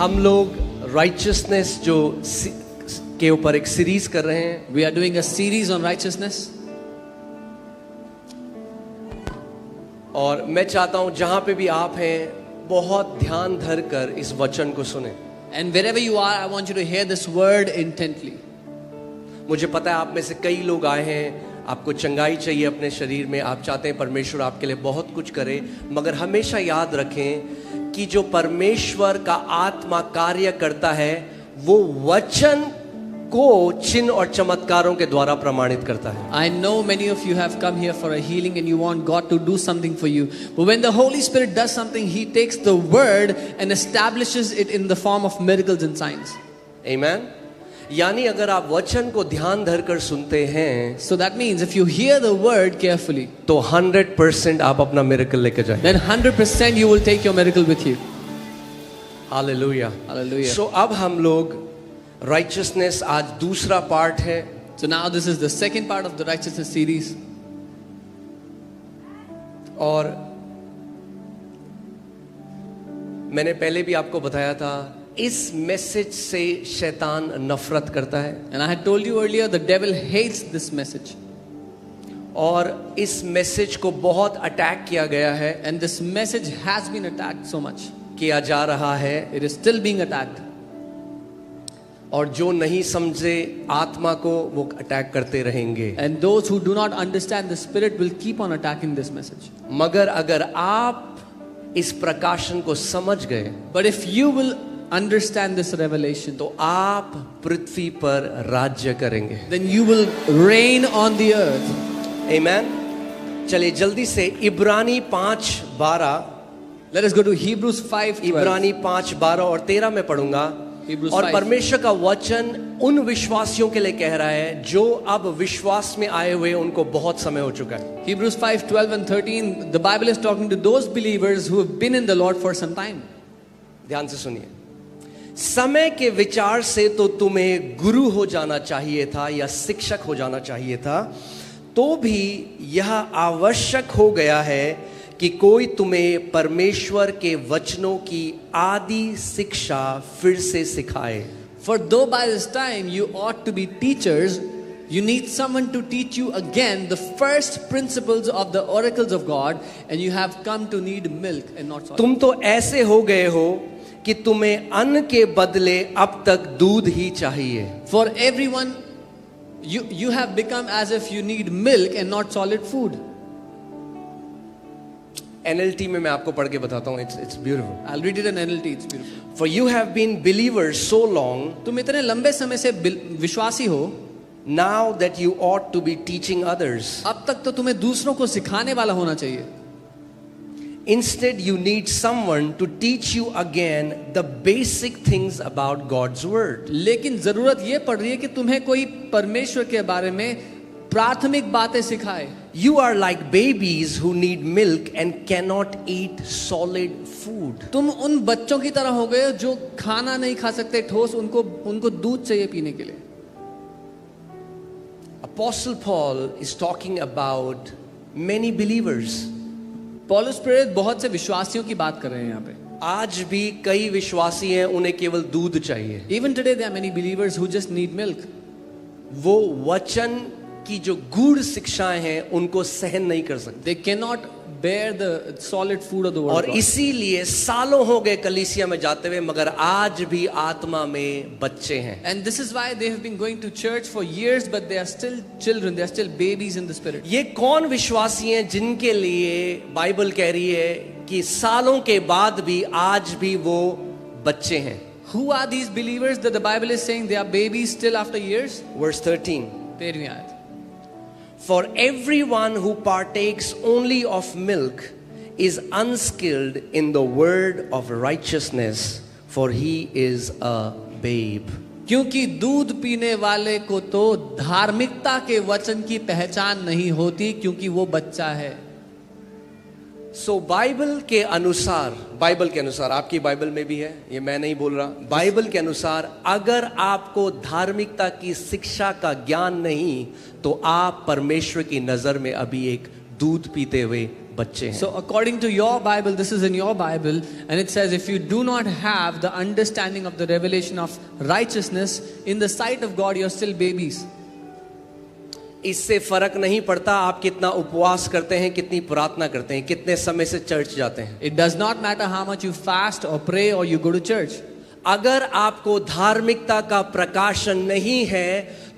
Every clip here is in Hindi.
हम लोग राइचियसनेस के ऊपर एक सीरीज कर रहे हैं. We are doing a series on righteousness. और मैं चाहता हूं जहां पे भी आप हैं बहुत ध्यान धर कर इस वचन को सुने. And wherever you are, I want you to hear this word intently. मुझे पता है आप में से कई लोग आए हैं, आपको चंगाई चाहिए अपने शरीर में, आप चाहते हैं परमेश्वर आपके लिए बहुत कुछ करे, मगर हमेशा याद रखें कि जो परमेश्वर का आत्मा कार्य करता है वो वचन को चिन्ह और चमत्कारों के द्वारा प्रमाणित करता है. I know many of you have come here for a healing and you want God to do something for you. But when the Holy Spirit does something, He takes the word and establishes it in the form of miracles and signs. Amen. यानी अगर आप वचन को ध्यान धर कर सुनते हैं, So that means if you hear the word carefully, तो 100% आप अपना मिरेकल लेकर जाएं. then 100% you will take your miracle with you. Hallelujah. Hallelujah. सो अब हम लोग राइचियसनेस आज दूसरा पार्ट है. So now this is the second part of the righteousness series. और मैंने पहले भी आपको बताया था इस मैसेज से शैतान नफरत करता है. And I had told you earlier, the devil hates this message. और इस मैसेज को बहुत अटैक किया गया है, And this message has been attacked so much. किया जा रहा है. It is still being attacked. और जो नहीं समझे आत्मा को वो अटैक करते रहेंगे. And those who do not understand the Spirit will keep on attacking this message. मगर अगर आप इस प्रकाशन को समझ गए, But if you will understand this revelation, तो आप पृथ्वी पर राज्य करेंगे. then you will reign on the earth. आमेन. चलिए जल्दी से इब्रानी 5:12. Let us go to Hebrews 5:12. इब्रानी 5:12 और 13 में पढ़ूंगा. Hebrews और 5. परमेश्वर का वचन उन विश्वासियों के लिए कह रहा है जो अब विश्वास में आए हुए, उनको बहुत समय हो चुका है. Hebrews 5:12 and 13. The Bible is talking to those believers who have been in the Lord for some time. ध्यान से सुनिए. समय के विचार से तो तुम्हें गुरु हो जाना चाहिए था या शिक्षक हो जाना चाहिए था, तो भी यह आवश्यक हो गया है कि कोई तुम्हें परमेश्वर के वचनों की आदि शिक्षा फिर से सिखाए. For though by this time you ought to be teachers, you need someone to teach you again the first principles of the oracles of God, and you have come to need milk and not solid. तुम तो ऐसे हो गए हो कि तुम्हें अन्न के बदले अब तक दूध ही चाहिए. For everyone, you have become as if you need milk and not solid food. NLT में मैं आपको पढ़ के बताता हूँ. It's beautiful. I'll read it in NLT. It's beautiful. For you have been believers so long, तुम इतने लंबे समय से विश्वासी हो, now that you ought to be teaching others. अब तक तो तुम्हें दूसरों को सिखाने वाला होना चाहिए. Instead, you need someone to teach you again the basic things about God's word. लेकिन जरूरत ये पड़ रही है कि तुम्हें कोई परमेश्वर के बारे में प्राथमिक बातें सिखाए. You are like babies who need milk and cannot eat solid food. तुम उन बच्चों की तरह हो गए जो खाना नहीं खा सकते ठोस, उनको दूध चाहिए पीने के लिए. Apostle Paul is talking about many believers. पौलुस प्रेरित बहुत से विश्वासियों की बात कर रहे हैं यहाँ पे. आज भी कई विश्वासी हैं, उन्हें केवल दूध चाहिए. Even today there are many believers who just need milk. वो वचन की जो गूढ़ शिक्षाएं हैं उनको सहन नहीं कर सकते. They cannot bear the solid food of the word और of God. इसीलिए सालों हो गए कलीसिया में जाते हुए, मगर आज भी आत्मा में बच्चे हैं. And this is why they have been going to church for years, but they are still children, they are still babies in the spirit. ये कौन विश्वासी हैं जिनके लिए बाइबल कह रही है कि सालों के बाद भी आज भी वो बच्चे हैं? Who are these believers that the Bible is saying they are babies still after years? Verse 13. 13वीं आयत. For everyone who partakes only of milk is unskilled in the word of righteousness, for he is a babe. क्योंकि दूध पीने वाले को तो धार्मिकता के वचन की पहचान नहीं होती, क्योंकि वो बच्चा है. सो बाइबल के अनुसार आपकी बाइबल में भी है, ये मैं नहीं बोल रहा, बाइबल के अनुसार अगर आपको धार्मिकता की शिक्षा का ज्ञान नहीं, तो आप परमेश्वर की नजर में अभी एक दूध पीते हुए बच्चे हैं. So according to your Bible, this is in your Bible, and it says if you do not have the understanding of the revelation of righteousness in the sight of God, you're still babies. इससे फर्क नहीं पड़ता आप कितना उपवास करते हैं, कितनी प्रार्थना करते हैं, कितने समय से चर्च जाते हैं. It does not matter how much you fast or pray or you go to church. अगर आपको धार्मिकता का प्रकाशन नहीं है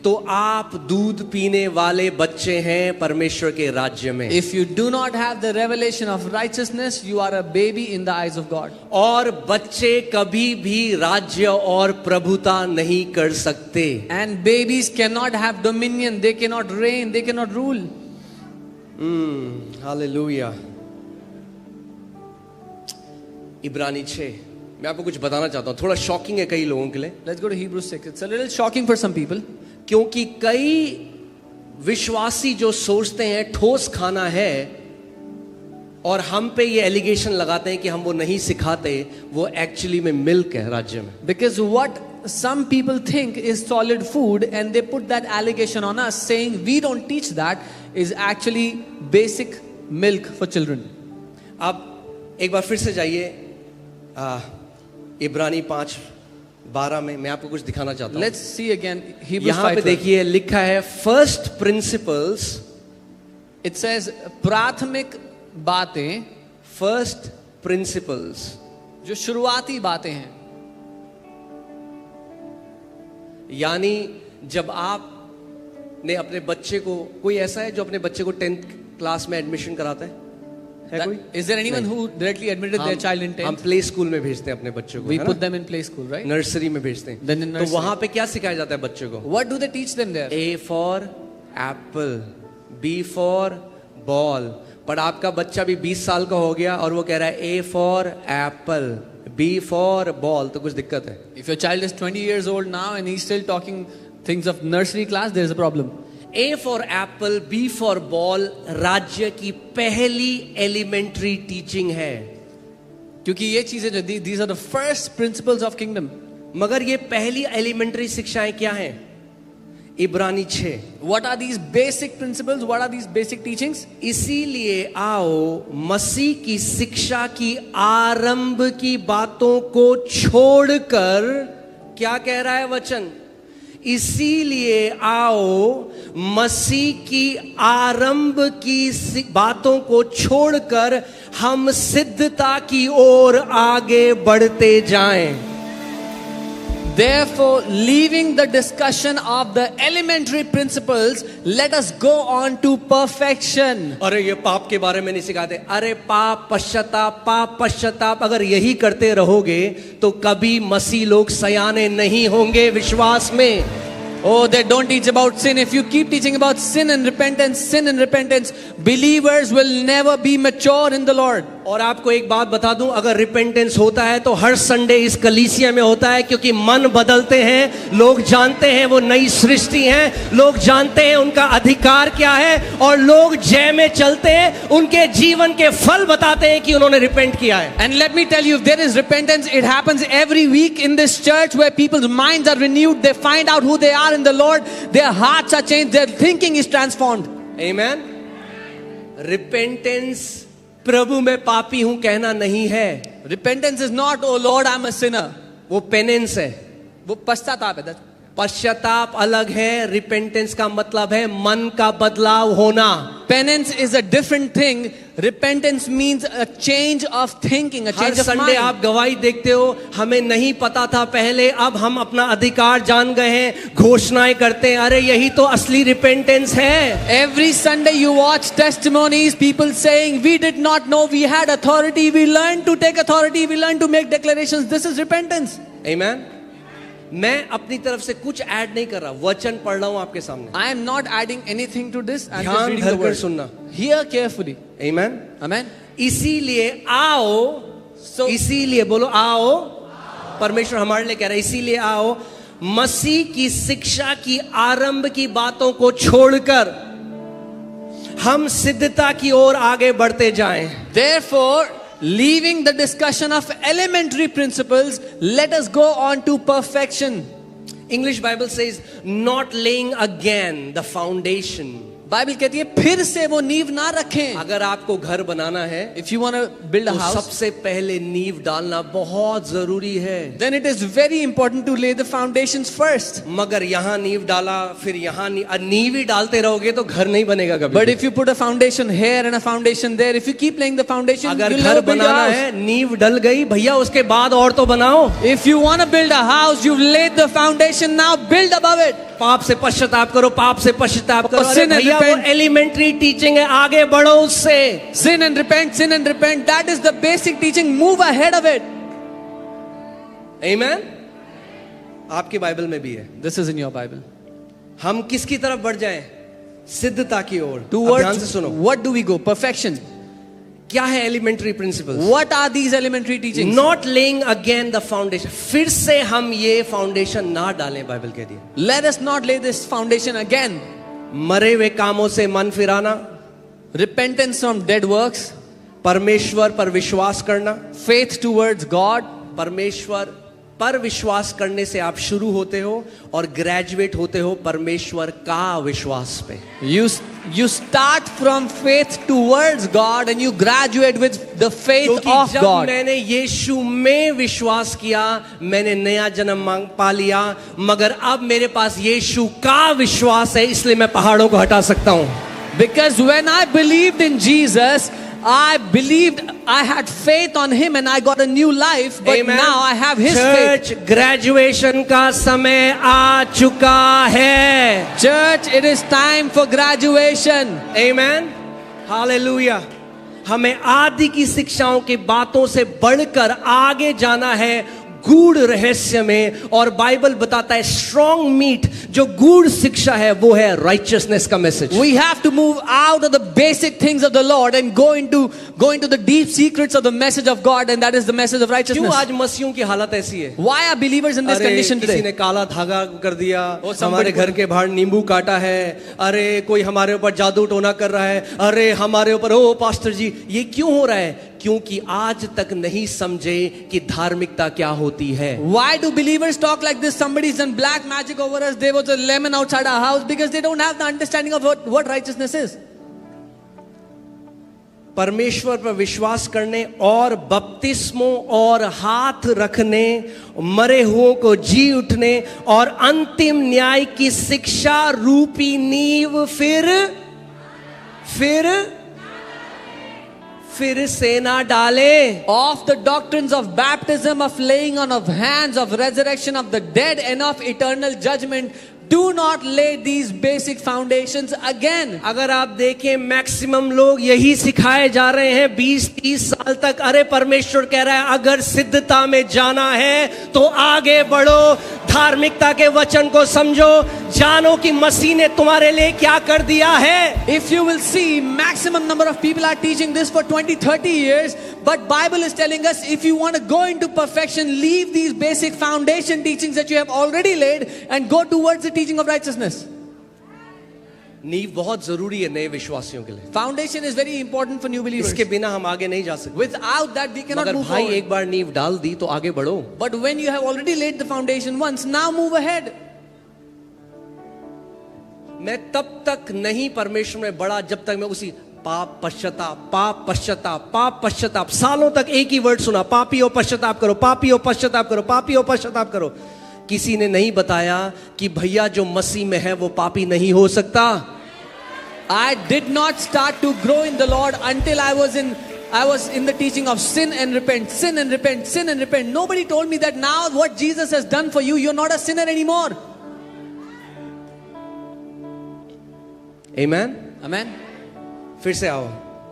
तो आप दूध पीने वाले बच्चे हैं परमेश्वर के राज्य में. If you do not have the revelation of righteousness, you are a baby in the eyes of God. और बच्चे कभी भी राज्य और प्रभुता नहीं कर सकते. And babies cannot have dominion, they cannot reign, they cannot rule. Hallelujah. इब्रानी 6, मैं आपको कुछ बताना चाहता हूं, थोड़ा शॉकिंग है कई लोगों के लिए. Let's go to Hebrews 6. It's a little shocking for some people. क्योंकि कई विश्वासी जो सोचते हैं ठोस खाना है और हम पे ये एलिगेशन लगाते हैं कि हम वो नहीं सिखाते, वो एक्चुअली में मिल्क है राज्य में. Because what some people think is solid food and they put that allegation on us saying we don't teach that is actually basic milk for children. अब एक बार फिर से जाइए इब्रानी 5:12 में, मैं आपको कुछ दिखाना चाहता हूँ. Let's see again Hebrews यहाँ पे 5:12. देखिए लिखा है फर्स्ट प्रिंसिपल्स. It says प्राथमिक बातें, फर्स्ट प्रिंसिपल्स जो शुरुआती बातें हैं. यानी जब आपने अपने बच्चे को, कोई ऐसा है जो अपने बच्चे को 10th क्लास में एडमिशन कराता है कोई? Is there anyone who directly admitted their child in हम 10th? प्ले स्कूल में भेजते हैं अपने बच्चों को, We है put ना? them in play school, right? Nursery में भेजते हैं. Then in तो nursery. वहां पे क्या सिखाया जाता है बच्चे को? What do they teach them there? A for apple, B for ball. पर आपका बच्चा भी 20 साल का हो गया और वो कह रहा है A for apple, B for ball, तो कुछ दिक्कत है. If your child is 20 years old now and he's still talking things of nursery class, there's a problem. A for apple, B for ball राज्य की पहली एलिमेंट्री टीचिंग है. क्योंकि ये चीजें जो these are the first principles of kingdom. मगर ये पहली एलिमेंट्री शिक्षाएं क्या हैं? इब्रानी 6. What are these basic principles? What are these basic teachings? इसीलिए आओ मसीह की शिक्षा की आरंभ की बातों को छोड़कर, क्या कह रहा है वचन? इसीलिए आओ मसीह की आरंभ की बातों को छोड़कर हम सिद्धता की ओर आगे बढ़ते जाएं. Therefore, leaving the discussion of the elementary principles, let us go on to perfection. अरे ये पाप के बारे में नहीं सिखाते. अरे पाप पश्चाताप अगर यही करते रहोगे तो कभी मसीह लोग सयाने नहीं होंगे विश्वास में. Oh, they don't teach about sin. If you keep teaching about sin and repentance, believers will never be mature in the Lord. और आपको एक बात बता दूं, अगर रिपेंटेंस होता है तो हर संडे इस कलीसिया में होता है, क्योंकि मन बदलते हैं, लोग जानते हैं वो नई सृष्टि हैं, लोग जानते हैं उनका अधिकार क्या है और लोग जय में चलते हैं, उनके जीवन के फल बताते हैं कि उन्होंने रिपेंट किया है. And let me tell you, if there is repentance, it happens every week in this church where people's minds are renewed. They find out who they are in the Lord. Their hearts are changed. Their thinking is transformed. Amen. Repentance प्रभु मैं पापी हूं कहना नहीं है. Repentance is not, oh Lord, I'm a sinner. वो पेनेंस है. वो पश्चाताप है. पश्चाताप अलग है. रिपेंटेंस का मतलब है मन का बदलाव होना. Penance is a different thing. Repentance means a change of thinking, a her change of Sunday mind. आप गवाही देखते हो, हमें नहीं पता था पहले, अब हम अपना अधिकार जान गए हैं, घोषणाएं करते हैं. अरे यही तो असली रिपेंटेंस है. Every Sunday you watch testimonies, people saying, we did not know we had authority, we learned to take authority, we learned to make declarations. This is repentance. Amen. मैं अपनी तरफ से कुछ ऐड नहीं कर रहा, वचन पढ़ रहा हूं आपके सामने. I am not adding anything to this. I'm just ध्यान reading the धरकर word. सुनना. Hear carefully. Amen. Amen. इसीलिए आओ, So, इसीलिए बोलो आओ, परमेश्वर हमारे लिए कह रहा है, इसीलिए आओ मसीह की शिक्षा की आरंभ की बातों को छोड़कर हम सिद्धता की ओर आगे बढ़ते जाएं. therefore, leaving the discussion of elementary principles, let us go on to perfection. English Bible says not laying again the foundation. Bible कहती है फिर से वो नींव ना रखें. अगर आपको घर बनाना है If you want to build a तो house, सबसे पहले नींव डालना बहुत जरूरी है. then it is very important to lay the foundations first. मगर यहाँ नींव डाला फिर यहाँ नींव ही डालते रहोगे तो घर नहीं बनेगा कभी. But if you put a foundation here and a foundation there, if you keep laying the foundation, अगर you'll घर never build a banana house. है, नींव डल गई भैया, उसके बाद और तो बनाओ. If you want to build a house, you've laid the foundation, now build above it. पाप से पश्चाताप करो, पाप से पश्चाताप करो. अरे sin and भैया वो repent. एलिमेंट्री टीचिंग है, आगे बढ़ो उससे. Sin and repent, sin and repent. That is the basic teaching. Move ahead of it. आमेन. आपकी बाइबल में भी है. This is in your Bible. हम किसकी तरफ बढ़ जाएं? सिद्धता की ओर. अब ध्यान से Towards सुनो. what do we go? Perfection. क्या है elementary principles? What are these elementary teachings? Not laying again the foundation. फिर से हम ये फाउंडेशन ना डालें, बाइबल कह रही है. Let us not lay this foundation again. मरे हुए कामों से मन फिराना, Repentance from dead works, परमेश्वर पर विश्वास करना. faith towards God. परमेश्वर पर विश्वास करने से आप शुरू होते हो और ग्रेजुएट होते हो परमेश्वर का विश्वास पे. You start from faith towards God and you graduate with the faith क्योंकि of जब God. मैंने यीशु में विश्वास किया, मैंने नया जन्म पा लिया. मगर अब मेरे पास यीशु का विश्वास है, इसलिए मैं पहाड़ों को हटा सकता हूं. Because when I believed in Jesus, I had faith on him and I got a new life, but Amen. now I have his faith. Church, graduation का समय आ चुका है. Church, it is time for graduation. Amen. Hallelujah. हमें आदि की शिक्षाओं की बातों से बढ़कर आगे जाना है गूढ़ रहस्य में. और बाइबल बताता है स्ट्रॉन्ग मीट, जो गूढ़ शिक्षा है वो है राइचियसनेस का message. We have to move out of the basic things of the Lord and go into the deep secrets of the message of God, and that is the message of क्यों righteousness. आज मसीहों की हालत ऐसी है? Why are believers in this अरे condition किसी today? ने काला धागा कर दिया, Oh, somebody हमारे घर के बाहर नींबू काटा है. अरे कोई हमारे ऊपर जादू टोना कर रहा है. अरे हमारे ऊपर, ओ पास्टर जी ये क्यों हो रहा है? क्योंकि आज तक नहीं समझे कि धार्मिकता क्या होती है. Why do believers talk like this? Somebody's done black magic over us. There was a lemon outside our house, because they don't have the understanding of what righteousness is. परमेश्वर पर विश्वास करने और बपतिस्मों और हाथ रखने, मरे हुओं को जी उठने और अंतिम न्याय की शिक्षा रूपी नींव फिर से ना डाले. Of the doctrines of baptism, of laying on of hands, of resurrection of the dead, and of eternal judgment, do not lay these basic foundations again. अगर आप देखें मैक्सिमम लोग यही सिखाए जा रहे हैं 20-30 साल तक. अरे परमेश्वर कह रहा है अगर सिद्धता में जाना है तो आगे बढ़ो, धार्मिकता के वचन को समझो, जानो कि मसीह ने तुम्हारे लिए क्या कर दिया है. If you will see, maximum number of people are teaching this for 20-30 years, but Bible is telling us if you want to go into perfection, leave these basic foundation teachings that you have already laid and go towards the teaching of righteousness. नींव बहुत जरूरी है नए विश्वासियों के लिए. Foundation is very important for new believers. इसके बिना हम आगे नहीं जा सकते. Without that we cannot मगर move भाई forward. एक बार नींव डाल दी तो आगे बढ़ो. But when you have already laid the foundation once, now move ahead. मैं तब तक नहीं परमेश्वर में बढ़ा जब तक मैं उसी पाप पश्चाताप, पाप पश्चाताप, पाप पश्चाताप, सालों तक एक ही वर्ड सुना, पापियों पश्चाताप करो, पापियों पश्चाताप करो, पापियों पश्चाताप करो. किसी ने नहीं बताया कि भैया जो मसीह में है वो पापी नहीं हो सकता. I did not start to grow in the Lord until I was in the teaching of sin and repent, sin and repent, sin and repent. Nobody told me that now what Jesus has done for you, you're not a sinner anymore. Amen. Amen. फिर से आओ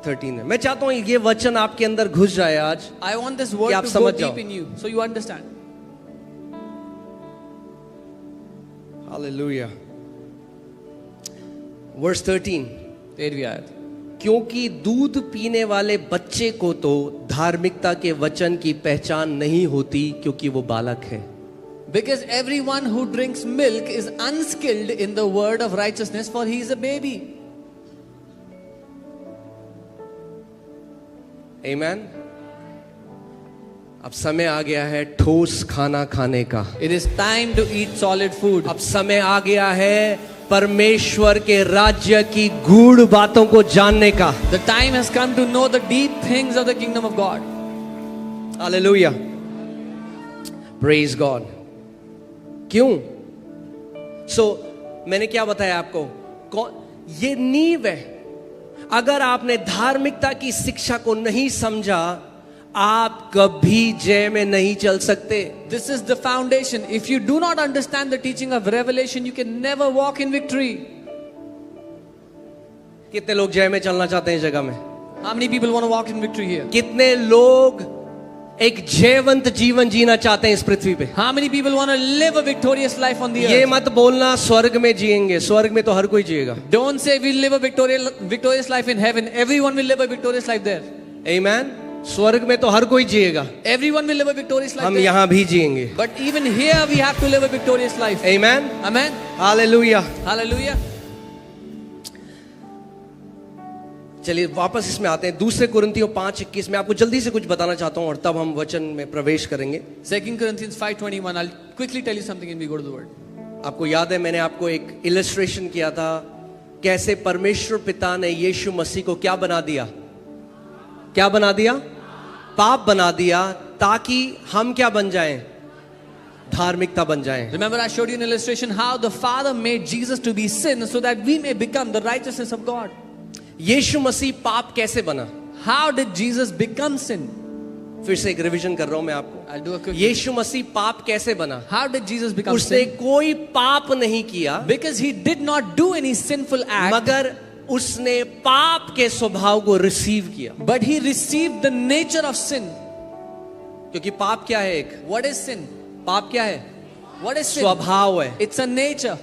13 में. मैं चाहता हूं ये वचन आपके अंदर घुस जाए आज. I want this word आप to go समझ deep जाओ. in you, so you understand. Hallelujah. Verse 13. 13वीं आयत. क्योंकि दूध पीने वाले बच्चे को तो धार्मिकता के वचन की पहचान नहीं होती क्योंकि वो बालक है. Because everyone who drinks milk is unskilled in the word of righteousness, for he is a baby. Amen. अब समय आ गया है ठोस खाना खाने का. It is time to eat solid food. अब समय आ गया है परमेश्वर के राज्य की गूढ़ बातों को जानने का। The time has come to know the deep things of the kingdom of God. Hallelujah, praise God. क्यों? मैंने क्या बताया आपको, ये नींव है। अगर आपने धार्मिकता की शिक्षा को नहीं समझा, आप कभी जय में नहीं चल सकते। This is the foundation. If you do not understand the teaching of revelation, you can never walk in victory. कितने लोग जय में चलना चाहते हैं इस जगह में? How many people want to walk in victory here? कितने लोग एक जयवंत जीवन जीना चाहते हैं इस पृथ्वी पे? How many people want to live a victorious life on the ये earth? मत बोलना स्वर्ग में जिएंगे, स्वर्ग में तो हर कोई जिएगा। Don't say we'll live a victorious life in heaven. Everyone will live a victorious life there. आमीन। स्वर्ग में तो हर कोई जिएगा, Everyone will live a victorious life हम there. यहाँ भी जिएंगे। But even here we have to live a victorious life. आमीन, Amen. हालेलुया। Hallelujah. चलिए वापस इसमें आते हैं। दूसरे कुरिन्थियों 5:21 में आपको जल्दी से कुछ बताना चाहता हूं और तब हम वचन में प्रवेश करेंगे। 2 Corinthians 5:21. I'll quickly tell you something and we go to the word. आपको याद है मैंने आपको एक इलस्ट्रेशन किया था, कैसे परमेश्वर पिता ने यीशु मसीह को क्या बना दिया? क्या बना दिया? पाप बना दिया, ताकि हम क्या बन जाएं? धार्मिकता बन जाएं। Remember I showed you an illustration how the Father made Jesus to be sin so that we may become the righteousness of God. यीशु मसीह पाप कैसे बना? How did Jesus become sin? फिर से एक रिवीजन कर रहा हूं मैं आपको। I'll do a quick. यीशु मसीह पाप कैसे बना? How did Jesus become उसने sin? कोई पाप नहीं किया, Because he did not do any sinful act, मगर उसने पाप के स्वभाव को रिसीव किया। but he received the nature of sin. क्योंकि पाप क्या है? एक What is sin? पाप क्या है? What is sin? स्वभाव है। It's a nature.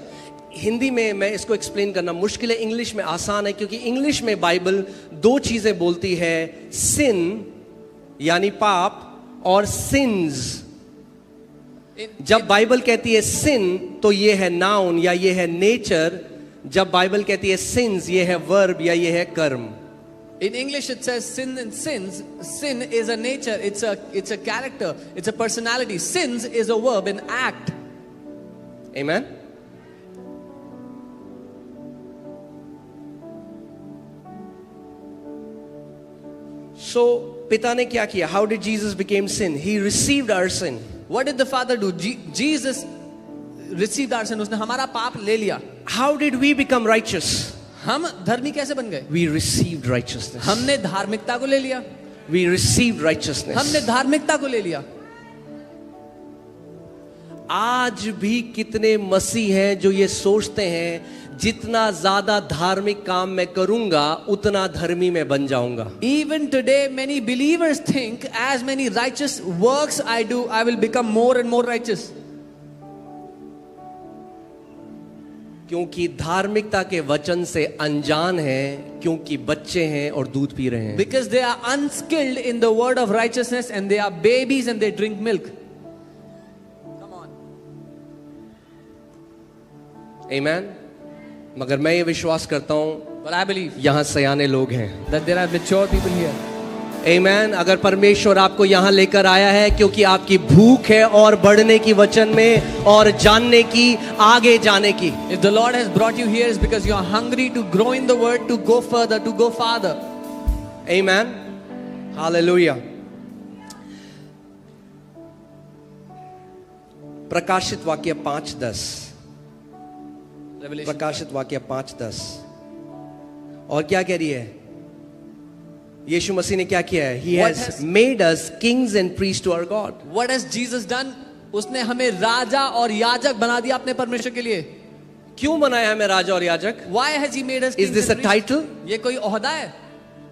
हिंदी में मैं इसको एक्सप्लेन करना मुश्किल है, इंग्लिश में आसान है, क्योंकि इंग्लिश में बाइबल दो चीजें बोलती है, सिन यानी पाप और सिंस। जब बाइबल कहती है सिन तो ये है नाउन या ये है नेचर, जब बाइबल कहती है सिंस ये है वर्ब या ये है कर्म। In English it says sin and sins. Sin is a nature, it's a character, it's a personality. Sins is a verb, an act. Amen. So पिता ने क्या किया? How did Jesus became sin? He received our sin. What did the Father do? Jesus received our sin. उसने हमारा पाप ले लिया। How did we become righteous? हम धर्मी कैसे बन गए? We received righteousness. हमने धार्मिकता को ले लिया। We received righteousness. हमने धार्मिकता को ले लिया। आज भी कितने मसीह हैं जो ये सोचते हैं जितना ज्यादा धार्मिक काम मैं करूंगा उतना धर्मी मैं बन जाऊंगा। Even today many believers think as many righteous works I do, I will become more and more righteous. क्योंकि धार्मिकता के वचन से अनजान हैं, क्योंकि बच्चे हैं और दूध पी रहे हैं। Because they are unskilled in the word of righteousness and they are babies and they drink milk. Come on. Amen. मगर मैं ये विश्वास करता हूं But I believe यहां सयाने लोग हैं। that there are mature people here. Amen. अगर परमेश्वर आपको यहां लेकर आया है क्योंकि आपकी भूख है और बढ़ने की वचन में और जानने की, आगे जाने की। If the Lord has brought you here is because you are hungry to grow in the word, to go further, to go farther. Amen. Hallelujah. प्रकाशित वाक्य 5:10। Revelation. प्रकाशित वाक्य 5:10 और क्या कह रही है? यीशु मसीह ने क्या किया है? He What has has- made us kings and priests to our God. What has Jesus done? उसने हमें राजा और याजक बना दिया अपने परमेश्वर के लिए। क्यों बनाया हमें राजा और याजक? Why has he made us Is kings this and a priests? title? ये कोई ओहदा है?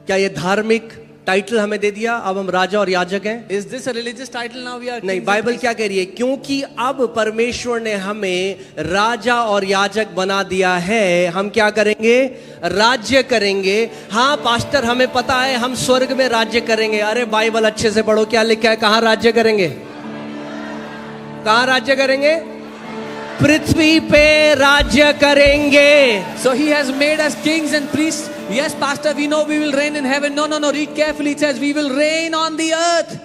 क्या ये धार्मिक टाइटल हमें दे दिया, अब हम राजा और याजक हैं? Is this a religious title now we are? नहीं, kings and बाइबल priests? क्या कह रही है? क्योंकि अब परमेश्वर ने हमें राजा और याजक बना दिया है, हम क्या करेंगे? राज्य करेंगे। हाँ पास्टर हमें पता है हम स्वर्ग में राज्य करेंगे। अरे बाइबल अच्छे से पढ़ो, क्या लिखा है? कहाँ राज्य करेंगे? कहाँ राज्य करेंगे? पृथ्वी पे राज्य करेंगे। So he has made us kings and priests. Yes, pastor, we know we will reign in heaven. No, read carefully. It says we will reign on the earth.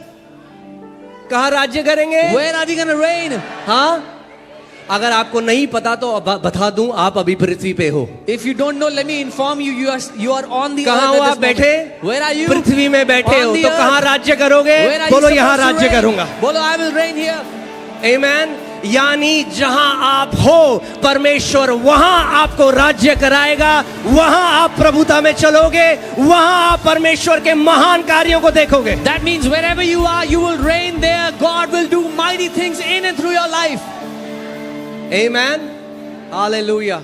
कहाँ राज्य करेंगे? Where are we going to reign? हाँ, अगर आपको नहीं पता तो बता दूं, आप अभी पृथ्वी पे हो। If you don't know, let me inform you, you are on the कहाँ earth हो at आप this moment. बैठे? Where are you? पृथ्वी में बैठे On हो the तो earth. कहाँ राज्य करोगे? Where are you बोलो यहाँ supposed to राज्य reign? करूंगा। बोलो I will reign here. आमेन। यानी जहां आप हो परमेश्वर वहां आपको राज्य कराएगा, वहां आप प्रभुता में चलोगे, वहां आप परमेश्वर के महान कार्यों को देखोगे। That means wherever you are, you will reign there. God will do mighty things in and through your life. Amen, hallelujah.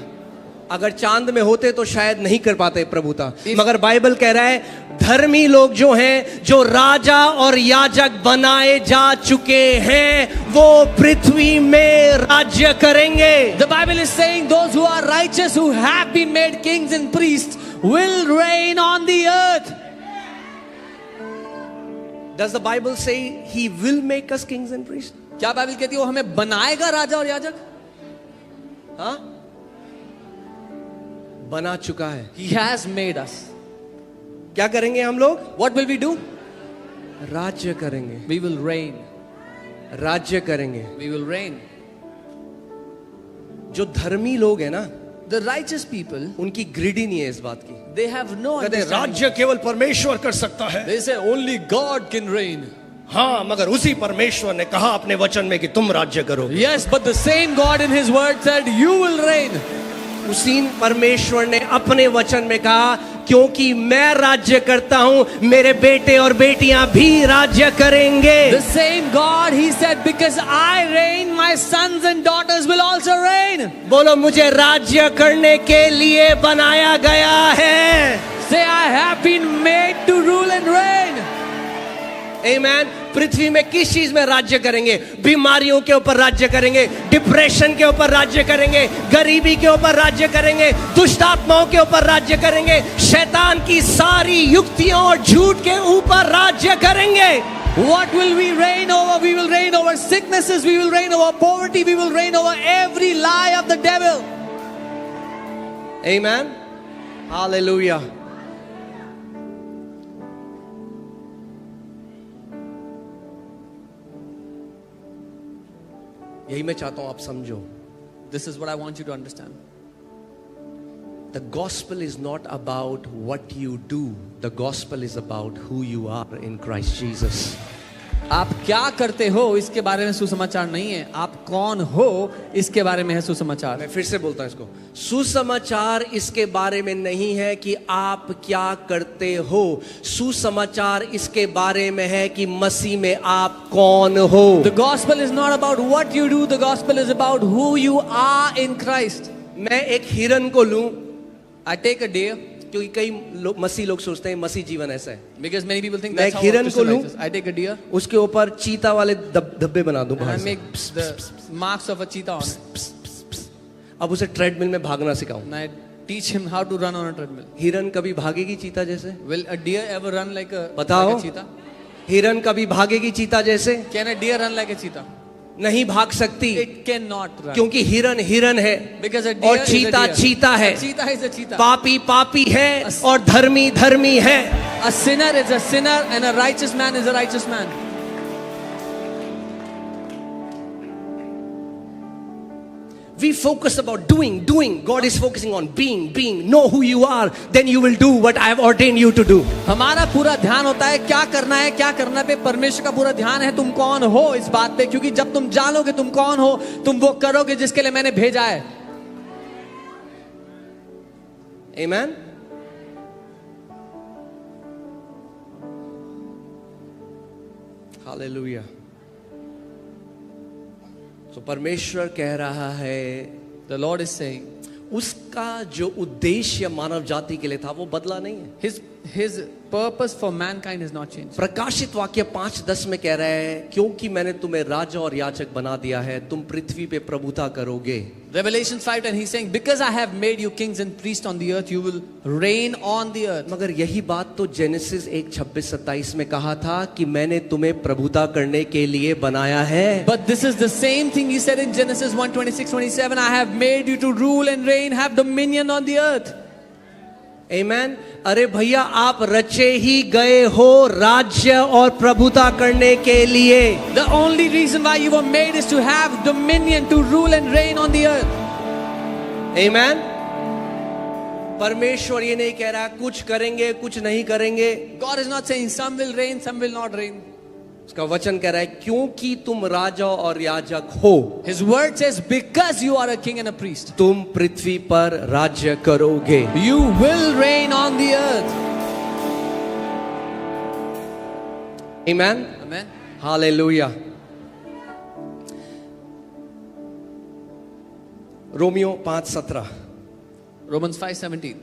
अगर चांद में होते तो शायद नहीं कर पाते प्रभुता, मगर बाइबल कह रहा है धर्मी लोग जो हैं, जो राजा और याजक बनाए जा चुके हैं, वो पृथ्वी में राज्य करेंगे। The Bible is saying those who are righteous, who have been made kings and priests, will reign on the earth. Does the Bible say he will make us kings and priests? क्या बाइबल कहती है वो हमें बनाएगा राजा और याजक? हाँ, बना चुका है। He has made us. क्या करेंगे हम लोग? What will we do? राज्य करेंगे। We will reign. राज्य करेंगे। We will reign. जो धर्मी लोग हैं ना, The righteous people, उनकी ग्रिडी नहीं है इस बात की। they have no कहते understanding. राज्य केवल परमेश्वर कर सकता है। They say only God can reign. हाँ, मगर उसी परमेश्वर ने कहा अपने वचन में कि तुम राज्य करोगे। Yes, but the same God in His word said, "You will reign." उसी परमेश्वर ने अपने वचन में कहा क्योंकि मैं राज्य करता हूं, मेरे बेटे और बेटियां भी राज्य करेंगे। The same God, He said, "Because I reign, my sons and daughters will also reign." बोलो मुझे राज्य करने के लिए बनाया गया है। Say, "I have been made to rule and reign." आमेन। पृथ्वी में किस चीज में राज्य करेंगे? बीमारियों के ऊपर राज्य करेंगे, डिप्रेशन के ऊपर राज्य करेंगे, गरीबी के ऊपर राज्य करेंगे, दुष्ट आत्माओं के ऊपर राज्य करेंगे, शैतान की सारी युक्तियों और झूठ के ऊपर राज्य करेंगे। What will we reign over? We will reign over sicknesses, we will reign over poverty, we will reign over every lie of the devil. Amen. Hallelujah. यही मैं चाहता हूं आप समझो। This is what I want you to understand. The gospel is not about what you do. The gospel is about who you are in Christ Jesus. आप क्या करते हो इसके बारे में सुसमाचार नहीं है, आप कौन हो इसके बारे में है सुसमाचार। मैं फिर से बोलता हूं इसको, सुसमाचार इसके बारे में नहीं है कि आप क्या करते हो, सुसमाचार इसके बारे में है कि मसीह में आप कौन हो। The gospel is not about what you do, the gospel is about who you are in Christ. मैं एक हिरन को लूं, I take a deer, क्योंकि कई लोग मसीह लोग सोचते हैं मसीह जीवन ऐसा है। because many people think मैं that's एक how हिरन को Christian लूं, life is. I take a deer उसके ऊपर चीता वाले धब्बे बना दूं and I बाहर से। make the marks of a cheetah on it. अब उसे ट्रेडमिल में भागना सिखाऊं। And I teach him how to run on a treadmill. हिरन कभी भागेगी चीता जैसे? Will a deer ever run like a बताओ। cheetah? हिरन कभी भागेगी चीता जैसे? Can a deer run like a cheetah? नहीं भाग सकती, It cannot run. क्योंकि हिरन हिरन है Because a deer और is a चीता deer. चीता है। A cheetah is a cheetah. पापी पापी है और धर्मी धर्मी है। A sinner is a sinner and a righteous man is a righteous man. We focus about doing. God is focusing on being. Know who you are, then you will do what I have ordained you to do. हमारा पूरा ध्यान होता है क्या करना पे। परमेश्वर का पूरा ध्यान है तुम कौन हो इस बात पे, क्योंकि जब तुम जानोगे तुम कौन हो, तुम वो करोगे जिसके लिए मैंने भेजा है। Amen. Hallelujah. तो परमेश्वर कह रहा है, The Lord is saying, उसका जो उद्देश्य मानव जाति के लिए था वो बदला नहीं है। His purpose for mankind has not changed. प्रकाशित वाक्य 5:10 में कह रहा है क्योंकि मैंने तुम्हें राजा और याजक बना दिया है, तुम पृथ्वी पे प्रभुता करोगे। Revelation 5 and he's saying, because I have made you kings and priests on the earth, you will reign on the earth. मगर यही बात तो जेनेसिस 1:26-27 में कहा था कि मैंने तुम्हें प्रभुता करने के लिए बनाया है। But this is the same thing he said in Genesis 1:26-27, I have made you to rule and reign, have dominion on the earth. आमेन। अरे भैया, आप रचे ही गए हो राज्य और प्रभुता करने के लिए। The only reason why you were made is to have dominion, to rule and reign on the earth. आमेन। परमेश्वर ये नहीं कह रहा कुछ करेंगे कुछ नहीं करेंगे। God is not saying some will reign, some will not reign. उसका वचन कह रहा है क्योंकि तुम राजा और याजक हो, His word says, because you are a king and a priest, तुम पृथ्वी पर राज्य करोगे। you will reign on the earth. Amen. Amen. Hallelujah. Romeo 5:17, Romans 5:17.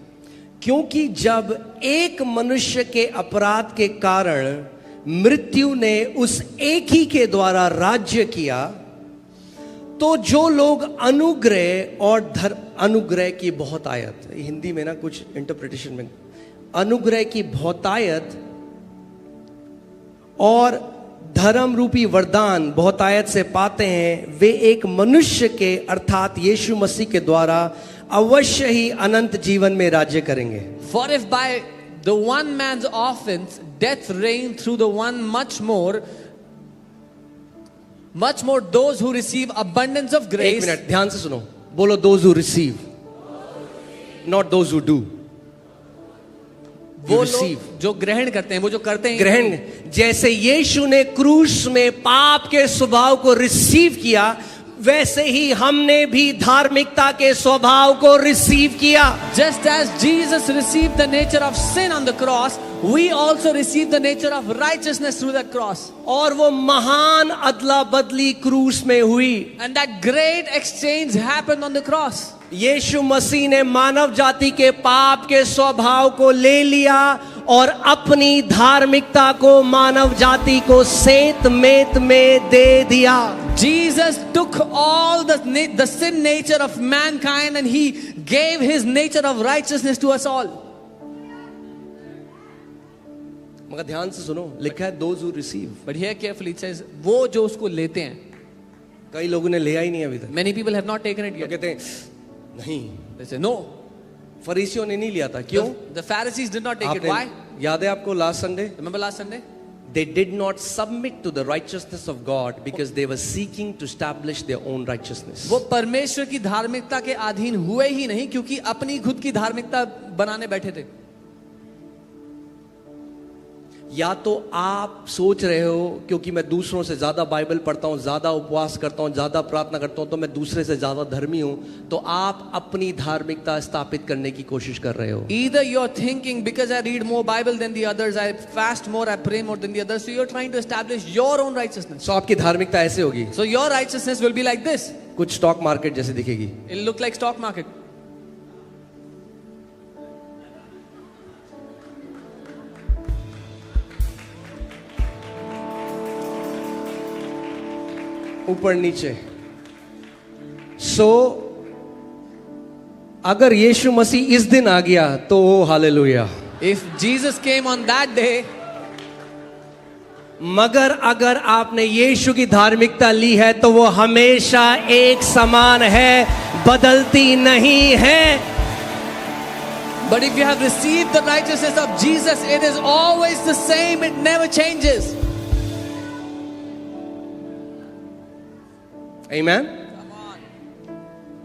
क्योंकि जब एक मनुष्य के अपराध के कारण मृत्यु ने उस एक ही के द्वारा राज्य किया, तो जो लोग अनुग्रह और अनुग्रह की बहुतायत, हिंदी में ना कुछ इंटरप्रिटेशन में अनुग्रह की बहुतायत और धर्म रूपी वरदान बहुतायत से पाते हैं, वे एक मनुष्य के अर्थात यीशु मसीह के द्वारा अवश्य ही अनंत जीवन में राज्य करेंगे। For if by the one man's offense death reigned through the one, much more those who receive abundance of एक grace. मिनट ध्यान से सुनो, बोलो those who receive, not those who do। वो receive, लोग जो ग्रहण करते हैं, वो जो करते हैं ग्रहण। जैसे यीशु ने क्रूस में पाप के स्वभाव को रिसीव किया, वैसे ही हमने भी धार्मिकता के स्वभाव को रिसीव किया। Just as Jesus received the nature of sin on the cross, we also receive the nature of righteousness through that cross. और वो महान अदला बदली क्रूस में हुई। And that great exchange happened on the cross. यीशु मसीह ने मानव जाति के पाप के स्वभाव को ले लिया और अपनी धार्मिकता को मानव जाति को सेत मेत में दे दिया। Jesus took all the sin nature of mankind and he gave his nature of righteousness to us all. मगर ध्यान से सुनो, लिखा है those who receive। But here carefully it says, वो जो उसको लेते हैं। कई लोगों ने लिया ही नहीं अभी तक। Many people have not taken it तो yet. कहते हैं नहीं, They say no. फरीसियों ने नहीं लिया था। क्यों? The Pharisees did not take it. आपने Why? याद है आपको last Sunday? Remember last Sunday? They did not submit to the righteousness of God because they were seeking to establish their own righteousness। वो परमेश्वर की धार्मिकता के अधीन हुए ही नहीं, क्योंकि अपनी खुद की धार्मिकता बनाने बैठे थे। या तो आप सोच रहे हो क्योंकि मैं दूसरों से ज्यादा बाइबल पढ़ता हूं, ज्यादा उपवास करता हूं, ज्यादा प्रार्थना करता हूं, तो मैं दूसरे से ज्यादा धर्मी हूं, तो आप अपनी धार्मिकता स्थापित करने की कोशिश कर रहे हो। Either you're thinking because I read more Bible than the others, I fast more, I pray more than the others, so you're trying to establish your own righteousness. तो आपकी धार्मिकता ऐसे होगी, So your righteousness will be like this. कुछ स्टॉक मार्केट जैसे दिखेगी। It'll look like stock market. ऊपर नीचे। अगर यीशु मसीह इस दिन आ गया तो hallelujah. If Jesus came on that day, मगर अगर आपने यीशु की धार्मिकता ली है तो वो हमेशा एक समान है, बदलती नहीं है। but if you have received the righteousness of Jesus, it is always the same, it never changes. आमीन।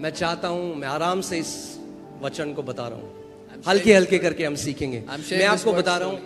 मैं चाहता हूं, मैं आराम से इस वचन को बता रहा हूं, हल्के हल्के करके हम सीखेंगे। मैं आपको बता रहा हूं,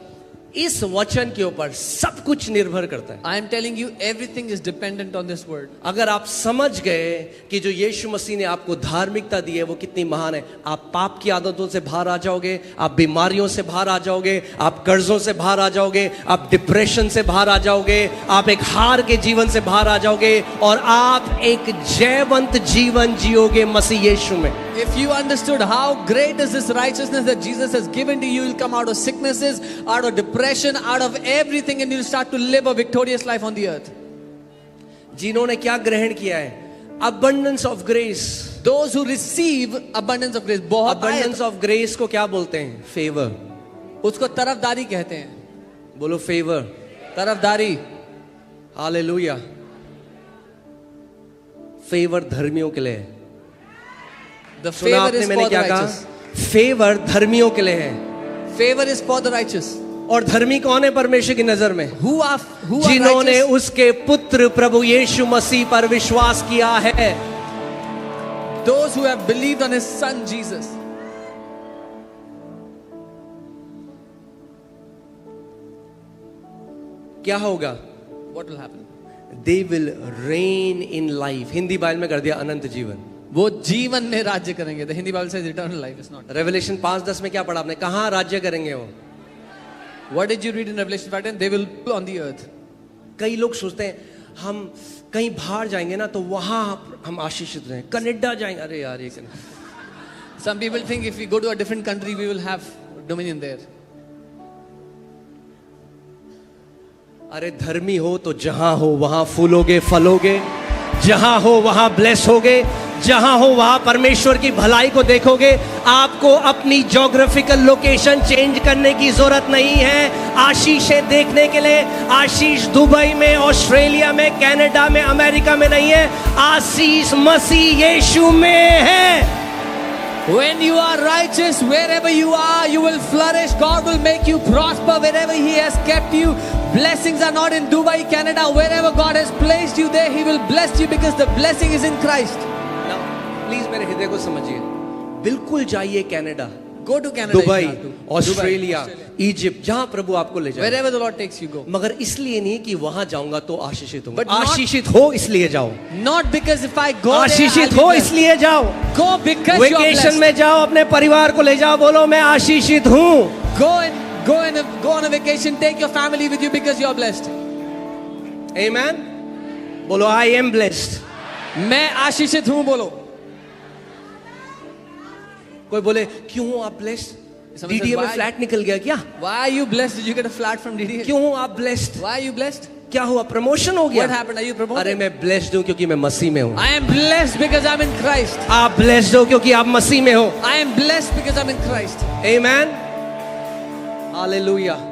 इस वचन के ऊपर सब कुछ निर्भर करता है। I am telling you, everything is dependent on this word. अगर आप समझ गए कि जो यीशु मसीह ने आपको धार्मिकता दी है वो कितनी महान है, आप पाप की आदतों से बाहर आ जाओगे, आप बीमारियों से बाहर आ जाओगे, आप कर्जों से बाहर आ जाओगे, आप डिप्रेशन से बाहर आ जाओगे, आप एक हार के जीवन से बाहर आ जाओगे और आप एक जयवंत जीवन जियोगे मसीह यीशु में। If you understood how great is this righteousness that Jesus has given to you, you'll come out of sicknesses, out of depression, out of everything, and you'll start to live a victorious life on the earth. जिन्होंने क्या ग्रहण किया है? Abundance of grace. Those who receive abundance of grace. Abundance of grace को क्या बोलते हैं? Favor. उसको तरफदारी कहते हैं। बोलो favor. तरफदारी। हालेलुया। फेवर धर्मियों के लिए। The सुना favor आपने is मैंने for the क्या कहा? righteous. फेवर धर्मियों के लिए है। Favor is for the righteous. और धर्मी कौन है परमेश्वर की नजर में? Who are जिन्होंने righteous? उसके पुत्र प्रभु यीशु मसीह पर विश्वास किया है। Those who have believed on his son Jesus. क्या होगा? What will happen? They will reign in life. Hindi Bible में कर दिया अनंत जीवन। वो जीवन में राज्य करेंगे। The Hindi Bible says eternal life is not. Revelation 5:10 में क्या पढ़ा आपने? कहाँ राज्य करेंगे वो? What did you read in Revelation 5:10? They will be on the earth. कई लोग सोचते हैं हम कहीं बाहर जाएंगे ना तो वहां हम आशीषित रहें, कनाडा जाएंगे। अरे यार ये Some people think if we go to a different country, we will have dominion there. अरे धर्मी हो तो जहां हो वहां फूलोगे फलोगे, जहां हो वहां ब्लेस होगे, जहां हो वहां परमेश्वर की भलाई को देखोगे। आपको अपनी ज्योग्राफिकल लोकेशन चेंज करने की जरूरत नहीं है आशीषें देखने के लिए। आशीष दुबई में, ऑस्ट्रेलिया में, कनाडा में, अमेरिका में नहीं है, आशीष मसीह यीशु में है। When you are righteous, wherever you are, you will flourish. God will make you prosper wherever He has kept you. Blessings are not in Dubai, Canada. Wherever God has placed you there, He will bless you because the blessing is in Christ. Please मेरे हृदय को समझिए। बिल्कुल जाइए Canada, Go to Canada. Dubai, if you have to. Australia, Australia. Egypt, जहां प्रभु आपको ले जाए। Wherever the Lord takes you, go. मगर इसलिए नहीं कि वहां जाऊंगा तो आशीषित होऊंगा। But not- आशीषित हो इसलिए जाओ, Not because if I go there, आशीषित I'll be हो blessed. इसलिए जाओ। Go because you are vacation blessed. में जाओ, अपने परिवार को ले जाओ, बोलो मैं आशीषित हूं। Go on a vacation. Take your family with you because you are blessed. आमेन। बोलो आई एम ब्लेस्ड। मैं आशीषित हूँ बोलो। कोई बोले क्यों हो आप ब्लेस्ड? Someone डीडीए says, में why- फ्लैट निकल गया क्या? Why are you blessed? Did you get a flat from DDA? क्यों हो आप blessed? Why are you blessed? क्या हुआ? प्रमोशन हो गया? What happened? Are you promoted? अरे मैं ब्लेस्ड हूं क्योंकि मैं मसीह में हूं। I am blessed because I'm in Christ. आप ब्लेस्ड हो क्योंकि आप मसीह में हो। I am blessed because I'm in Christ. Amen, hallelujah.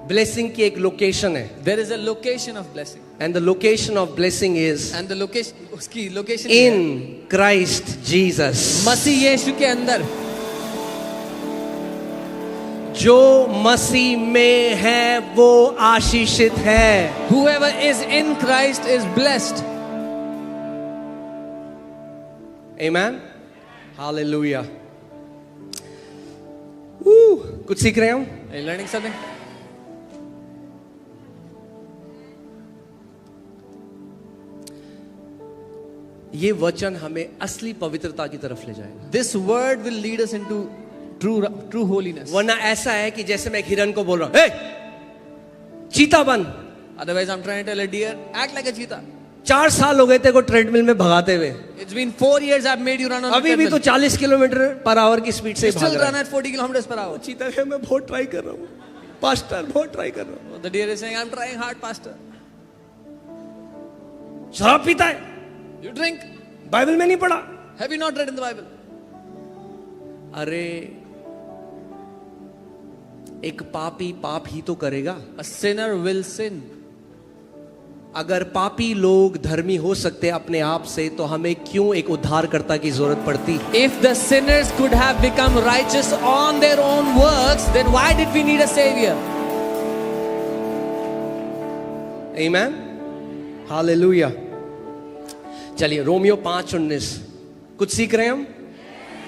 Blessing की एक लोकेशन है, There is a location of blessing. And the location of blessing is And the location, उसकी location इन क्राइस्ट जीसस। मसीह यीशु के अंदर। जो मसीह में है वो आशीषित है। Whoever is in Christ is blessed. Amen, hallelujah. कुछ सीख रहे हो? Are you learning something? ये वचन हमें असली पवित्रता की तरफ ले जाएगा। This word will lead us into true holiness. वरना ऐसा है कि जैसे मैं एक हिरन को बोल रहा हूं, "हे, चीता बन।" Otherwise, I'm trying to tell a deer, act like a cheetah. 4 साल हो गए तेरे को ट्रेडमिल में भगाते हुए, It's been 4 years I've made you run on. अभी भी तो 40 किलोमीटर पर आवर की स्पीड से You भाग still रहा run है। at 40 kilometers per hour. चीता है, मैं बहुत ट्राई कर रहा हूँ पास्टर, बहुत ट्राई कर रहा हूँ। The deer is saying, I'm trying hard, pastor. शराब पीता है, You drink. बाइबल में नहीं पढ़ा। Have you not read in the Bible? अरे एक पापी पाप ही तो करेगा। A sinner will sin. अगर पापी लोग धर्मी हो सकते अपने आप से तो हमें क्यों एक उद्धारकर्ता की जरूरत पड़ती? If the sinners could have become righteous on their own works, then why did we need a savior? Amen, hallelujah. चलिए रोमियो 5:19 कुछ सीख रहे हैं हम?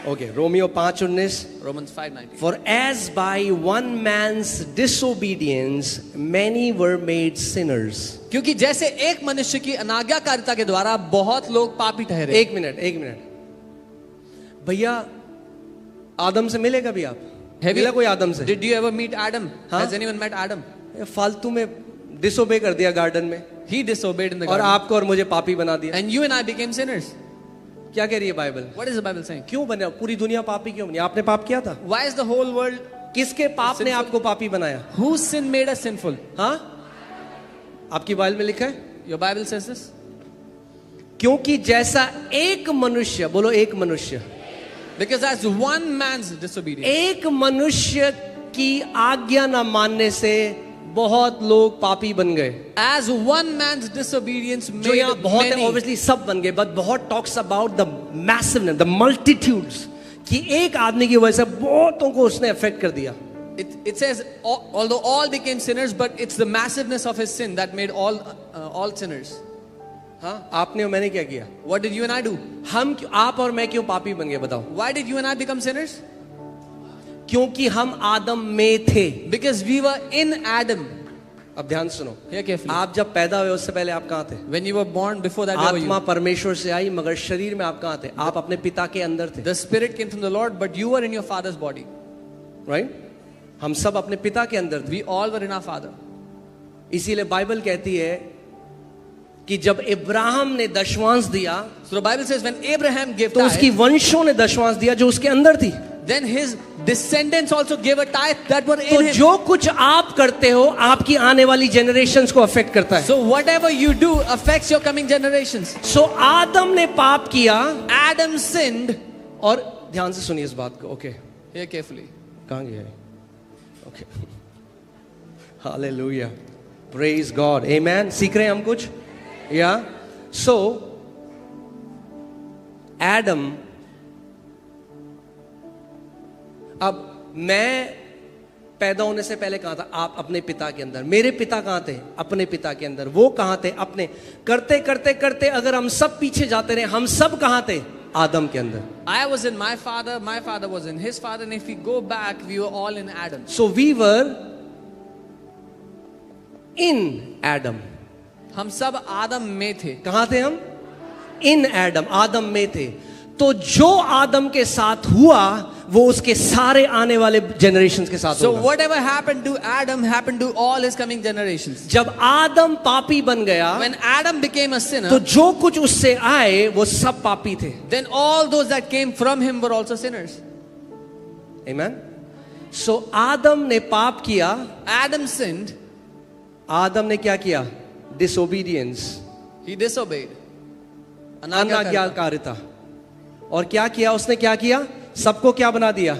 Okay, Romeo 5:19। Romans 5:19. For as by one man's disobedience many were made sinners. क्योंकि जैसे एक मनुष्य की अनाज्ञाकारिता के द्वारा बहुत लोग पापी ठहरे। एक मिनट भैया, आदम से मिले कभी आप? मिला कोई आदम से? Did you ever meet Adam? हाँ? Has anyone met Adam? ये फालतू में डिसोबे कर दिया गार्डन में, He disobeyed in the और garden. आपको और मुझे पापी बना दिया। And you and I became sinners. क्या कह रही है Bible? What is the Bible saying? क्यों बने? पूरी दुनिया पापी क्यों बनी? आपने पाप किया था? Why is the whole world? किसके पाप ने आपको पापी बनाया? Whose sin made us sinful? हाँ, आपकी बाइबल में लिखा है, Your Bible says this. क्योंकि जैसा एक मनुष्य, बोलो एक मनुष्य, Because as one man's disobedience, एक मनुष्य की आज्ञा न मानने से बहुत लोग पापी बन गए। as one man's disobedience जो made यहाँ बहुत है, many. ऑब्वियसली सब बन गए, बट बहुत talks about the massiveness, the multitudes, कि एक आदमी की वजह से बहुतों को उसने अफेक्ट कर दिया. It says, although all became sinners, but it's the massiveness of his sin that made all sinners. हाँ, आपने और मैंने क्या किया? What did you and I do? आप और मैं क्यों पापी बन गए बताओ? Why did you and I become sinners? क्योंकि हम आदम में थे. Because we were in Adam. अब ध्यान सुनो. Hear carefully. आप जब पैदा हुए उससे पहले आप कहाँ थे? When you were born, before that, where were आत्मा you? परमेश्वर से आई मगर शरीर में आप कहाँ थे? आप अपने पिता के अंदर थे. The spirit came from the Lord, but you were in your father's body. Right? हम सब अपने पिता के अंदर थे. We all were in our father. इसीलिए बाइबल कहती है कि जब इब्राहिम ने दशवांश दिया So the Bible says when Abraham gave तो उसकी tithe, वंशों ने दशवांश दिया जो उसके अंदर थी. then his descendants also gave a tithe that were तो in him. जो कुछ आप करते हो आपकी आने वाली जनरेशंस को अफेक्ट करता है. So whatever you do affects your coming generations. सो आदम ने पाप किया Adam sinned. और ध्यान से सुनिए इस बात को. Okay, Hear carefully. कहाँ गया? ओके, हालेलुया, प्रेज गॉड, आमेन. सीख रहे हैं हम कुछ? या सो एडम, अब मैं पैदा होने से पहले कहाँ था? आप अपने पिता के अंदर. मेरे पिता कहाँ थे? अपने पिता के अंदर. वो कहाँ थे? अपने. करते करते करते अगर हम सब पीछे जाते रहे, हम सब कहाँ थे? आदम के अंदर. I was in my father was in his father, and if we go back, we were all in Adam. So we were in Adam. हम सब आदम में थे. कहाँ थे हम? In Adam, आदम में थे. तो जो आदम के साथ हुआ वो उसके सारे आने वाले जनरेशंस के साथ So होगा. whatever happened to Adam happened to all his coming generations. जब आदम पापी बन गया When Adam became a sinner, तो जो कुछ उससे आए वो सब पापी थे. then all those that came from him were also sinners. Amen. So आदम ने पाप किया. Adam sinned. आदम ने क्या किया? Disobedience, He disobeyed. अनाज्ञाकारिता. अनाज्ञाकारिता. और क्या किया उसने? क्या किया? सबको क्या बना दिया?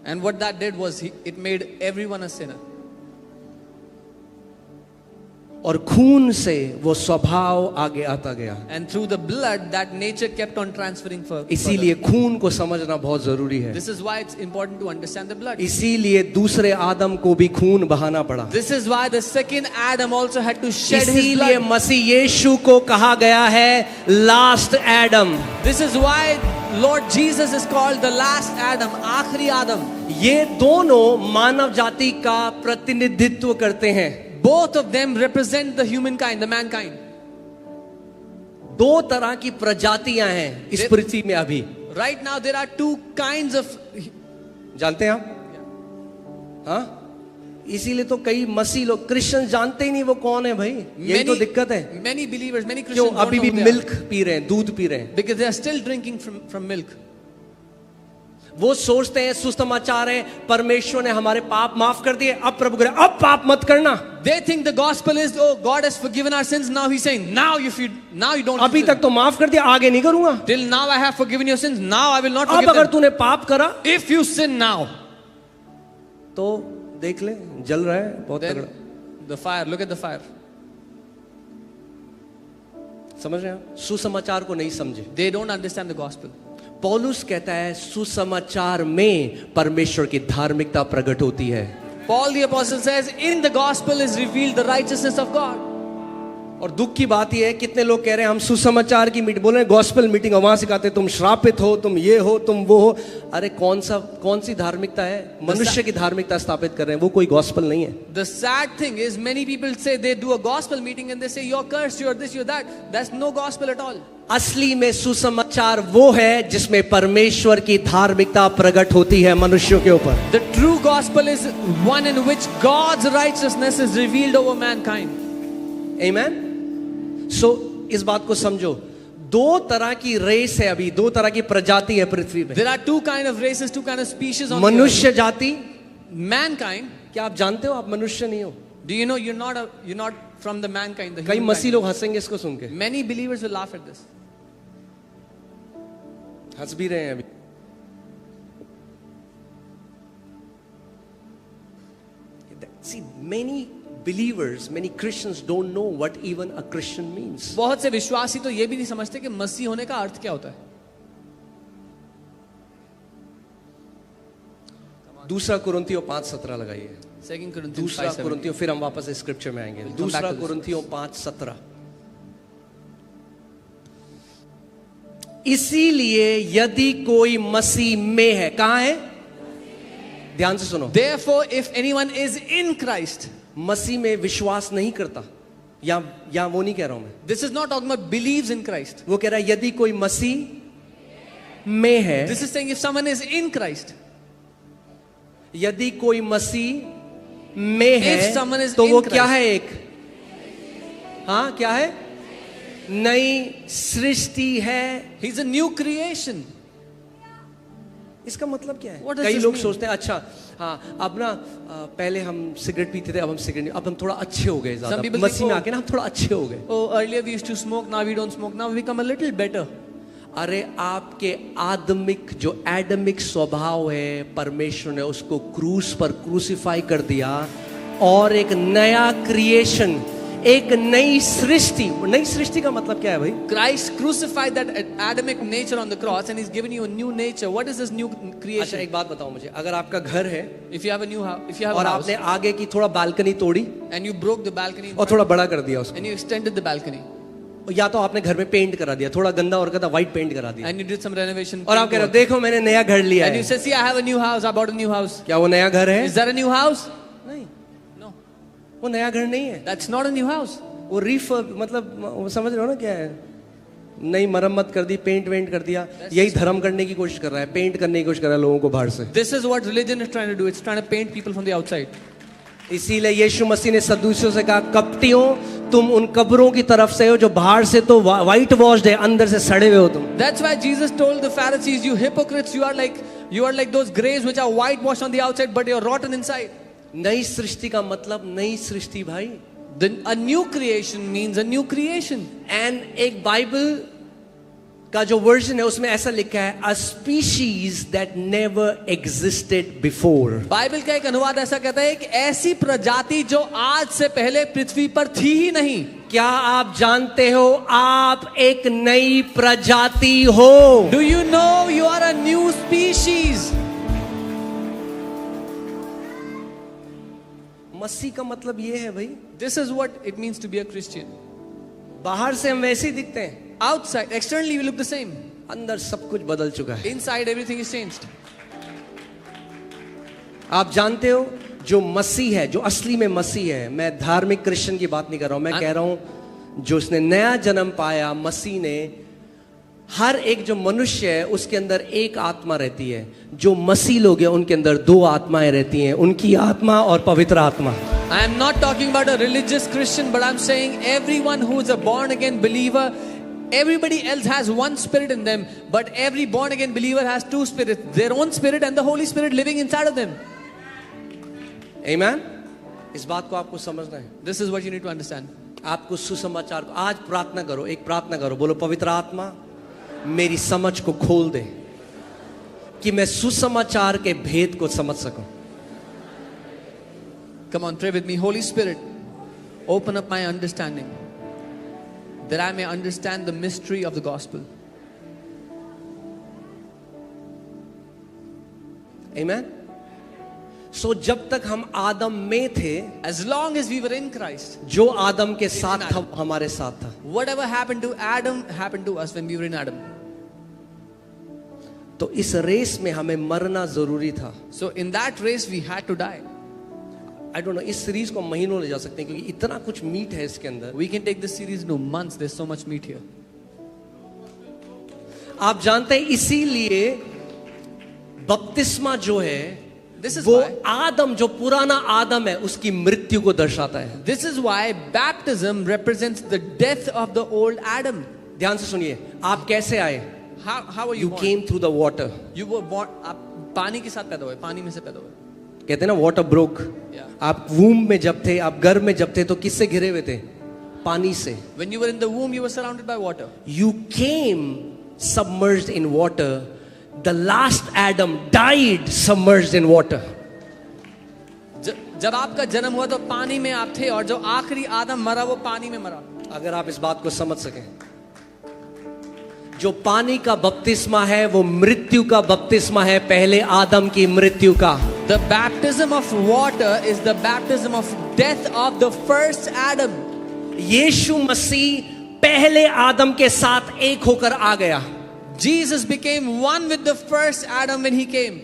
And what that did was it made everyone a sinner. और खून से वो स्वभाव आगे आता गया. And through the blood, that nature kept on transferring further. इसीलिए खून को समझना बहुत जरूरी है. This is why it's important to understand the blood. इसीलिए दूसरे आदम को भी खून बहाना पड़ा. This is why the second Adam also had to shed his इसीलिए blood. मसीह यीशु को कहा गया है last Adam. This is why Lord Jesus is called the last Adam, आखिरी आदम. ये दोनों मानव जाति का प्रतिनिधित्व करते हैं. Both of them represent the humankind, the mankind. दो तरह की प्रजातियां हैं इस पृथ्वी में अभी. Right now there are two kinds of. जानते हैं आप? हाँ, इसीलिए तो कई मसीह लोग क्रिश्चियन जानते ही नहीं वो कौन है भाई. यही तो दिक्कत है. Many believers, many क्यों Christians don't अभी know भी who they are. Milk P रहे हैं, दूध पी रहे हैं. Because they are still drinking from milk. वो सोचते हैं सुसमाचार है, परमेश्वर ने हमारे पाप माफ कर दिए, अब प्रभु करे अब पाप मत करना. They think the gospel is, oh, God has forgiven our sins. Now He's saying, now you don't. अभी तक तो माफ कर दिया, आगे नहीं करूंगा. Till now I have forgiven your sins. Now I will not अब forgive अगर them. तूने पाप करा If you sin now, तो देख ले जल रहा है बहुत then तगड़ा. the fire. Look at the fire. समझ रहे हैं आप? सुसमाचार को नहीं समझे. They don't understand the gospel. पौलुस कहता है सुसमाचार में परमेश्वर की धार्मिकता प्रकट होती है. Paul the apostle says, in the gospel is revealed the righteousness of God. और दुख की बात यह है कितने लोग कह रहे हैं हम सुसमाचार की मीटिंग बोल रहे हैं, गॉस्पेल मीटिंग, और वहां सिखाते तुम श्रापित हो, तुम ये हो, तुम वो हो. अरे कौन सी धार्मिकता है? मनुष्य की धार्मिकता स्थापित कर रहे हैं, वो कोई गॉस्पेल नहीं है. The sad thing is many people say they do a gospel meeting and they say you're cursed, you're this, you're that. That's no gospel at all. असली में सुसमाचार वो है जिसमें परमेश्वर की धार्मिकता प्रकट होती है मनुष्यों के ऊपर. The true gospel is one in which God's righteousness is revealed over mankind. Amen. So इस बात को समझो. दो तरह की रेस है अभी, दो तरह की प्रजाति है पृथ्वी में. There are two kind of races, two kind of species on मनुष्य जाति. the earth. Mankind. क्या आप जानते हो आप मनुष्य नहीं हो? Do you know you're not from the mankind, the कई मसीह humankind. लोग हंसेंगे इसको सुन के. Many believers will laugh at this. हंस भी रहे हैं अभी. See, many believers, many Christians don't know what even a Christian means. बहुत से विश्वासी तो ये भी नहीं समझते कि मसीह होने का अर्थ क्या होता है. दूसरा कुरिन्थियों 5:17 लगाइए। 2 Corinthians दूसरा 5:17. कुरिन्थियों, फिर हम वापस स्क्रिप्चर में आएंगे। We'll come दूसरा back to this. कुरिन्थियों 5:17। इसीलिए यदि कोई मसीह में है, कहां है? ध्यान से सुनो। Therefore, if anyone is in Christ, मसीह में विश्वास नहीं करता, या वो नहीं कह रहा हूं मैं, this is not talking about believes in Christ. वो कह रहा है यदि कोई मसीह में है, This is saying if someone is in Christ, यदि कोई मसीह में है, If someone is तो in वो Christ. क्या है? एक, हाँ क्या है? नई सृष्टि है। he's a new creation. इसका मतलब क्या है? What does कई this लोग mean? सोचते हैं अच्छा हाँ अब ना पहले हम सिगरेट पीते थे, अब हम सिगरेट नहीं, अब हम थोड़ा अच्छे हो गए, Some ज्यादा people मसीह think, में oh, आके ना हम थोड़ा अच्छे हो गए। Oh, earlier we used to smoke, now we don't smoke, now we become a little better. अरे आपके आदमिक जो एडमिक स्वभाव है, परमेश्वर ने उसको क्रूस पर क्रूसिफाई कर दिया और एक नया क्रिएशन, एक नई सृष्टि। नई सृष्टि का मतलब क्या है भाई? Christ crucified that Adamic nature on the cross and he's given you a new nature. What is this new अच्छा creation? एक बात बताओ मुझे, अगर आपका घर है If you have a new house, if you have और a house आपने आगे की थोड़ा बालकनी तोड़ी and you broke the balcony in और front, थोड़ा बड़ा कर दिया उसको, and you extended the balcony या तो आपने घर में पेंट करा दिया, थोड़ा गंदा और कहता व्हाइट पेंट करा दिया, and you did some renovation और आप कह रहे हो paint work, देखो मैंने नया घर लिया and you है, say, see, I have a new house, I bought a new house. क्या वो नया घर है? Is that a new house? नहीं, No, वो नया घर नहीं है, that's not a new house. वो रिफर्ब, मतलब वो समझ रहे हो ना क्या है? नई मरम्मत कर दी, पेंट वेंट कर दिया। यही धर्म करने की कोशिश कर रहा है, पेंट करने की कोशिश कर रहा है लोगों को बाहर से। This is what religion is trying to do. It's trying to paint people from the outside. इसीलिए यीशु मसीह ने सदूसियों से कहा, कपटियों तुम उन कब्रों की तरफ से हो जो बाहर से तो व्हाइट वॉश्ड है, अंदर से सड़े हुए हो तुम। That's why Jesus told the Pharisees, you hypocrites, you are like those graves which are whitewashed on the outside but you're rotten inside. नई सृष्टि का मतलब नई सृष्टि भाई। A new creation means a new creation. And एक बाइबल का जो वर्जन है उसमें ऐसा लिखा है, a species that never existed before. Bible का एक अनुवाद ऐसा कहता है, एक ऐसी प्रजाति जो आज से पहले पृथ्वी पर थी ही नहीं। क्या आप जानते हो आप एक नई प्रजाति हो? Do you know you are a new species? मसीह का मतलब ये है भाई, This is what it means to be a Christian. बाहर से हम वैसे ही दिखते हैं, Outside, externally we look the same. अंदर सब कुछ बदल चुका है। Inside everything is changed. आप जानते हो जो मसीह है, जो असली में मसीह है, मैं धार्मिक क्रिश्चियन की बात नहीं कर रहा हूं, मैं कह रहा हूं जो उसने नया जन्म पाया, मसीह ने, हर एक जो मनुष्य है उसके अंदर एक आत्मा रहती है। जो मसीह लोग हैं उनके अंदर दो आत्माएं रहती हैं, उनकी आत्मा और पवित्र आत्मा। I am not talking about a religious Christian, but I'm saying everyone who is a born again believer, everybody else has one spirit in them, but every born again believer has two spirits, their own spirit and the Holy Spirit living inside of them. Amen? इस बात को आपको समझना है। This is what you need to understand. आपको सुसमाचार को आज प्रार्थना करो, एक प्रार्थना करो, बोलो पवित्र आत्मा मेरी समझ को खोल दे कि मैं सुसमाचार के भेद को समझ सकूं। Come on, pray with me. Holy Spirit, open up my understanding that I may understand the mystery of the gospel. Amen? So जब तक हम आदम में थे, As long as we were in Christ, जो आदम के साथ था हमारे साथ था। whatever happened to Adam happened to us when we were in Adam. तो इस रेस में हमें मरना जरूरी था। So in that race we had to die. I don't know, इस सीरीज को महीनों ले जा सकते हैं क्योंकि इतना कुछ मीट है इसके अंदर। We can take this series into months. There's so much meat here. आप जानते हैं इसीलिए बपतिस्मा जो है This is वो why- आदम, जो पुराना आदम है, उसकी मृत्यु को दर्शाता है। This is why baptism represents the death of the old Adam. ध्यान से सुनिए, आप कैसे आए? How were you you born? Came through the water. You were born. आप पानी के साथ पैदा हुए, पानी में से पैदा हुए. कहते हैं ना वाटर ब्रोक। Yeah. आप वूम में जब थे, आप गर्भ में जब थे, तो किससे घिरे हुए थे? पानी से। When you were in the womb, you were surrounded by water. You came submerged in water. The last Adam died submerged in water. जब आपका जन्म हुआ तो पानी में आप थे और जो आखिरी आदम मरा वो पानी में मरा. अगर आप इस बात को समझ सकें, जो पानी का बपतिस्मा है वो मृत्यु का बपतिस्मा है, पहले आदम की मृत्यु का। The baptism of water is the baptism of death of the first Adam. यीशु मसीह पहले आदम के साथ एक होकर आ गया. Jesus became one with the first Adam when he came.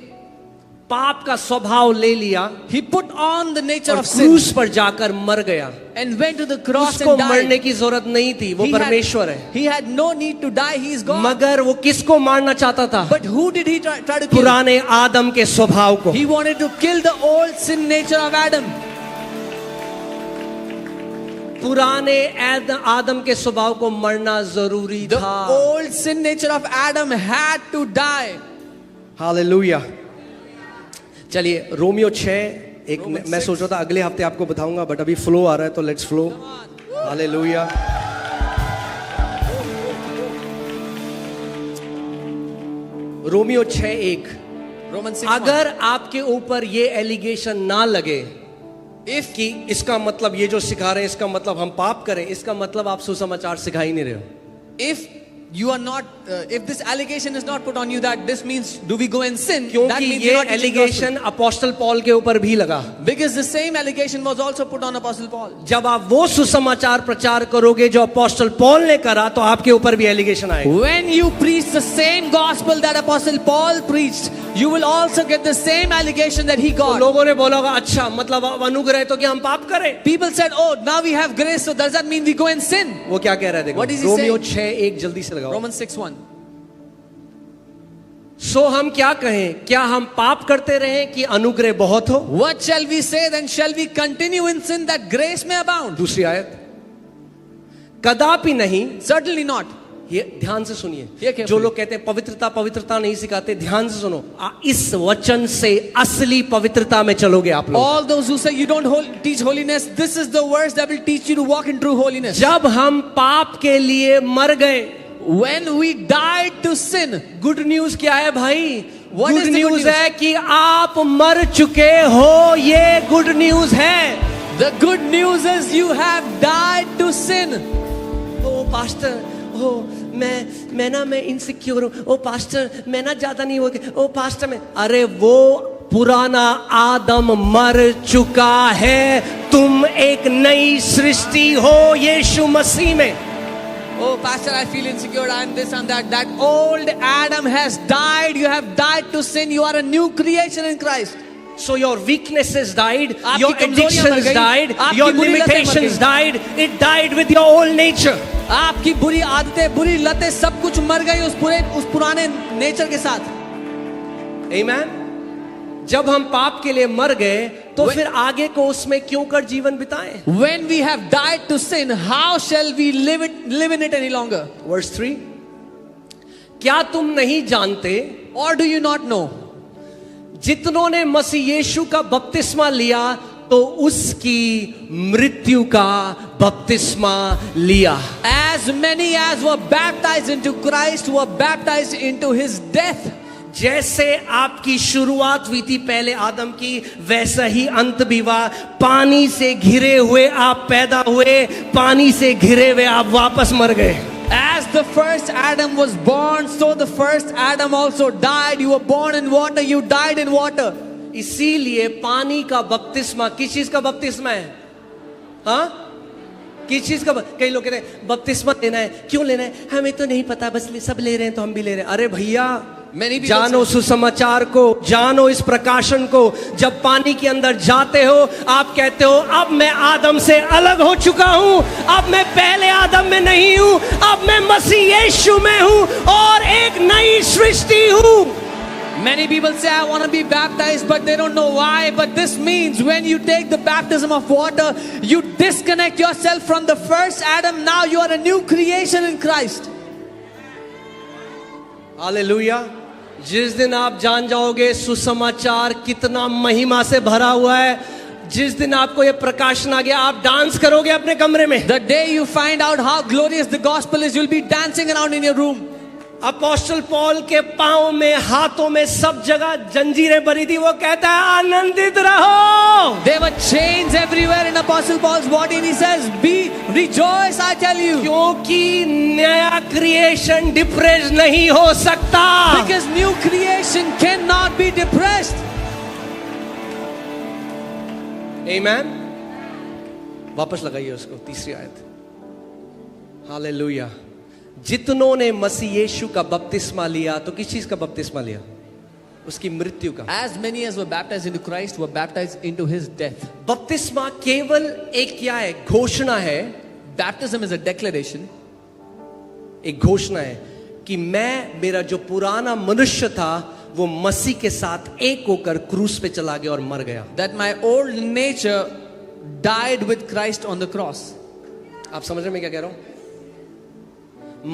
पाप का स्वभाव ले लिया He put on the nature और of sin क्रूस पर जाकर मर गया. and went to the cross उसको and मरने died. की जरूरत नहीं थी, वो परमेश्वर है. He had no need to die, he is God. मगर वो किसको मारना चाहता था? But who did he try to kill? पुराने आदम के स्वभाव को. He wanted to kill the old sin nature of Adam. पुराने आदम के स्वभाव को मरना जरूरी The था. old sin nature of Adam had to die. Hallelujah. चलिए रोमियो 6 एक Romans मैं 6. सोच रहा था अगले हफ्ते आपको बताऊंगा, बट अभी फ्लो आ रहा है तो let's flow. Hallelujah. Romeo 6:1. Romans 6. अगर आपके ऊपर ये एलिगेशन ना लगे कि इसका मतलब ये जो सिखा रहे हैं इसका मतलब हम पाप करें, इसका मतलब आप सुसमाचार सिखा ही नहीं रहे हो. If you are not, if this allegation is not put on you that this means do we go and sin, that क्योंकि means ये you're not teaching allegation apostle Paul के ऊपर भी लगा. gospel. Because the same allegation was also put on Apostle Paul. जब आप वो सुसमाचार प्रचार करोगे जो अपोस्टल पॉल ने करा तो आपके ऊपर भी एलिगेशन आएगा. When you preach the same gospel that Apostle Paul preached, you will also get the same allegation that he तो got. लोगों ने बोला होगा अच्छा मतलब अब अनुग्रह तो क्या हम पाप करें? People said, oh, now we have grace, so does that mean we go and sin? वो क्या कह रहा है देखो. What is he Romeo saying? 6:1 जल्दी से लगाओ. Romans 6:1. सो हम क्या कहें, क्या हम पाप करते रहें कि अनुग्रह बहुत हो? What shall we say then? Shall we continue in sin that grace may abound? दूसरी आयत. कदापि नहीं. Certainly not. ये ध्यान से Hear सुनिए. carefully. जो लोग कहते हैं पवित्रता पवित्रता नहीं सिखाते, ध्यान से सुनो. इस वचन से असली पवित्रता में चलोगे आप लोग. All those who say you don't teach holiness, this is the verse that will teach you to walk in true holiness. जब हम पाप के लिए मर गए, When we died to sin, good news क्या है भाई? What good is the good news news? है कि आप मर चुके हो. ये गुड न्यूज है. the good news is you have died to sin. ओ पास्टर, ओ मैं इनसिक्योर हूँ. ओ पास्टर मैं ना ज्यादा नहीं हो गया. ओ पास्टर मैं, अरे वो पुराना आदम मर चुका है. तुम एक नई सृष्टि हो यीशु मसीह में. Oh, pastor, I feel insecure. I'm this and that. That old Adam has died. You have died to sin. You are a new creation in Christ. So your weaknesses died, आपकी your कमजोरियां मर addictions गई, died, आपकी your बुरी लतें मर limitations गई। died. It died with your old nature. आपकी बुरी आदतें, बुरी लतें, सब कुछ मर गई उस पुराने नेचर के साथ. Amen. जब हम पाप के लिए मर गए तो फिर आगे को उसमें क्यों कर जीवन बिताएं? When we have died to sin, how shall we live in it any longer? Verse 3. क्या तुम नहीं जानते, Or do you not know? जितनों ने मसीह यीशु का बपतिस्मा लिया तो उसकी मृत्यु का बपतिस्मा लिया. As many as were baptized into Christ were baptized into his death. जैसे आपकी शुरुआत हुई थी पहले आदम की, वैसा ही अंत भी हुआ. पानी से घिरे हुए आप पैदा हुए, पानी से घिरे हुए आप वापस मर गए. As the first Adam was born, so the first Adam also died. You were born in water, you died in water. इसीलिए पानी का बपतिस्मा किस चीज का बपतिस्मा है? हाँ, किस चीज का? कई लोग कहते हैं बपतिस्मा लेना है. क्यों लेना है? हमें तो नहीं पता, बस सब ले रहे हैं तो हम भी ले रहे हैं. अरे भैया, Many people जानो सुसमाचार को, जानो इस प्रकाशन को. जब पानी के अंदर जाते हो आप कहते हो अब मैं आदम से अलग हो चुका हूं, अब मैं पहले आदम में नहीं हूं, अब मैं मसीह यीशु में हूं और एक नई सृष्टि हूं. Many people say, I want to be baptized, but they don't know why. But this means when you take the baptism of water, you disconnect yourself from the first Adam. Now you are a new creation in Christ. Hallelujah. जिस दिन आप जान जाओगे सुसमाचार कितना महिमा से भरा हुआ है, जिस दिन आपको ये प्रकाशन आ गया, आप डांस करोगे अपने कमरे में. The day you find out how glorious the gospel is, you'll be dancing around in your room. Apostle Paul के पांव में, हाथों में, सब जगह जंजीरें बनी थी. वो कहता है आनंदित रहो. There were chains everywhere in Apostle Paul's body, and he says, rejoice, I tell you. क्योंकि नया क्रिएशन डिप्रेस नहीं हो सकता. Because new creation cannot be depressed. आमेन। वापस लगाइए उसको, तीसरी आयत। हालेलुया। जितनों ने मसीह यीशु का बपतिस्मा लिया, तो किस चीज का बपतिस्मा लिया? उसकी मृत्यु का। As many as were baptized into Christ were baptized into his death. बपतिस्मा केवल एक क्या है? घोषणा है। Baptism is a declaration. एक घोषणा है कि मैं, मेरा जो पुराना मनुष्य था वो मसीह के साथ एक होकर क्रूस पे चला गया और मर गया। That my old nature died with Christ on the cross. आप समझ रहे हैं मैं क्या कह रहा हूं?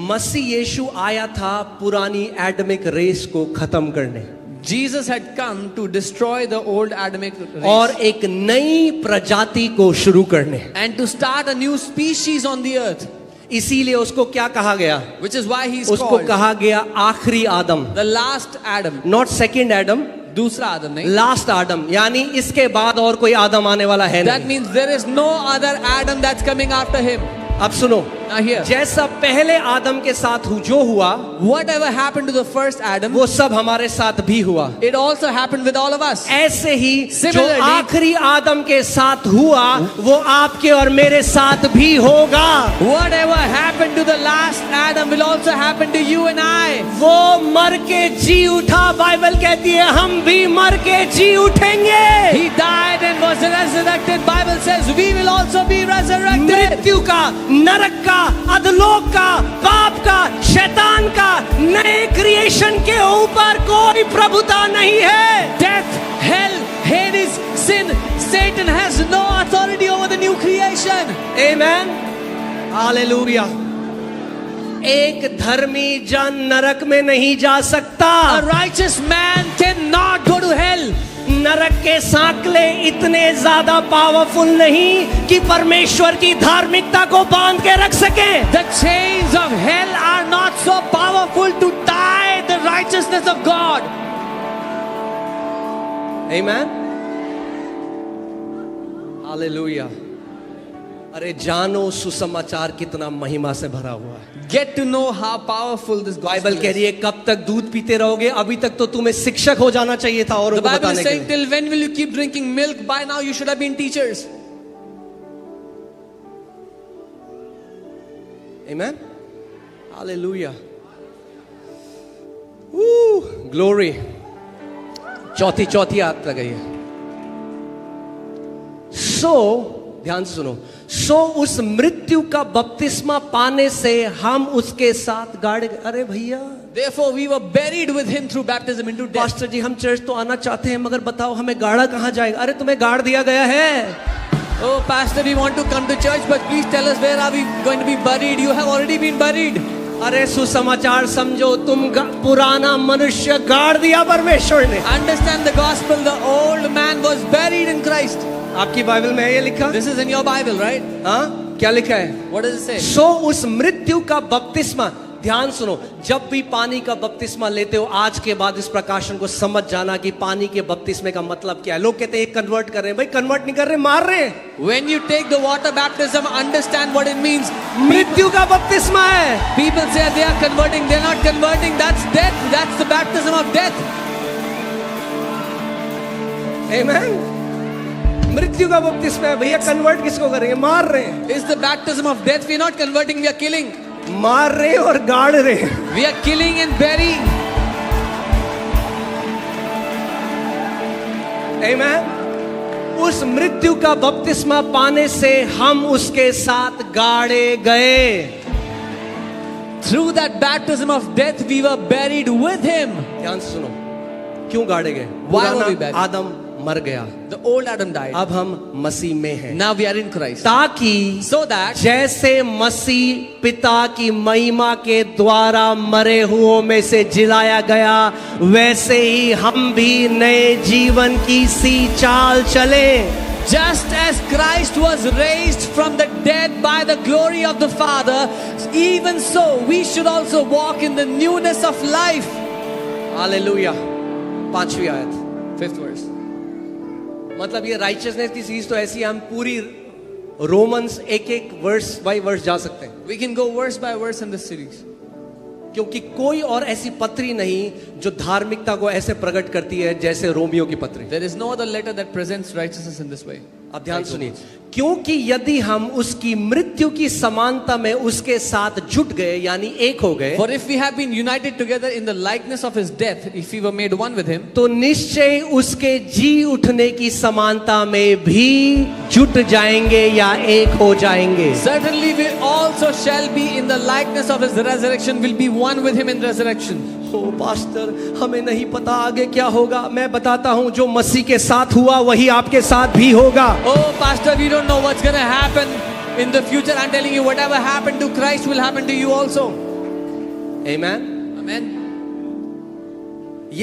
मसीह यीशु आया था पुरानी एडमिक रेस को खत्म करने, Jesus had come to destroy the old Adamic race और एक नई प्रजाति को शुरू करने। and to start a new species on the earth, इसीलिए उसको क्या कहा गया? which is why he is उसको called कहा गया आखिरी आदम, the last Adam. Not second Adam, दूसरा आदम नहीं, लास्ट आदम, यानी इसके बाद और कोई आदम आने वाला है that नहीं। means there is no other Adam that's coming after him. अब सुनो, Now here, जैसा पहले आदम के साथ जो हुआ whatever happened to the first Adam, वो सब हमारे साथ भी हुआ। it also happened with all of us. ऐसे ही जो Similarly, आखिरी आदम के साथ हुआ वो आपके और मेरे साथ भी होगा। Whatever happened to the last Adam will also happen to you and I. वो मर के जी उठा, बाइबल कहती है हम भी मर के जी उठेंगे। He died and was resurrected. Bible says we will also be resurrected. मृत्यु का, नरक का, अधलोक का, पाप का, शैतान का, नए क्रिएशन के ऊपर कोई प्रभुता नहीं है। Death, hell, Hades, sin, Satan has no authority over the new creation. Amen, hallelujah. एक धर्मी जन नरक में नहीं जा सकता। A righteous man cannot go to hell. नरक के सांकले इतने ज्यादा पावरफुल नहीं कि परमेश्वर की धार्मिकता को बांध के रख सके। The chains of hell are not so powerful to tie the righteousness of God. Amen, hallelujah. अरे जानो सुसमाचार कितना महिमा से भरा हुआ है। Get to know how powerful this gospel Bible कह रही is. है कब तक दूध पीते रहोगे? अभी तक तो तुम्हें शिक्षक हो जाना चाहिए था और The उनको Bible बताने is के saying, लिए। till when will you keep drinking milk? By now you should have been teachers. Amen, hallelujah, glory. चौथी आयत लगाइए। ध्यान से सुनो। उस मृत्यु का बपतिस्मा पाने से हम उसके साथ गाड़ गए। अरे भैया, Therefore we were buried with him through baptism into death. Pastor ji हम चर्च तो आना चाहते हैं मगर बताओ हमें गाड़ा कहाँ जाएगा? अरे तुम्हें गाड़ दिया गया है। Oh pastor, we want to come to church, but please tell us where are we going to be buried? You have already been buried. अरे सुसमाचार समझो, तुम पुराना मनुष्य गाड़ दिया परमेश्वर ने। Understand the gospel. The old man was buried in Christ. आपकी बाइबल में है ये लिखा? This is in your Bible, right? हाँ, क्या लिखा है? What does it say? उस मृत्यु का बपतिस्मा, ध्यान सुनो, जब भी पानी का बपतिस्मा लेते हो आज के बाद इस प्रकाशन को समझ जाना कि पानी के बपतिस्मे का मतलब क्या है। लोग कहते हैं कन्वर्ट कर रहे हैं, भाई कन्वर्ट नहीं कर रहे, मार रहे हैं। When you take the water baptism, understand what it means. मृत्यु का बपतिस्मा है। People say they are converting, they are not converting. That's death. That's the baptism of death. आमेन, मृत्यु का बपतिस्मा है भैया। कन्वर्ट किसको करेंगे? मार रहे हैं। It's the baptism of death. We are not converting, we are killing. मार रहे हैं और गाड़ रहे हैं। We are killing and burying. आमेन। उस मृत्यु का बपतिस्मा पाने से हम उसके साथ गाड़े गए। Through that baptism of death, we were buried with him. ध्यान से सुनो, क्यों गाड़े गए? Why were we पुराना buried? आदम मर गया, The old Adam died. अब हम मसीह में हैं। Now we are in Christ. ताकि So that जैसे मसीह पिता की महिमा के द्वारा मरे हुओं में से जिलाया गया, वैसे ही हम भी नए जीवन की सी चाल चले। just as Christ was raised from the dead by the glory of the Father, even so we should also walk in the newness of life. Hallelujah. 5वीं आयत, 5th verse. मतलब ये राइचियसनेस की सीरीज तो ऐसी है, हम पूरी रोमन्स एक वर्स बाय वर्स जा सकते हैं, We can go verse by verse in this series. क्योंकि कोई और ऐसी पत्री नहीं जो धार्मिकता को ऐसे प्रकट करती है जैसे रोमियो की पत्री। There is no other letter that presents righteousness in this way. अब ध्यान सुनिए, क्योंकि यदि हम उसकी मृत्यु की समानता में उसके साथ जुट गए, यानी एक हो गए, For if we have been united together in the likeness of his death, if we were made one with him, तो निश्चय उसके जी उठने की समानता में भी जुट जाएंगे या एक हो जाएंगे। certainly we also shall be in the likeness of his resurrection, will be one with him in resurrection. Oh pastor, हमें नहीं पता आगे क्या होगा। मैं बताता हूं, जो मसीह के साथ हुआ वही आपके साथ भी होगा। Oh, Pastor, we don't know what's going to happen in the future. I'm telling you, whatever happened to Christ will happen to you also. Amen. Amen.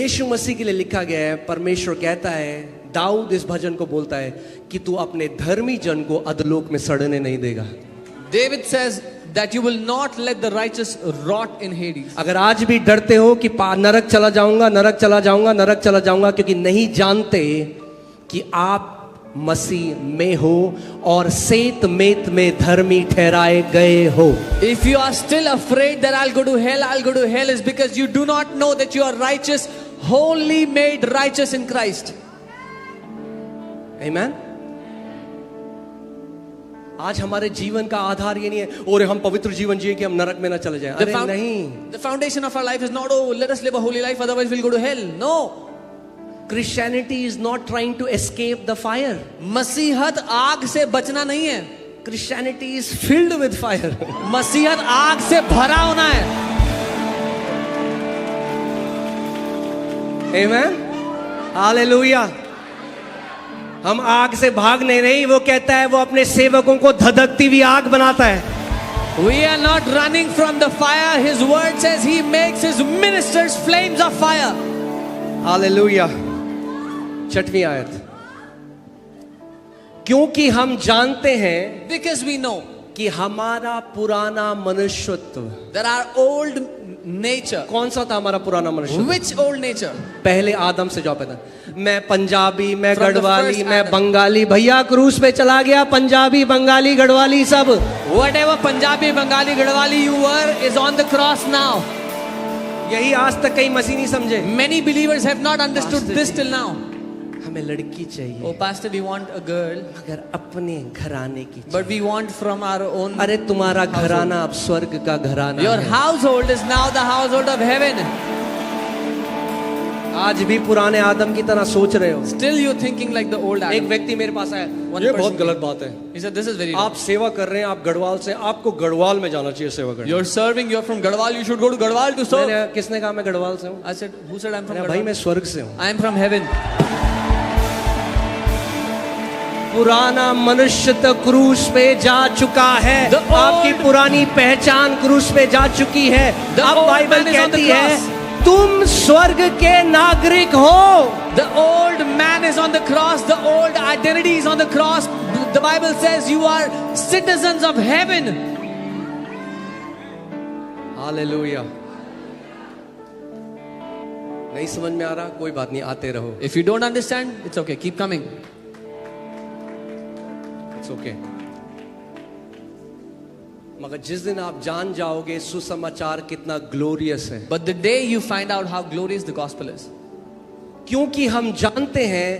यीशु मसीह के लिए लिखा गया है, परमेश्वर कहता है, दाऊद इस भजन को बोलता है कि तू अपने धर्मी जन को अधोलोक में सड़ने नहीं देगा। David says that you will not let the righteous rot in Hades. अगर आज भी डरते हो कि नरक चला जाऊंगा, नरक चला जाऊंगा, नरक चला जाऊंगा, क्योंकि नहीं जानते कि आप मसीह में हो और सेत मेत में धर्मी ठहराए गए हो। If you are still afraid that I'll go to hell is because you do not know that you are righteous, wholly made righteous in Christ. Amen? आज हमारे जीवन का आधार ये नहीं है, और हम पवित्र जीवन जिए कि हम नरक में ना चले जाएं। अरे नहीं, The foundation of our life is not, oh, let us live a holy life, otherwise we'll go to hell. No. Christianity is not trying to escape the fire. मसीहत आग से बचना नहीं है। Christianity is filled with fire. मसीहत आग से भरा होना है। Amen? Hallelujah. हम आग से भाग नहीं रही, वो कहता है वो अपने सेवकों को धधकती हुई आग बनाता है। We are not running from the fire. His word says he makes his ministers flames of fire. Hallelujah. छठवीं आयत, क्योंकि हम जानते हैं Because we know कि हमारा पुराना मनुष्यत्व, that our old nature, कौन सा था हमारा पुराना मनुष्यत्व? which old nature? पहले आदम से जो पैदा, मैं पंजाबी, मैं From the गढ़वाली, first मैं Adam. बंगाली, भैया क्रूस पे चला गया, पंजाबी, बंगाली, गढ़वाली सब। Whatever Punjabi, Bengali, Gadwali you were is on the cross now. यही आज तक कई मसीह नहीं समझे। Many believers have not understood Pastor this ji. till now. हमें लड़की चाहिए, Oh, Pastor, we want a girl, मगर अपने घराने की चाहिए। but we want from our own. अरे तुम्हारा घराना अब स्वर्ग का घराना Your है। household is now the household of heaven. आज भी पुराने आदम की तरह सोच रहे हो। Still you thinking like the old एक Adam. व्यक्ति मेरे पास आया, One ये person बहुत came. गलत बात है, He said, this is very आप सेवा कर रहे हैं, आप गढ़वाल से, आपको गढ़वाल में जाना चाहिए सेवा करने। You're serving, you're from Gadwal, you should go to Gadwal to serve. मैंने, किसने कहा मैं गढ़वाल से हूँ? I said, who said I'm from मैंने, भाई Gadwal? मैं स्वर्ग से हूँ। I am from heaven. पुराना मनुष्य तो क्रूस पे जा चुका है, The old- आपकी पुरानी पहचान क्रूस पे जा चुकी है। The अब old Bible man is on the कहती है cross. तुम स्वर्ग के नागरिक हो। The old man is on the cross, the old identity is on the cross. The Bible says you are citizens of heaven. Hallelujah. नहीं समझ में आ रहा, कोई बात नहीं, आते रहो, If you don't understand, it's okay, keep coming. It's okay. मगर जिस दिन आप जान जाओगे सुसमाचार कितना ग्लोरियस है, But the day you find out how glorious the gospel is, क्योंकि हम जानते हैं,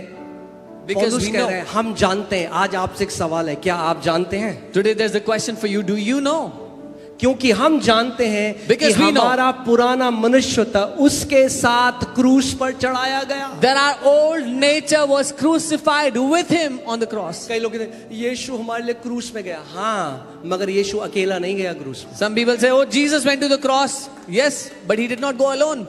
because पौलुस we कह know. रहे हैं हम जानते हैं। आज आपसे एक सवाल है, क्या आप जानते हैं? Today there's a question for you. Do you know? क्योंकि हम जानते हैं कि Because we know. हमारा पुराना मनुष्य था उसके साथ क्रूस पर चढ़ाया गया। That our old nature was crucified with him on the cross. कई लोग कहते हैं यीशु हमारे लिए क्रूस में गया, हाँ, मगर यीशु अकेला नहीं गया क्रूस में। Some people say, oh, Jesus went to the cross. Yes, but he did not go alone.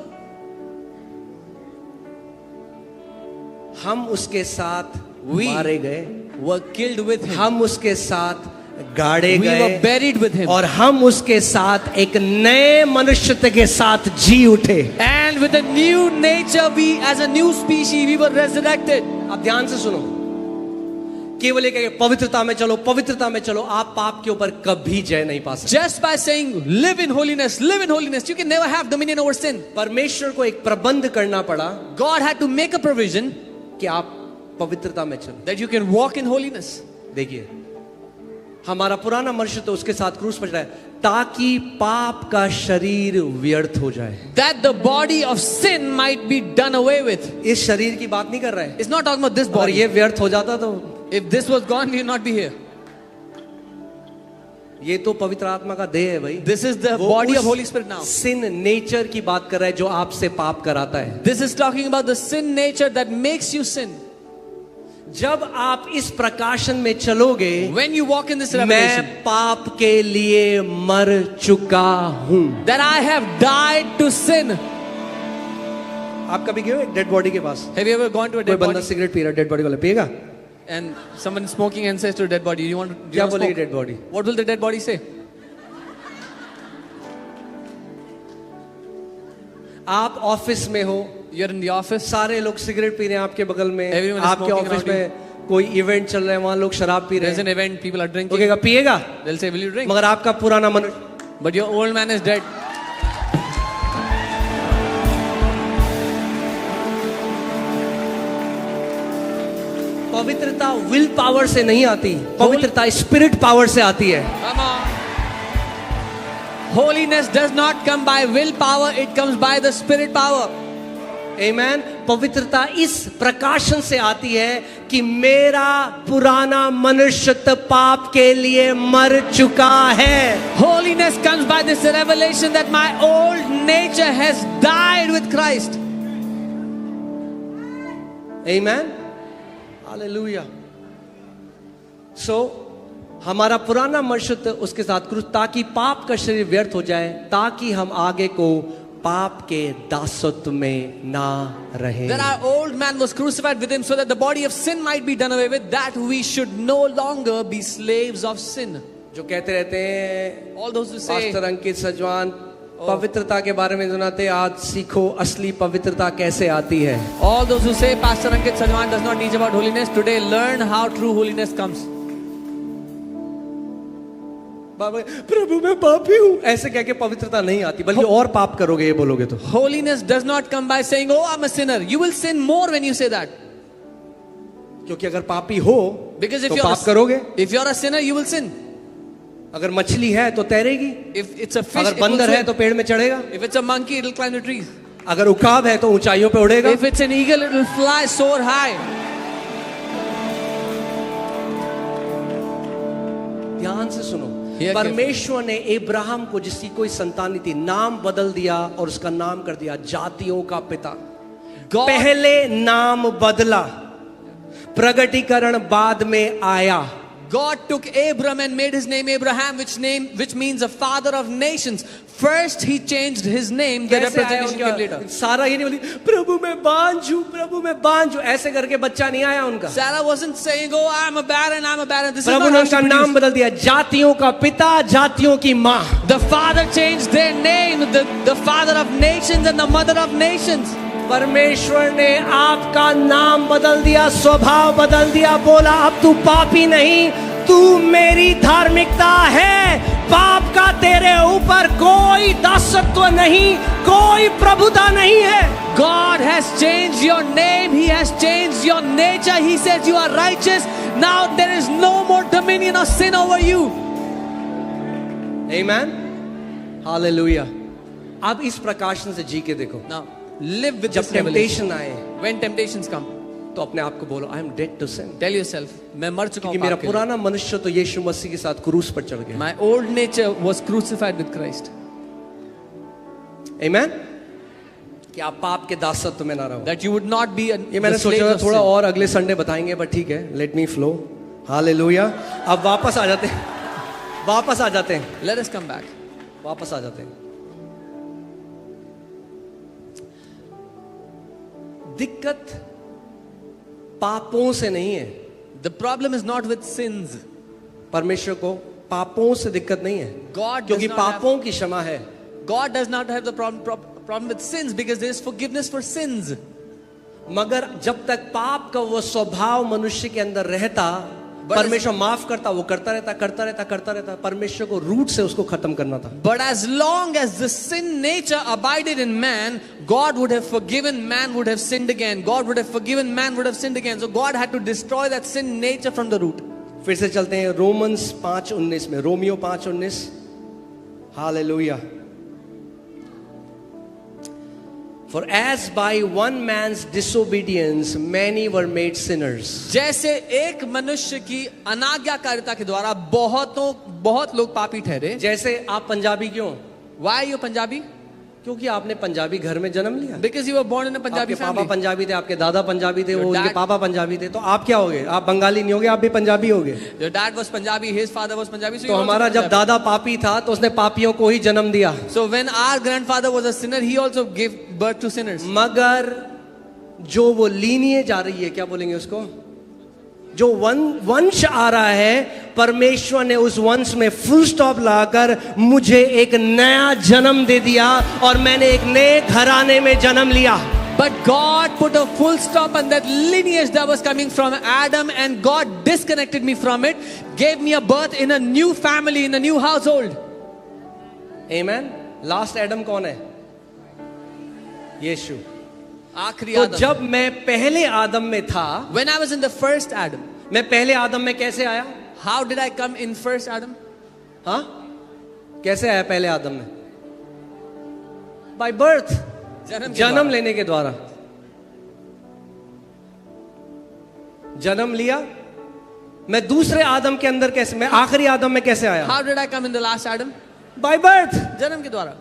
हम उसके साथ We मारे गए, were killed with him. हम उसके साथ गाड़े We were गए, buried with him. और हम उसके साथ एक नए मनुष्यत्व के साथ जी उठे। And with a new nature, we, as a new species, we were resurrected. आप ध्यान से सुनो, केवल ये कहे पवित्रता में चलो, पवित्रता में चलो, आप पाप के ऊपर कभी जय नहीं पा सकते। Just by saying, live in holiness, you can never have dominion over sin. परमेश्वर को एक प्रबंध करना पड़ा God had to make a provision कि आप पवित्रता में चलो। that you can walk in holiness. देखिए, हमारा पुराना मनुष्य तो उसके साथ क्रूस पर चढ़ा है ताकि पाप का शरीर व्यर्थ हो जाए। That the body of sin might be done away with. इस शरीर की बात नहीं कर रहा है, It's not talking about this और body. ये व्यर्थ हो जाता तो If this was gone, we would not be here. ये तो पवित्र आत्मा का देह है भाई. This is the body of Holy Spirit now. Sin nature की बात कर रहा है जो आपसे पाप कराता है. This is talking about the sin nature that makes you sin. जब आप इस प्रकाशन में चलोगे, When you walk in this मैं revelation, पाप के लिए मर चुका हूं. that I have died to sin. आप कभी गए हो डेड बॉडी के पास? Have you ever gone to a कोई dead बंदा body सिगरेट पी रहा है, डेड बॉडी वाला पिएगा? and someone is smoking and says to a dead body, "Do you want to क्या smoke?" बोलेगी dead body? What will the dead body say? आप ऑफिस में हो, You're in the office. सारे लोग सिगरेट पी रहे हैं आपके बगल में. Everyone is आपके smoking ऑफिस around में कोई इवेंट चल रहा है, वहां लोग शराब पी रहे There's an हैं. event, people are drinking. Okay, पिएगा? They'll say, "Will you drink?" मगर आपका पुराना मन, But your old man is dead. पवित्रता विल पावर से नहीं आती, पवित्रता स्पिरिट पावर से आती है. Come on. Holiness does not come by willpower, it comes by the Spirit power. आमेन. पवित्रता इस प्रकाशन से आती है कि मेरा पुराना मनुष्य पाप के लिए मर चुका है. Holiness comes by this revelation that my old nature has died with Christ. Amen. Hallelujah. So हमारा पुराना मनुष्य उसके साथ क्रूस, ताकि पाप का शरीर व्यर्थ हो जाए, ताकि हम आगे को पाप के दासत्व में ना रहे. That our old man was crucified with him so that the body of sin might be done away with, that we should no longer be slaves of sin. जो कहते रहते हैं, All those who say, pastor Ankit Sajwan पवित्रता के बारे में सुनाते, आज सीखो असली पवित्रता कैसे आती है. all those who say Pastor Ankit Sajwan does not teach about holiness, today learn how true holiness comes. बाबा, प्रभु मैं पापी हूँ ऐसे कह के पवित्रता नहीं आती, बल्कि और पाप करोगे ये बोलोगे तो. Holiness does not come by saying, "Oh, I'm a sinner." You will sin more when you say that. क्योंकि अगर पापी हो Because if तो you're पाप करोगे. if you're a sinner, you will sin. अगर मछली है तो तैरेगी. If it's a fish, अगर it will बंदर है swim. तो पेड़ में चढ़ेगा. If it's a monkey, it will climb the trees. अगर उकाब है तो ऊंचाइयों पे उड़ेगा. If it's an eagle, it will fly, soar high. ध्यान से सुनो. Here परमेश्वर ने इब्राहिम को, जिसकी कोई संतान नहीं थी, नाम बदल दिया और उसका नाम कर दिया जातियों का पिता. God, पहले नाम बदला, प्रगटीकरण बाद में आया. God took Abram and made his name Abraham, which means a father of nations. First, he changed his name. The कैसे आया representation came later. उनका? सारा ये नहीं बोली प्रभु मैं बांझ हूं, प्रभु मैं बांझ हूं, ऐसे करके बच्चा नहीं आया उनका. Sarah wasn't saying, "Oh, I'm a barren, I'm a barren." This is Prabhu not ने how उनका she नाम produced. बदल दिया, जातियों का पिता, जातियों की माँ. The father changed their name, the father of nations and the mother of nations. परमेश्वर ने आपका नाम बदल दिया, स्वभाव बदल दिया, बोला अब तू पापी नहीं, तू मेरी धार्मिकता है. पाप का तेरे ऊपर कोई दासत्व नहीं, कोई प्रभुता नहीं है. God has changed your name. He has changed your nature. He says you are righteous. Now there is no more dominion of sin over you. Amen. Hallelujah. अब इस प्रकाशन से जी के देखो. Now live with जब this revelation. टेम्पटेशन आए When temptations come, तो अपने आप को बोलो I am dead to sin. tell yourself, मैं मर चुका क्योंकि हूँ मेरा पाप के लिए. पुराना मनुष्य तो यीशु मसीह के साथ क्रूस पर चढ़ गया. My old nature was crucified with Christ. Amen. कि आप पाप के दासत्व में ना रहो. That you would not be a ये मैंने the slave सोचा of थोड़ा sin. और अगले संडे बताएंगे, बट ठीक है, लेट मी फ्लो. हालेलुया. अब वापस आ जाते हैं, वापस आ जाते हैं, Let us come back. वापस आ जाते हैं. दिक्कत पापों से नहीं है. The problem is not with sins. परमेश्वर को पापों से दिक्कत नहीं है, God does क्योंकि not have, पापों की क्षमा है. God does not have the problem with sins because there is forgiveness for sins. मगर जब तक पाप का वो स्वभाव मनुष्य के अंदर रहता, But परमेश्वर माफ करता, वो करता रहता. परमेश्वर को रूट से उसको खत्म करना था. But as long as the sin nature abided in man, God would have forgiven, man would have sinned again. God would have forgiven, man would have sinned again. So God had to destroy that sin nature from the root. फिर से चलते हैं रोमन्स 5:19 में, Romeo 5:19. Hallelujah. For as by one man's disobedience many were made sinners. जैसे एक मनुष्य की अनाज्ञाकारिता के द्वारा बहुत लोग पापी ठहरे. जैसे आप पंजाबी क्यों? Why are you Punjabi? क्योंकि आपने पंजाबी घर में जन्म लिया. Because you were born in a Punjabi आपके पापा family. पंजाबी थे, आपके दादा पंजाबी थे, Your वो उनके dad- पापा पंजाबी थे, तो आप क्या होगे? आप बंगाली नहीं होगे, आप भी पंजाबी होगे. Your dad was Punjabi, his father was Punjabi. So, तो you also हमारा जब Punjabi. दादा पापी था तो उसने पापियों को ही जन्म दिया. So when our grandfather was a sinner, he also gave birth to sinners. मगर जो वो लीनिएज आ रही है, क्या बोलेंगे उसको, जो वंश आ रहा है, परमेश्वर ने उस वंश में फुल स्टॉप लगाकर मुझे एक नया जन्म दे दिया और मैंने एक नए घराने में जन्म लिया. But God put a full stop on that lineage that was coming from Adam, and God disconnected me from it, gave me a birth in a new family, in a new household. Amen. Last Adam कौन है? यीशु. आखिरी तो आदम. जब मैं पहले आदम में था, When I was in the first Adam, मैं पहले आदम में कैसे आया? how did I come in first Adam? हाँ, कैसे आया पहले आदम में? बाय बर्थ, जन्म लेने के द्वारा. जन्म लिया. मैं दूसरे आदम के अंदर कैसे, मैं आखिरी आदम में कैसे आया? How did I come in the last Adam? By birth. जन्म के द्वारा.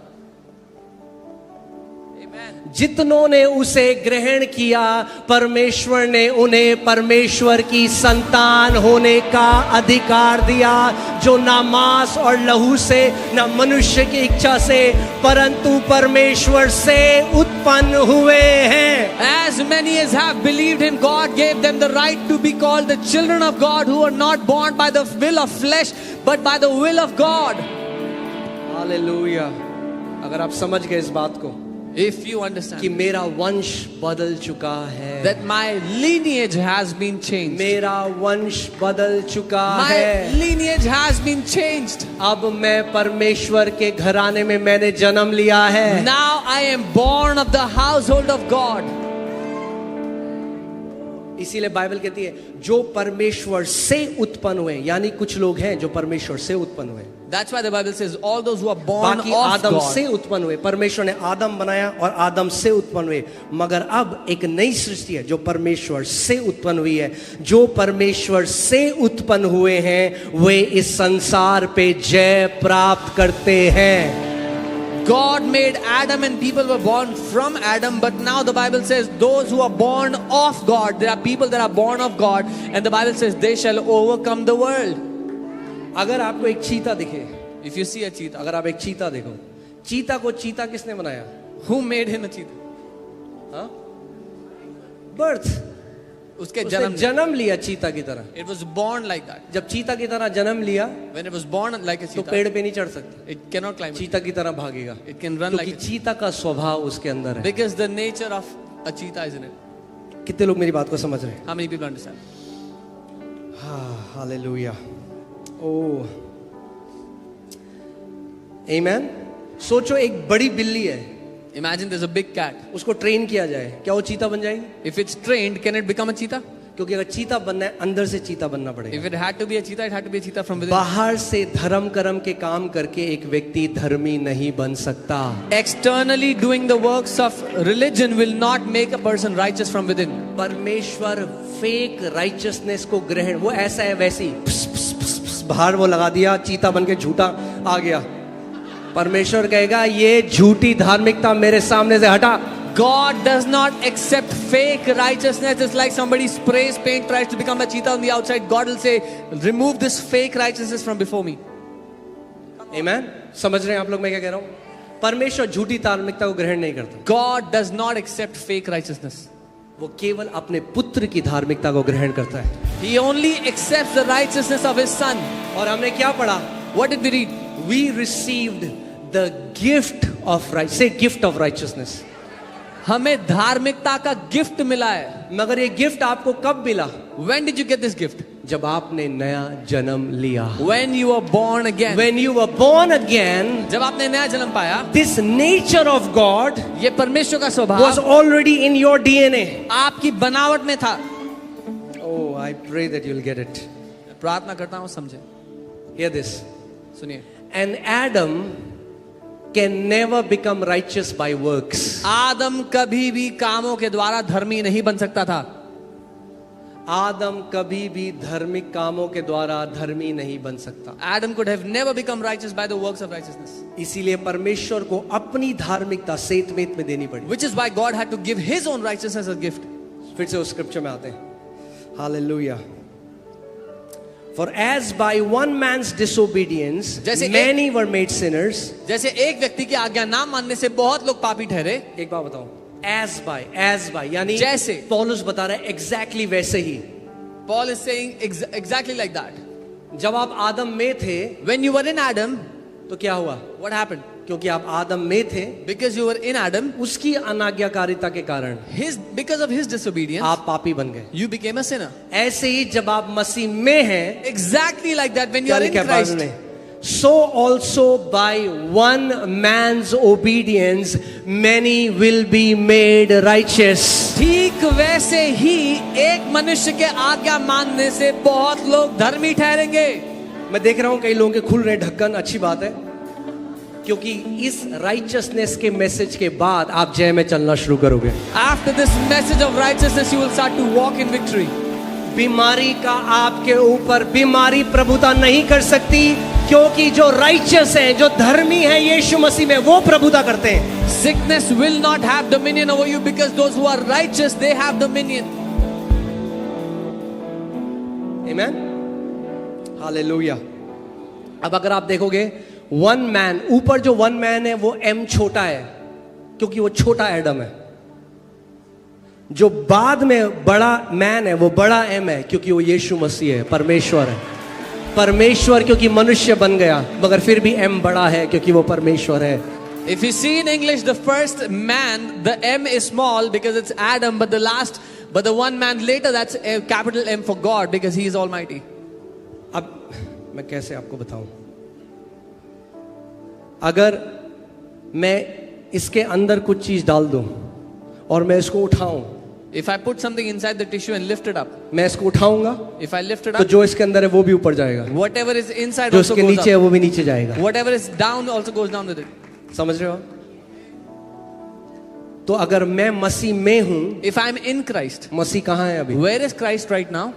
Amen. जितनों ने उसे ग्रहण किया, परमेश्वर ने उन्हें परमेश्वर की संतान होने का अधिकार दिया, जो ना मांस और लहू से, ना मनुष्य की इच्छा से, परंतु परमेश्वर से उत्पन्न हुए हैं. As many as have believed in God gave them the right to be called the children of God, who are not born by the will of flesh but by the will of God. Hallelujah. अगर आप समझ गए इस बात को If you कि understand मेरा वंश बदल चुका है, that my lineage has been changed. मेरा वंश बदल चुका My है. lineage has been changed. अब मैं परमेश्वर के घराने में मैंने जन्म लिया है. Now I am born of the household of God. इसीलिए बाइबल कहती है जो परमेश्वर से उत्पन्न हुए, यानी कुछ लोग हैं जो परमेश्वर से उत्पन्न हुए. That's why the Bible says all those who are born बाकी of आदम God. से उत्पन्न हुए. परमेश्वर ने आदम बनाया और आदम से उत्पन्न हुए. मगर अब एक नई सृष्टि है जो परमेश्वर से उत्पन्न हुई है. जो परमेश्वर से उत्पन्न हुए हैं वे इस संसार पे जय प्राप्त करते हैं. God made Adam and people were born from Adam, but now the Bible says those who are born of God, there are people that are born of God, and the Bible says they shall overcome the world. अगर आपको एक चीता दिखे, If you see a cheetah, अगर आप एक चीता देखो, चीता को चीता किसने बनाया? who made him a cheetah? हाँ? बर्थ. उसके उसने जन्म लिया चीता की तरह. It was born like that. जब चीता की तरह जन्म लिया When it was born like a तो cheetah, पेड़ पे नहीं चढ़ सकता. it cannot climb. चीता की तरह भागेगा It can run like क्योंकि a cheetah. चीता का स्वभाव उसके अंदर है. Because the nature of a cheetah is in it. कितने लोग मेरी बात को समझ रहे हैं? How many people understand? हाँ, हालेलुया. ओह, आमेन. सोचो एक बड़ी बिल्ली है, Imagine there's a big cat. उसको ट्रेन किया जाए, क्या वो चीता बन जाएगी? If it's trained, can it become a cheetah? क्योंकि अगर चीता बनना है अंदर से चीता बनना पड़ेगा. If it had to be a cheetah, it had to be a cheetah from within. बाहर से धर्म कर्म के काम करके एक व्यक्ति धर्मी नहीं बन सकता. Externally doing the works of religion will not make a person righteous from within. परमेश्वर फेक राइचसनेस को ग्रहण, वो ऐसा है वैसी बाहर वो लगा दिया, चीता बन के झूठा आ गया. परमेश्वर कहेगा ये झूठी धार्मिकता मेरे सामने से हटा. God does not accept fake righteousness. It's like somebody sprays paint, tries to become a cheetah on the outside. God will say, remove this fake righteousness from before me. आमेन. समझ रहे हैं आप लोग मैं क्या कह रहा हूं? परमेश्वर झूठी धार्मिकता को ग्रहण नहीं करता. God does not accept fake righteousness. वो केवल अपने पुत्र की धार्मिकता को ग्रहण करता है. He only accepts the righteousness of his son. और हमने क्या पढ़ा? What did we read? We received the gift of right. Say gift of righteousness. हमें धार्मिकता का गिफ्ट मिला है. मगर ये गिफ्ट आपको कब मिला? When did you get this gift? जब आपने नया जन्म लिया. When you were born again. When you were born again, जब आपने नया जन्म पाया, this nature of God ये परमेश्वर का was स्वभाव already in your DNA. आपकी बनावट में था. Oh, I pray that you'll get it. प्रार्थना करता हूँ समझे. Hear this. सुनिए. And Adam can never become righteous by works. आदम कभी भी कामों के द्वारा धर्मी नहीं बन सकता था. आदम कभी भी धार्मिक कामों के द्वारा धर्मी नहीं बन सकता. Adam could have never become righteous by the works of righteousness. इसीलिए परमेश्वर को अपनी धार्मिकता सेतवेत में देनी पड़ी. Which is why God had to give His own righteousness as a gift. फिर से उस स्क्रिप्चर में आते हैं. Hallelujah. For as by one man's disobedience many were made sinners. जैसे एक व्यक्ति की आज्ञा ना मानने से बहुत लोग पापी ठहरे. एक बात बताऊं, as by यानी जैसे पौलुस बता रहा है exactly वैसे ही. Paul is saying exactly like that. जब आप आदम में थे, When you were in Adam, तो क्या हुआ? what happened? क्योंकि आप आदम में थे, Because you were in Adam, उसकी अनाज्ञाकारिता के कारण because of his disobedience, आप पापी बन गए. you became a sinner. ऐसे ही जब आप मसीह में हैं, Exactly like that when you are in क्या Christ. बाइबल में? So also by one man's obedience many will be made righteous. ठीक वैसे ही एक मनुष्य के आज्ञा मानने से बहुत लोग धर्मी ठहरेंगे. मैं देख रहा हूं कई लोगों के खुल रहे ढक्कन, अच्छी बात है, क्योंकि इस राइचियसनेस के मैसेज के बाद आप जय में चलना शुरू करोगे. After this message of righteousness, you will start to walk in victory. बीमारी का आपके ऊपर बीमारी प्रभुता नहीं कर सकती, क्योंकि जो राइचियस है, जो धर्मी है यीशु मसीह में, वो प्रभुता करते हैं. Sickness will not have dominion over you because those who are righteous, they have dominion. Amen. Hallelujah. अब अगर आप देखोगे वन मैन, ऊपर जो वन मैन है वो एम छोटा है क्योंकि वो छोटा एडम है. जो बाद में बड़ा मैन है वो बड़ा एम है क्योंकि वो यीशु मसीह है, परमेश्वर है. परमेश्वर क्योंकि मनुष्य बन गया, मगर फिर भी एम बड़ा है क्योंकि वो परमेश्वर है. If you see in English, the first man, the M is small because it's Adam, but the one man later, that's a capital M for God because He is Almighty. अब मैं कैसे आपको बताऊं? अगर मैं इसके अंदर कुछ चीज डाल दूं और मैं इसको उठाऊं, If I put something inside the tissue and lift it up, मैं इसको उठाऊंगा, if I lift it तो up, जो इसके अंदर है वो भी ऊपर जाएगा, whatever is inside जो also इसके goes नीचे है up. वो भी नीचे जाएगा. Whatever is down also goes down with it. समझ रहे हो? तो अगर मैं मसीह में हूं, If I am in Christ, मसीह कहां है अभी? where is Christ right now?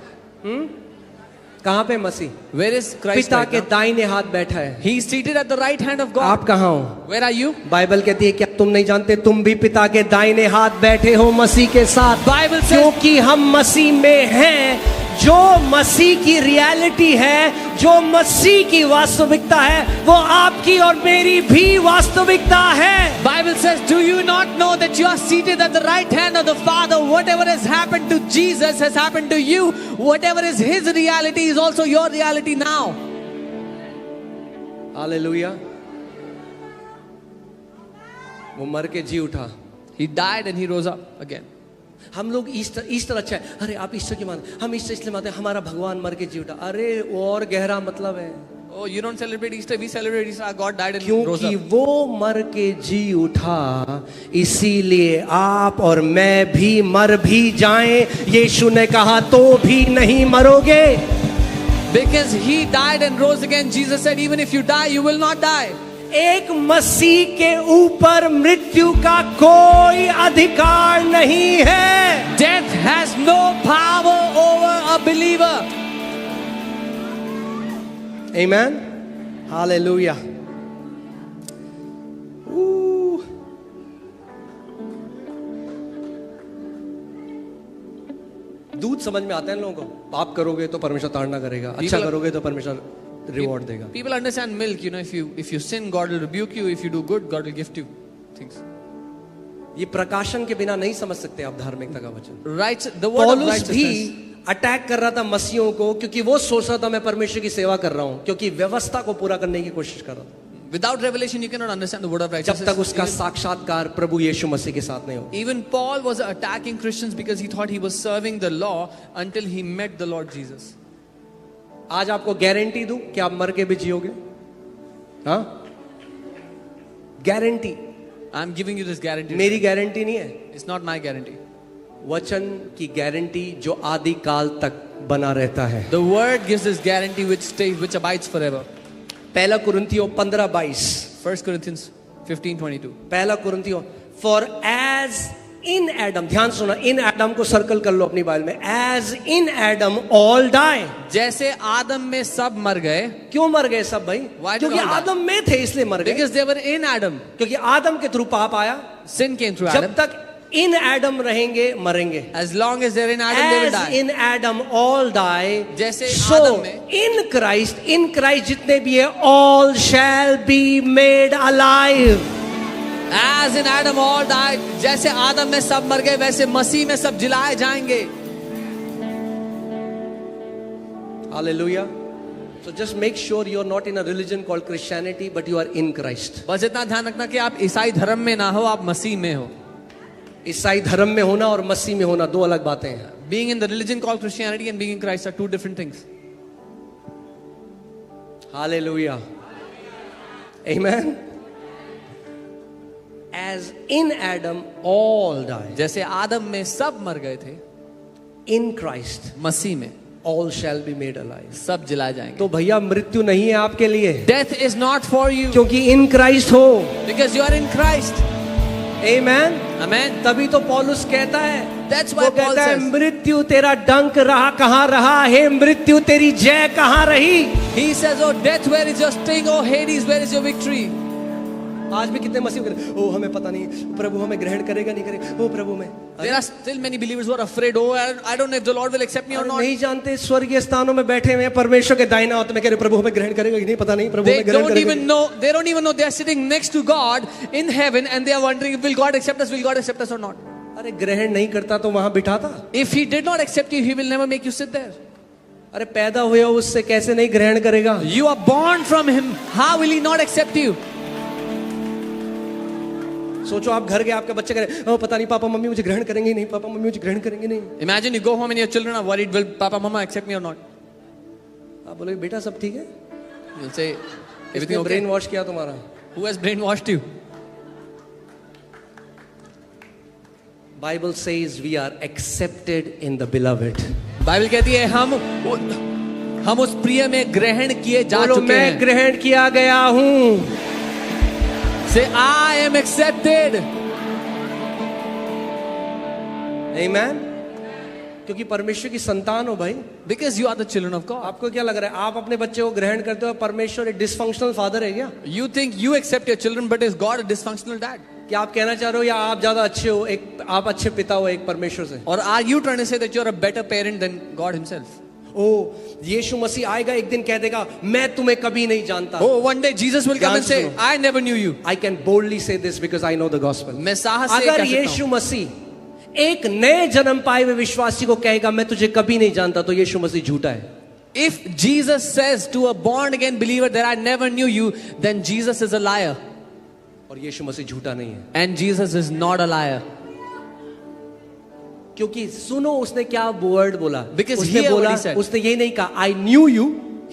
कहां पे मसीह? Where is Christ पिता right के now? दाहिने हाथ बैठा है. He is seated at the right hand of God. आप कहां हो? Where are you? बाइबल कहती है क्या तुम नहीं जानते तुम भी पिता के दाहिने हाथ बैठे हो मसीह के साथ? Bible says, क्योंकि हम मसीह में हैं. जो मसीह की रियलिटी है, जो मसीह की वास्तविकता है, वो आपकी और मेरी भी वास्तविकता है. Bible says, do you not know that you are seated at the right hand of the Father? Whatever has happened to Jesus has happened to you. Whatever is His reality is also your reality now. Hallelujah. वो मर के जी उठा. He died and He rose up again. हम लोग ईस्टर अच्छा है. अरे आप ईस्टर क्यों मानते? हम ईस्टर इसलिए मानते हैं हमारा भगवान मर के जी उठा. अरे और गहरा मतलब है. Oh, you don't celebrate Easter, we celebrate Easter. Our God died and rose क्योंकि up. वो मर के जी उठा, इसीलिए आप और मैं भी मर भी जाएं. यीशु ने कहा तो भी नहीं मरोगे. Because He died and rose again, Jesus said, even if you die, you will not die. एक मसीह के ऊपर मृत्यु का कोई अधिकार नहीं है. Death has no power over a believer. Amen. Hallelujah. दूध समझ में आता है लोगों को. पाप करोगे तो परमेश्वर ताड़ना करेगा, अच्छा करोगे तो परमेश्वर रिवॉर्ड देगा. People understand milk, you know, if you sin, God will rebuke you. If you do good, God will gift you things. ये प्रकाशन के बिना नहीं समझ सकते आप धार्मिकता का वचन. Right, the word of पौलुस righteousness. भी अटैक कर रहा था मसीहों को क्योंकि वो सोच रहा था मैं परमेश्वर की सेवा कर रहा हूं, क्योंकि व्यवस्था को पूरा करने की कोशिश कर रहा था. Without revelation, you cannot understand the word of जब righteousness. तक उसका साक्षात्कार प्रभु यीशु मसीह के साथ नहीं हो. Even Paul was attacking Christians because he thought he was serving the law until he met the Lord Jesus. आज आपको गारंटी दूं कि आप मर के भी जियोगे. हाँ, guarantee. I'm giving you this guarantee. मेरी गारंटी नहीं है, It's not my guarantee. वचन की गारंटी जो आदि काल तक बना रहता है. The word gives this guarantee which abides forever. पहला कुरिन्थियों 15:22. 1 Corinthians 15:22. पहला कुरिन्थियों, फॉर एज इन एडम, ध्यान सुना, इन एडम को सर्कल कर लो अपनी बाइबल में, as in Adam all die. जैसे आदम में सब मर गए. क्यों मर गए सब भाई? Why did क्योंकि all die? आदम में थे इसलिए मर गए, Because they were in Adam. क्योंकि आदम के थ्रू पाप आया. Sin came through जब Adam. तक इन एडम रहेंगे मरेंगे. As long as they're in Adam, they will as die. In Adam all die, जैसे सो आदम में- इन क्राइस्ट जितने भी है, all shall be made alive. As in Adam all died, जैसे आदम में सब मर गए, वैसे मसीह में सब जिलाए जाएंगे. Hallelujah. So just make sure you are not in a religion called Christianity, but you are in Christ. बस इतना ध्यान रखना कि आप ईसाई धर्म में ना हो, आप मसीह में हो. ईसाई धर्म में होना और मसीह में होना दो अलग बातें हैं. Being in the religion called Christianity and being in Christ are two different things. Hallelujah. Amen. As in Adam all die, जैसे आदम में सब मर गए थे, in Christ मसीह में all shall be made alive. सब जिलाए जाएंगे. तो भैया मृत्यु नहीं है आपके लिए, Death is not for you क्योंकि in Christ हो. because you are in Christ. Amen. Amen. तभी तो पौलुस कहता है, That's वो why Paul कहता है, says, मृत्यु तेरा डंक रहा कहाँ रहा, हे मृत्यु तेरी जय कहाँ रही. he says, oh death, where is your sting? Oh Hades, where is your victory? आज भी कितने मसीह कहते हैं, ओ हमें पता नहीं, प्रभु हमें ग्रहण करेगा नहीं करेगा, ओ प्रभु में. There are still many believers who are afraid. Oh, I don't know if the Lord will accept me or अरे not. नहीं जानते स्वर्गीय स्थानों में बैठे हुए हैं परमेश्वर के दाहिने हाथ में, कह रहे प्रभु हमें ग्रहण करेगा कि नहीं, पता नहीं प्रभु They हमें ग्रहण don't करेगा. even know. They don't even know they are sitting next to God in heaven, and they are wondering, will God accept us? Will God accept us or not? अरे ग्रहण नहीं करता तो वहां बिठाता. If He did not accept you, He will never make you sit there. अरे पैदा हुए हो उससे कैसे नहीं ग्रहण करेगा. You are born from Him. How will He not accept you? सोचो आप घर गए, आपके बच्चे कह रहे, ओ पता नहीं पापा मम्मी मुझे ग्रहण करेंगे नहीं, पापा मम्मी मुझे ग्रहण करेंगे नहीं. Imagine you go home and your children are worried, will Papa, Mama accept me or not? आप बोलोगे बेटा सब ठीक है, You'll say, everything इसने okay? ब्रेन वॉश किया तुम्हारा. Who has brainwashed you? Bible says we are accepted in the beloved. Bible कहती है हम उस प्रिय में ग्रहण किए जा बोलो चुके मैं हैं. ग्रहण किया गया हूं. Say, I am accepted. Amen. क्योंकि परमेश्वर की संतान हो भाई. Because you are the children of God. आपको क्या लग रहा है, आप अपने बच्चे को ग्रहण करते हो, परमेश्वर एक डिसफंक्शनल फादर है क्या? You think you accept your children, but is God a dysfunctional dad? क्या आप कहना चाह रहे हो या आप ज्यादा अच्छे हो, एक आप अच्छे पिता हो एक परमेश्वर से? Or are you trying to say that you are a better parent than God Himself? ओ यीशु मसीह आएगा एक दिन कह देगा मैं तुम्हें कभी नहीं जानता. Oh, one day Jesus will come and say, सुनो. I never knew you. I can boldly say this because I know the gospel. मैं साहस से अगर कह सकता यीशु हूं. मसीह एक नए जन्म पाए हुए विश्वासी को कहेगा मैं तुझे कभी नहीं जानता, तो यीशु मसीह झूठा है. If Jesus says to a born again believer that I never knew you, then Jesus is a liar. और यीशु मसीह झूठा नहीं है. And Jesus is not a liar. क्योंकि सुनो उसने क्या वर्ड बोला. Because उसने hear बोला, what he said. उसने ये नहीं कहा I knew you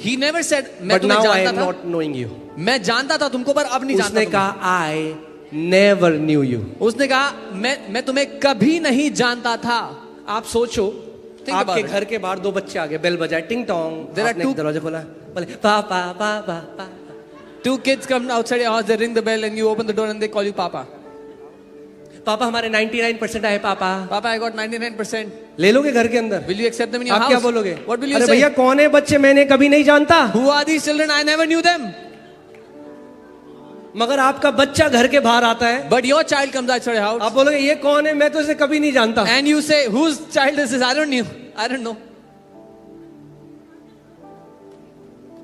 He never said मैं but तुम्हें now I जानता am था. not knowing you. मैं जानता था तुमको पर अब नहीं जानता. उसने तुम्हें. कहा I never knew you. उसने कहा मैं तुम्हें कभी नहीं जानता था. आप सोचो Think आपके about it. घर के बाहर दो बच्चे आ गए, बेल बजाए, टिंग टोंग, There are आपने two- दरवाजा खोला, बोले पापा पापा पापा. Two kids come outside your house, they ring the bell and you open the door and they call you Papa. पापा हमारे 99% आए पापा. Papa, I got 99%. ले लोगे घर के अंदर? Will you accept them in your आप house? क्या बोलोगे? What will you अरे say? भैया कौन है बच्चे, मैंने कभी नहीं जानता. Who are these children? I never knew them. मगर आपका बच्चा घर के बाहर आता है, But your child comes outside your house आप बोलोगे ये कौन है, मैं तो इसे कभी नहीं जानता. and you say, whose child is this? I don't know. I don't know.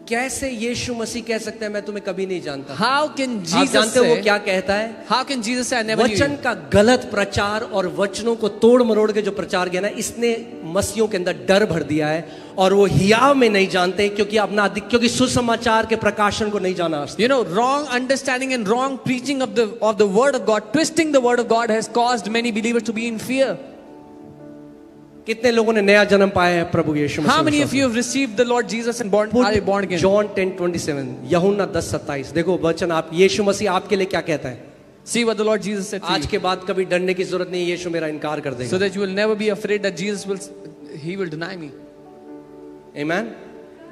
कैसे यीशु मसीह कह सकते हैं मैं तुम्हें कभी नहीं जानता? How can आप Jesus जानते हो वो say? क्या कहता है? How can Jesus say I never knew वचन you? का गलत प्रचार और वचनों को तोड़ मरोड़ के जो प्रचार किया ना, इसने मसीहों के अंदर डर भर दिया है और वो हियाव में नहीं जानते क्योंकि सुसमाचार के प्रकाशन को नहीं जाना. You know, wrong understanding and wrong preaching of the word of God, twisting the word of God has caused many believers to be in fear. कितने लोगों ने नया जन्म पाया है प्रभु यीशु मसीह? How many of you have received the Lord Jesus and are born again? John 10:27, यूहन्ना 10:27. देखो वचन आप यीशु मसीह आपके लिए क्या कहता है. See what the Lord Jesus said to आज you. के बाद कभी डरने की जरूरत नहीं, यीशु मेरा इनकार कर देगा. So that you will never be afraid that Jesus will deny me. Amen.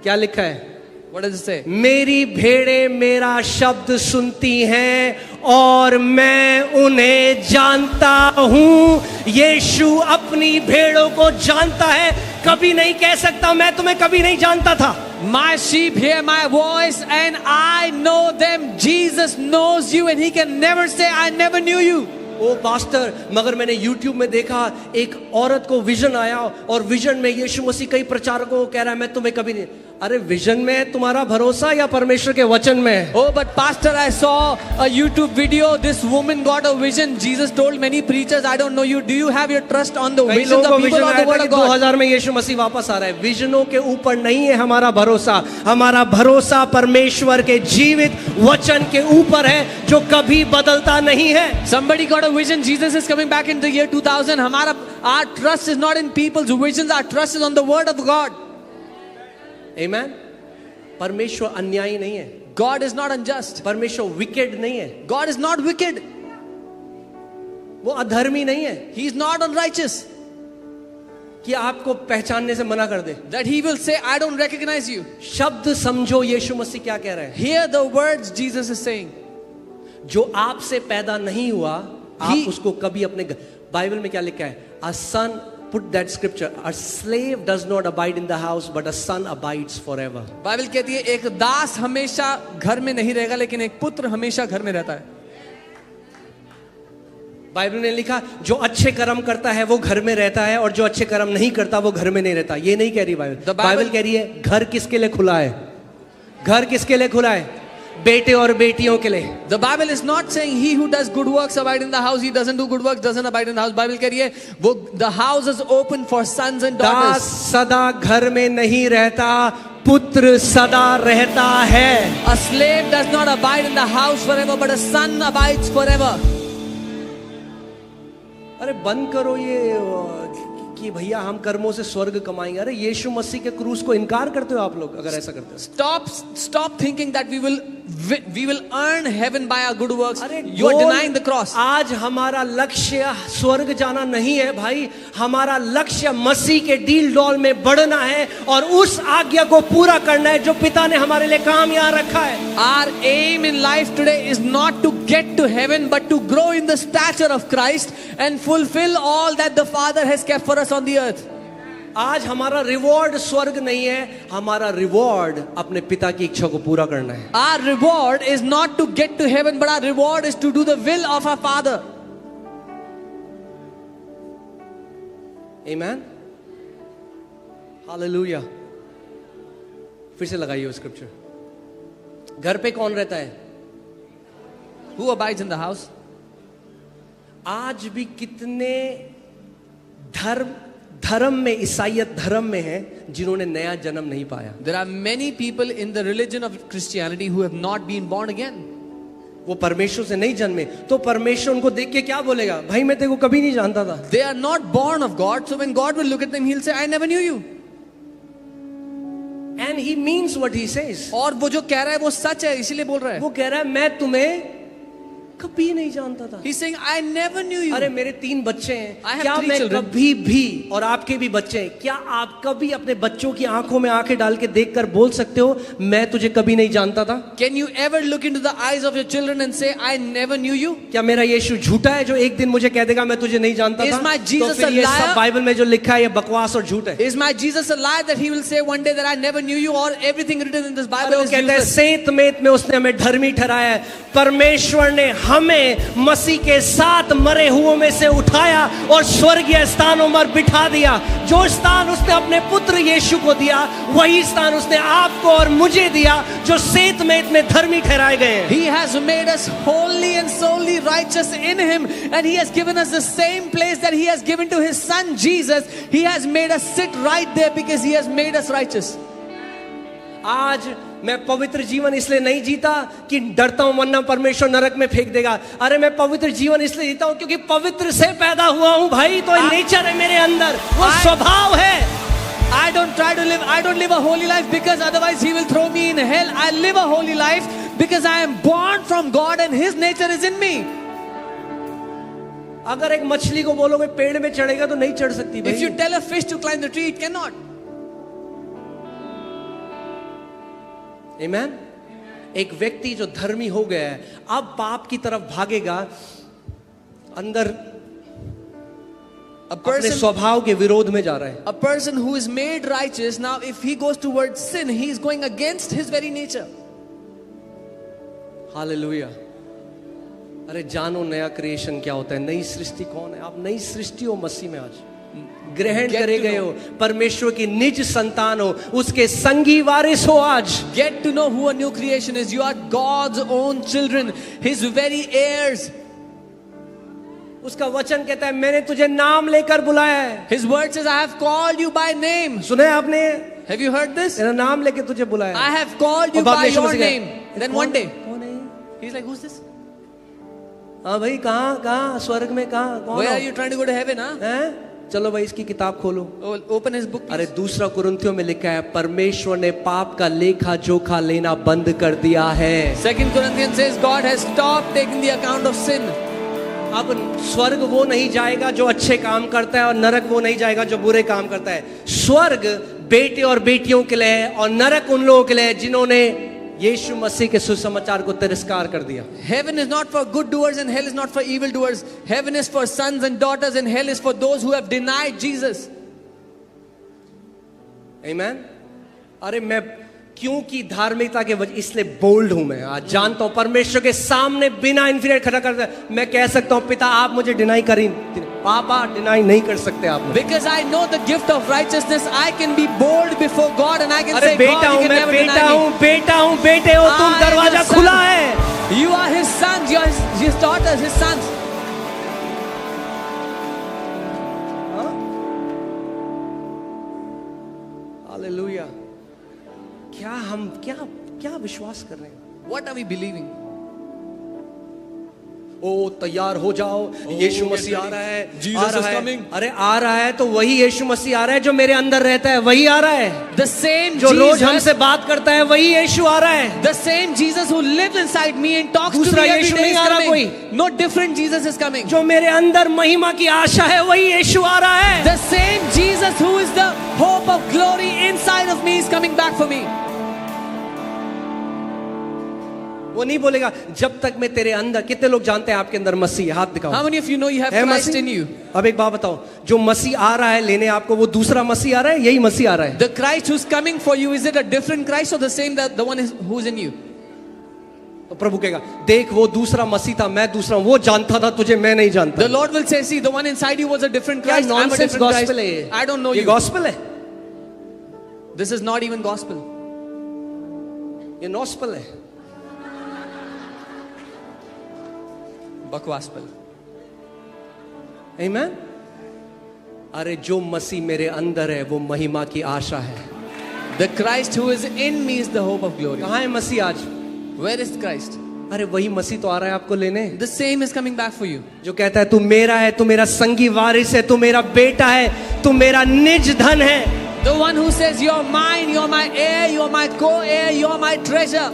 क्या लिखा है? What does it say? मेरी भेड़ें मेरा शब्द सुनती हैं और मैं उन्हें जानता हूं। यीशु अपनी भेड़ों को जानता है, कभी नहीं कह सकता मैं तुम्हें कभी नहीं जानता था। My sheep hear my voice and I know them. Jesus knows you and he can never say I never knew you. Oh pastor, मगर मैंने YouTube में देखा एक औरत को विजन आया और विजन में यीशु मसीह कई प्रचारकों को कह रहा है मैं तुम्हें कभी नहीं। अरे विजन में तुम्हारा भरोसा या परमेश्वर के वचन में? Oh, but pastor, I saw a YouTube video. This woman got a vision. Jesus told many preachers, I don't know you. Do you have your trust on the कई visions लोगों of को people विजन or आया the word था of कि God? 2000 में यीशु मसीह वापस आ रहा है। विजनों के ऊपर नहीं है हमारा भरोसा, हमारा भरोसा परमेश्वर के जीवित वचन के ऊपर है जो कभी बदलता नहीं है। Somebody got a vision. Jesus is coming back in the year 2000. Our trust is not in people's visions. Our trust is on the word of God. Amen. परमेश्वर अन्यायी नहीं है। God is not unjust. परमेश्वर विकेड नहीं है। God is not wicked. वो अधर्मी नहीं है He is not unrighteous. कि आपको पहचानने से मना कर दे। That he will say, I don't recognize you. शब्द समझो यीशु मसीह क्या कह रहे हैं। Hear the words Jesus is saying. जो आपसे पैदा नहीं हुआ आप He- उसको कभी अपने बाइबल में क्या लिखा है? A son, put that scripture, a slave does not abide in the house but a son abides forever. Bible कहती है एक दास हमेशा घर में नहीं रहेगा लेकिन एक पुत्र हमेशा घर में रहता है। बाइबल ने लिखा जो अच्छे कर्म करता है वो घर में रहता है और जो अच्छे कर्म नहीं करता वो घर में नहीं रहता। ये नहीं कह रही बाइबल। बाइबल कह रही है घर किसके लिए खुला है? घर किसके लिए खुला है? बेटे और बेटियों के लिए। The Bible is not saying he who does good works abide in the house. He doesn't do good works doesn't abide in the house. Bible कह रही है वो the house is open for sons and Das daughters. सदा घर में नहीं रहता, पुत्र सदा रहता है। A slave does not abide in the house forever, but a son abides forever. अरे बंद करो ये कि भैया हम कर्मों से स्वर्ग कमाएंगे। अरे यीशु मसीह के क्रूस को इनकार करते हो आप लोग अगर ऐसा करते हो। Stop thinking that we will earn heaven by our good works. अरे You are denying the cross. आज हमारा लक्ष्य स्वर्ग जाना नहीं है भाई, हमारा लक्ष्य मसीह के डील डॉल में बढ़ना है और उस आज्ञा को पूरा करना है जो पिता ने हमारे लिए काम यहाँ रखा है। Our aim in life today is not to get to heaven but to grow in the stature of Christ and fulfill all that the Father has kept for us on the earth. आज हमारा रिवॉर्ड स्वर्ग नहीं है, हमारा रिवॉर्ड अपने पिता की इच्छा को पूरा करना है। Our reward is not to get to heaven but our reward is to do the will of our Father. Amen. Hallelujah. फिर से लगाइए वो स्क्रिप्चर। घर पे कौन रहता है? Who abides in the house? आज भी कितने धर्म में, ईसाईयत धर्म में हैं जिन्होंने नया जन्म नहीं पाया। There are many people in the religion of Christianity who have not been born again. वो परमेश्वर से नहीं जन्मे तो परमेश्वर उनको देख के क्या बोलेगा? भाई मैं तेरे को कभी नहीं जानता था। They are not born of God, so when God will look at them, He'll say, I never knew you. And he means what he says. और वो जो कह रहा है वो सच है, इसीलिए बोल रहा है। वो कह रहा है मैं तुम्हें कभी नहीं जानता था। He's saying, I never knew you. अरे मेरे 3 बच्चे I हैं, have क्या 3 मैं children. कभी भी, और आपके भी बच्चे हैं, क्या आप कभी अपने बच्चों की आंखों में आंखें डाल के देखकर बोल सकते हो मैं तुझे कभी नहीं जानता था? Can you ever look into the eyes of your children and say, I never knew you? क्या मेरा यीशु झूठा है जो एक दिन मुझे कह देगा मैं तुझे नहीं जानता Is था? my तो Jesus फिर ये a liar? सब बाइबल में जो लिखा है ये बकवास और झूठ है। Is my Jesus a lie that He will say one day that I never knew you, or everything written in this अरे Bible वो is कहते हैं useless? सेंत मेत में उसने हमें धर्मी ठहराया है। परमेश्वर ने हमें मसीह के साथ मरे हुओं में से उठाया और स्वर्गीय स्थानों पर बिठा दिया। जो स्थान उसने अपने पुत्र यीशु को दिया वही स्थान उसने आपको और मुझे दिया जो सेंत मेत में धर्मी ठहराए गए हैं। He has made us holy and solely righteous in Him, and He has given us the same place that He has given to His Son Jesus. He has made us sit right there because He has made us righteous. आज मैं पवित्र जीवन इसलिए नहीं जीता कि डरता हूं वरना परमेश्वर नरक में फेंक देगा। अरे मैं पवित्र जीवन इसलिए जीता हूं क्योंकि पवित्र से पैदा हुआ हूं भाई, तो नेचर है मेरे अंदर, वो स्वभाव है। I don't live a holy life because otherwise He will throw me in hell. I live a holy life because I am born from God and His nature is in me. अगर एक मछली को बोलोगे पेड़ में चढ़ेगा तो नहीं चढ़ सकती भाई। If you tell a fish to climb the tree, it cannot. आमेन। एक व्यक्ति जो धर्मी हो गया है, अब पाप की तरफ भागेगा, अंदर अपने स्वभाव के विरोध में जा रहा है। A person who is made righteous, now if he goes towards sin, he is going against his very nature. Hallelujah. अरे जानो नया क्रिएशन क्या होता है, नई सृष्टि कौन है? आप नई सृष्टि हो मसीह में, आज ग्रहण करे गए हो, परमेश्वर की निज संतान हो, उसके संगी वारिस हो। आज Get to know who a new creation is. You are God's own children, his very heirs. उसका वचन कहता है मैंने तुझे नाम लेकर बुलाया है। His word says, I have called you by name. सुने आपने? Have you heard this? मेरा नाम लेके तुझे बुलाया। I have called you और बाप by Yeshu your Masih name. कहता, Then one day, कौन है? he's like, who's this? हाँ भाई, कहाँ स्वर्ग में कहाँ कौन? Where are you trying to go to heaven, huh? हैं? चलो भाई इसकी किताब खोलो। Oh, open his book, अरे please. दूसरा कुरिन्थियों में लिखा है परमेश्वर ने पाप का लेखा जोखा लेना बंद कर दिया है। 2 Corinthians says God has stopped taking the account of sin. अब स्वर्ग वो नहीं जाएगा जो अच्छे काम करता है, और नरक वो नहीं जाएगा जो बुरे काम करता है। स्वर्ग बेटे और बेटियों के लिए है, और नरक उन लोगों के लिए है जिन्होंने यीशु मसीह के सुसमाचार को तिरस्कार कर दिया। Heaven is not for good doers and hell is not for evil doers. Heaven is for sons and daughters and hell is for those who have denied Jesus. आमेन। अरे मैं क्योंकि धार्मिकता के वजह इसलिए बोल्ड हूं, मैं आज जानता हूं परमेश्वर के सामने बिना इन्फिनिट खड़ा कर मैं कह सकता हूं पिता आप मुझे डिनाई करें, पापा डिनाई नहीं कर सकते आप। Because I know the gift of righteousness, I can be bold before God and I can say, बेटा God, हूं you can मैं, never बेटा deny हूं, me. बेटा हूं, बेटे हो तुम, I am दरवाजा your son. खुला है। You are his sons, you are his daughters, his sons. Hallelujah. क्या हम क्या विश्वास कर रहे हैं? What are we believing? ओ तैयार हो जाओ, यीशु मसीह आ रहा है, Jesus आ रहा is है। coming. अरे आ रहा है तो वही यीशु मसीह आ रहा है जो मेरे अंदर रहता है, वही आ रहा है। The same जो रोज Jesus, हमसे बात करता है वही यीशु आ रहा है। the same Jesus who lives inside me and talks to दूसरा me every यीशु day नहीं is आ रहा coming. No different Jesus is coming. जो मेरे अंदर महिमा की आशा है वही यीशु आ रहा है। The same Jesus who is the hope of glory inside of me is coming back for me. वो नहीं बोलेगा जब तक मैं तेरे अंदर। कितने लोग जानते हैं आपके अंदर मसीह है? हाथ दिखाओ। How many of you know you have है Christ मसीह? in you? अब एक बात बताओ, जो मसीह आ रहा है लेने आपको, वो दूसरा मसीह आ रहा है, यही मसीह आ रहा है? The Christ who's coming for you, is it a different Christ or the same, the one who's in you? तो प्रभु कहेगा देख वो दूसरा मसीह था, मैं दूसरा हूं, वो जानता था तुझे, मैं नहीं जानता। The Lord will say, see, the one inside you was a different क्या Christ. I'm a nonsense different Christ. Gospel है ये? I don't know ये you. गॉस्पेल है? This is not even gospel. ये नॉस्पेल है। Bakwaspel. आमीन। अरे जो मसीह मेरे अंदर है वो महिमा की आशा है। The Christ who is in me is the hope of glory. कहाँ है मसीह आज? Where is Christ? अरे वही मसीह तो आ रहा है आपको लेने, The same is coming back for you. जो कहता है तू मेरा है, तू मेरा संगी वारिस है, तू मेरा बेटा है, तू मेरा निज धन है। The one who says, you're mine, you're my heir, you're my co-heir, you're my treasure.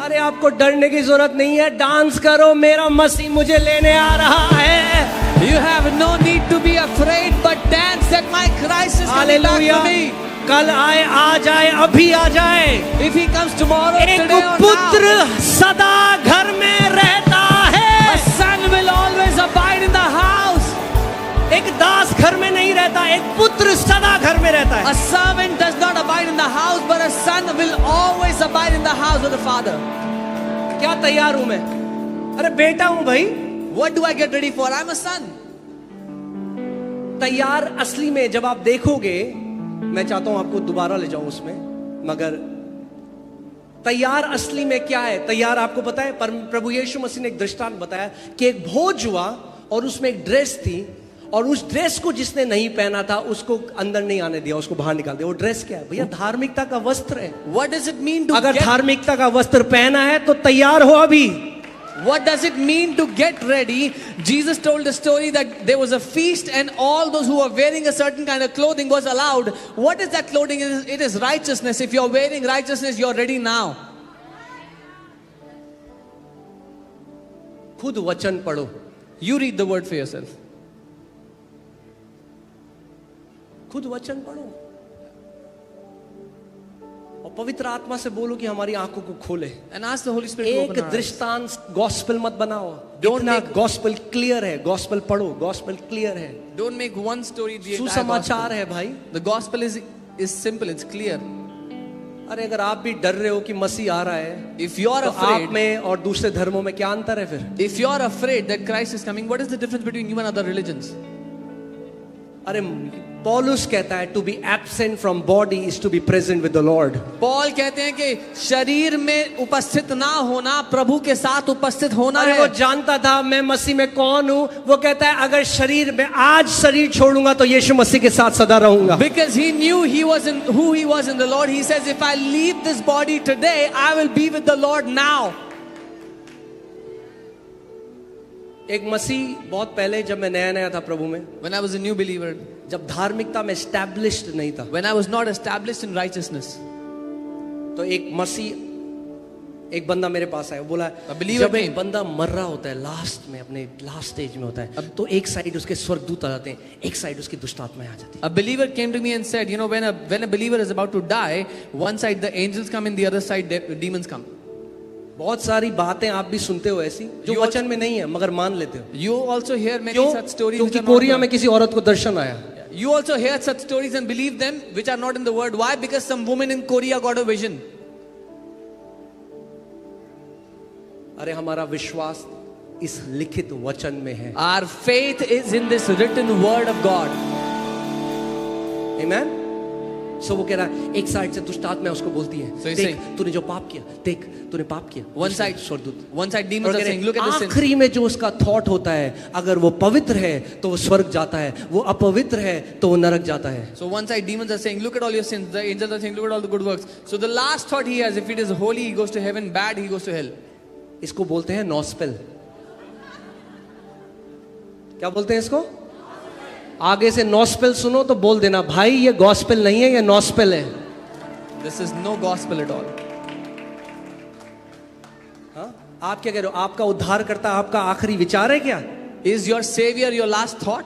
अरे आपको डरने की जरूरत नहीं है, डांस करो, मेरा मसीह मुझे लेने आ रहा है। You have no need to be afraid, but dance that my Christ is coming back hallelujah. for me. कल आए, आ जाए, अभी आ जाए। If he comes tomorrow, एक today or पुत्र now, सदा घर में रहता a है। son will always abide in the house. एक दास घर में नहीं रहता, एक पुत्र सदा घर में रहता है। A servant does not abide in the house, but a son will always abide in the house of the father. क्या तैयार हूं मैं? अरे बेटा हूं भाई। What do I get ready for? I'm a son. तैयार असली में जब आप देखोगे, मैं चाहता हूं आपको दोबारा ले जाऊं उसमें, मगर तैयार असली में क्या है? तैयार आपको पता है, प्रभु यीशु मसीह ने एक दृष्टांत बताया कि एक भोज हुआ और उसमें एक ड्रेस थी, और उस ड्रेस को जिसने नहीं पहना था उसको अंदर नहीं आने दिया, उसको बाहर निकाल दिया। वो ड्रेस क्या है भैया? धार्मिकता का वस्त्र है। What does it mean to अगर get? धार्मिकता का वस्त्र पहना है तो तैयार हो अभी। What does it mean to get ready? Jesus told the story that there was a feast and all those who were wearing a certain kind of clothing was allowed. What is that clothing? It is righteousness. If you're wearing righteousness, you're ready now. खुद वचन पढ़ो। You read the word for yourself. खुद वचन पढ़ो और और पवित्र आत्मा से बोलो कि हमारी आंखों को खोले। And ask the Holy Spirit to एक open our eyes. दृष्टांत गॉस्पेल मत बनाओ। Don't इतना make- गॉस्पेल क्लियर है, गॉस्पेल पढ़ो, गॉस्पेल क्लियर है, Don't make one story the entire सुसमाचार gospel. है भाई। The gospel is simple, it's clear. अरे अगर आप भी डर रहे हो कि मसीह आ रहा है, If you are तो आप afraid, में और दूसरे धर्मों में क्या अंतर है फिर? if you are afraid that Christ is coming, what is the difference between you and other religions? अरे पौलुस कहता है to be absent from body is to be present with the Lord. Paul कहते हैं कि शरीर में उपस्थित ना होना प्रभु के साथ उपस्थित होना अरे है। वो जानता था मैं मसीह में कौन हूं। वो कहता है अगर शरीर में आज शरीर छोड़ूंगा तो यीशु मसीह के साथ सदा रहूंगा। Because he knew he was in who he was in the Lord. He says, if I leave this body today, I will be with the Lord now. एक मसीह बहुत पहले जब मैं नया नया था प्रभु में, When I was a new believer, जब धार्मिकता में एस्टैब्लिश्ड नहीं था, when I was not established in righteousness, तो एक मसीह एक बंदा मेरे पास आया, वो बोला A believer जब एक came. बंदा मर रहा होता है लास्ट में, अपने लास्ट स्टेज में होता है, तो एक साइड उसके स्वर्गदूत आ जाते हैं, एक साइड उसकी दुष्ट आत्माएं आ जाती है। a believer came to me and said, you know, when a believer is about to die, one side the angels come and the other side demons come. बहुत सारी बातें आप भी सुनते हो ऐसी जो You वचन में नहीं है मगर मान लेते हो। You also hear many क्यों? such stories. which क्योंकि are not कोरिया there. में किसी औरत को दर्शन आया। You also hear such stories and believe them, which are not in the word. Why? Because some woman in Korea got a vision. अरे हमारा विश्वास इस लिखित वचन में है। Our faith is in this written word of God. आमेन। सो वो कह रहा है एक साइड से दुष्ट आत्मा उसको बोलती है, So he's देख saying- तूने जो पाप किया, देख तूने पाप किया। One side, स्वर्गदूत। one side और demons are कह रहे saying, look at the sin. आखिरी में जो उसका थॉट होता है, अगर वो पवित्र है तो वो स्वर्ग जाता है, वो अपवित्र है तो वो नरक जाता है। So one side demons are saying, look at all your sins. The angels are saying, look at all the good works. So the last thought he has, if it is holy, he goes to heaven. Bad, he goes to hell. इसको बोलते हैं नॉस्पेल। क्या बोलते हैं इसको? आगे से नॉस्पेल सुनो तो बोल देना भाई ये गॉस्पेल नहीं है, ये नॉस्पेल है। This is no gospel at all. हाँ? आप क्या कह रहे हो? आपका उद्धार करता आपका आखिरी विचार है क्या? Is your savior your last thought?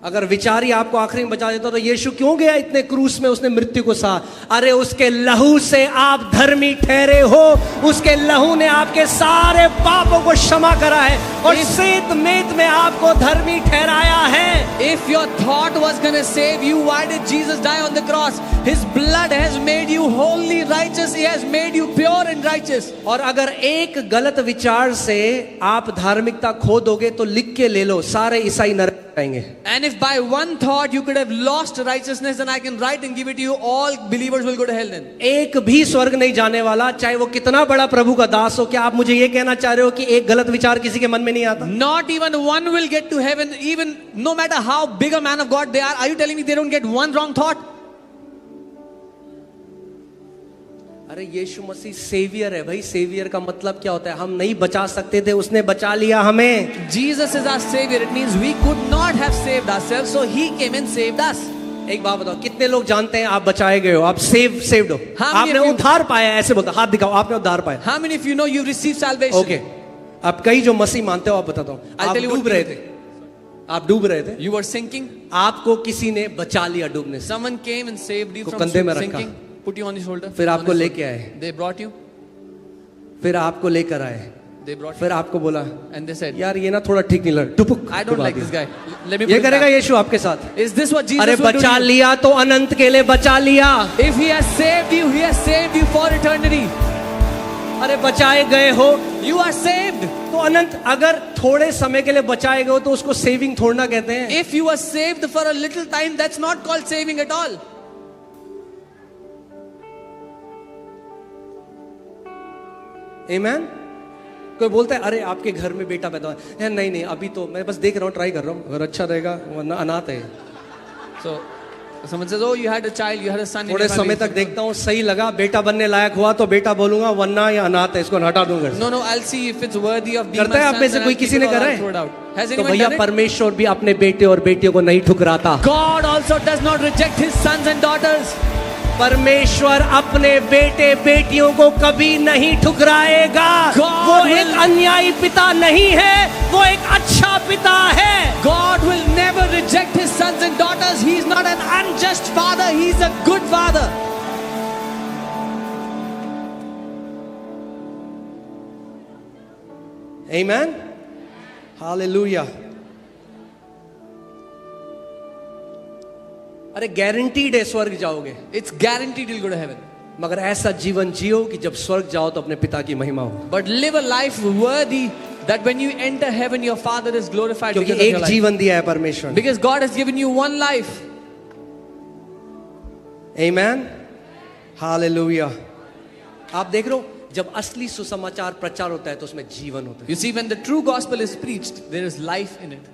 अगर विचार ही आपको आखिरी में बचा देता तो यीशु क्यों गया इतने क्रूस में, उसने मृत्यु को सहा? अरे उसके लहू से आप धर्मी ठहरे हो, उसके लहू ने आपके सारे पापों को क्षमा करा है और श्वेत मेद में आपको धर्मी ठहराया है। If your thought was going to save you, why did Jesus die on the cross? His blood has made you wholly righteous. He has made you pure and righteous. और अगर एक गलत विचार से आप धार्मिकता खो दोगे तो लिख के ले लो, सारे ईसाई नरक जाएंगे। And if by one thought you could have lost righteousness, then I can write and give it to you, all believers will go to hell then. एक भी स्वर्ग नहीं जाने वाला, चाहे वो कितना बड़ा प्रभु का दास हो। क्या आप मुझे ये कहना चाह रहे हो कि एक गलत विचार किसी के मन में नहीं आता? Not even one will get to heaven, even no matter how big a man of God they are. Are you telling me they don't get one wrong thought? अरे यीशु मसीह सेवियर है भाई। सेवियर का मतलब क्या होता है? हम नहीं बचा सकते थे, उसने बचा लिया हमें। Jesus is our savior. It means we could not have saved ourselves, so he came and saved us. एक बात बताओ, कितने लोग जानते हैं आप बचाए गए हो, आप सेव्ड हो, हाँ, आपने ये- उद्धार पाया है? ऐसे बोलता, हाथ दिखाओ, आपने उद्धार पाया। How many of you know you've received salvation? Okay, आप कई जो मसीह मानते हो, आप बताता हूँ, I'll आप tell you what डूब रहे थे, आप डूब रहे थे, You were sinking. आपको किसी ने बचा लिया डूबने से, Someone came and saved you को from कंधे में रखा। sinking. Put you on his shoulder. फिर on आपको his लेके shoulder. आए। They brought you. फिर आपको लेकर आए, They brought you. फिर आपको बोला And they said, यार ये ना थोड़ा ठीक नहीं लग, टुपुक I don't डुबा like दिया। this guy. Let me ये put it करेगा back. यीशु आपके साथ? Is this what Jesus अरे will do बचा to you? लिया तो अनंत के लिए बचा लिया। If he has saved you, he has saved you for eternity. अरे बचाए गए हो You are saved. तो अनंत। अगर थोड़े समय के लिए बचाए गए हो तो उसको सेविंग थोड़ा ना कहते हैं। If you were saved for a little time, that's not called saving at all. आमेन। कोई बोलता है अरे आपके घर में बेटा पैदा हुआ है, नहीं नहीं अभी तो मैं बस देख रहा हूँ, ट्राई कर रहा हूँ, अगर अच्छा रहेगा, वरना अनाथ है। So someone says, oh, you had a child, you had a son. in थोड़े your family. समय तक देखता हूँ, सही लगा, बेटा बनने लायक हुआ तो बेटा बोलूंगा, वरना ये अनाथ है, इसको हटा दूंगा। No, no, I'll see if it's worthy of being करता my है son. आप में से then कोई I'll किसी keep ने it or करा I'll throw it है? out. Has तो anyone भैया done it? परमेश्वर भी अपने बेटे और बेटियों को नहीं ठुकराता। God also does not reject his sons and daughters. परमेश्वर अपने बेटे बेटियों को कभी नहीं ठुकराएगा। God वो will- एक अन्यायी पिता नहीं है, वो एक अच्छा पिता है। God will never reject his sons and daughters. He's not an unjust father. He's a good father. Amen. Hallelujah. अरे गारंटीड है स्वर्ग जाओगे, It's guaranteed you'll go to heaven. मगर ऐसा जीवन जियो कि जब स्वर्ग जाओ तो अपने पिता की महिमा हो. But live a life worthy that when you enter heaven, your Father is glorified क्योंकि because of your एक life. जीवन दिया है परमेश्वर ने. Because God has given you one life. Amen. Hallelujah. आप देख रहे हो जब असली सुसमाचार प्रचार होता है तो उसमें जीवन होता है. You see, when the true gospel is preached, there is life in it.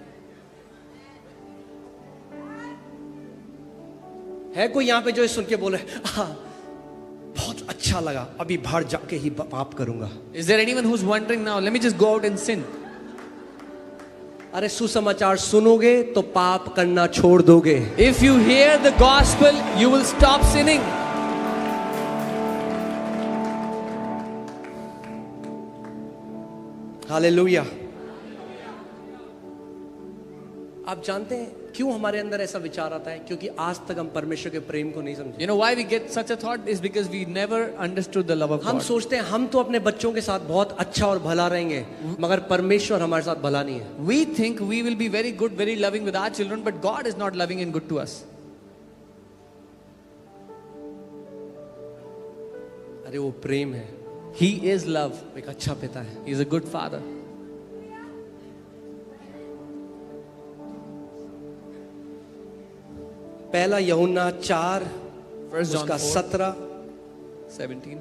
है कोई यहाँ पे जो सुन के बोले हाँ बहुत अच्छा लगा, अभी बाहर जाके ही पाप करूंगा. Is there anyone who's wondering now, let me just go out and sin? अरे सुसमाचार सुनोगे तो पाप करना छोड़ दोगे. If you hear the gospel, you will stop sinning. Hallelujah. आप जानते हैं क्यों हमारे अंदर ऐसा विचार आता है? क्योंकि आज तक हम परमेश्वर के प्रेम को नहीं समझे. You know why we get such a thought is because we never understood the love of हम God. सोचते हैं हम तो अपने बच्चों के साथ बहुत अच्छा और भला रहेंगे, मगर परमेश्वर हमारे साथ भला नहीं है. We think we will be very good, very loving with our children, but God is not loving and good to us. अरे वो प्रेम है, He is love. एक अच्छा पिता है. He is a good father. पहला यूहन्ना 4 First John उसका 4, 17, 17,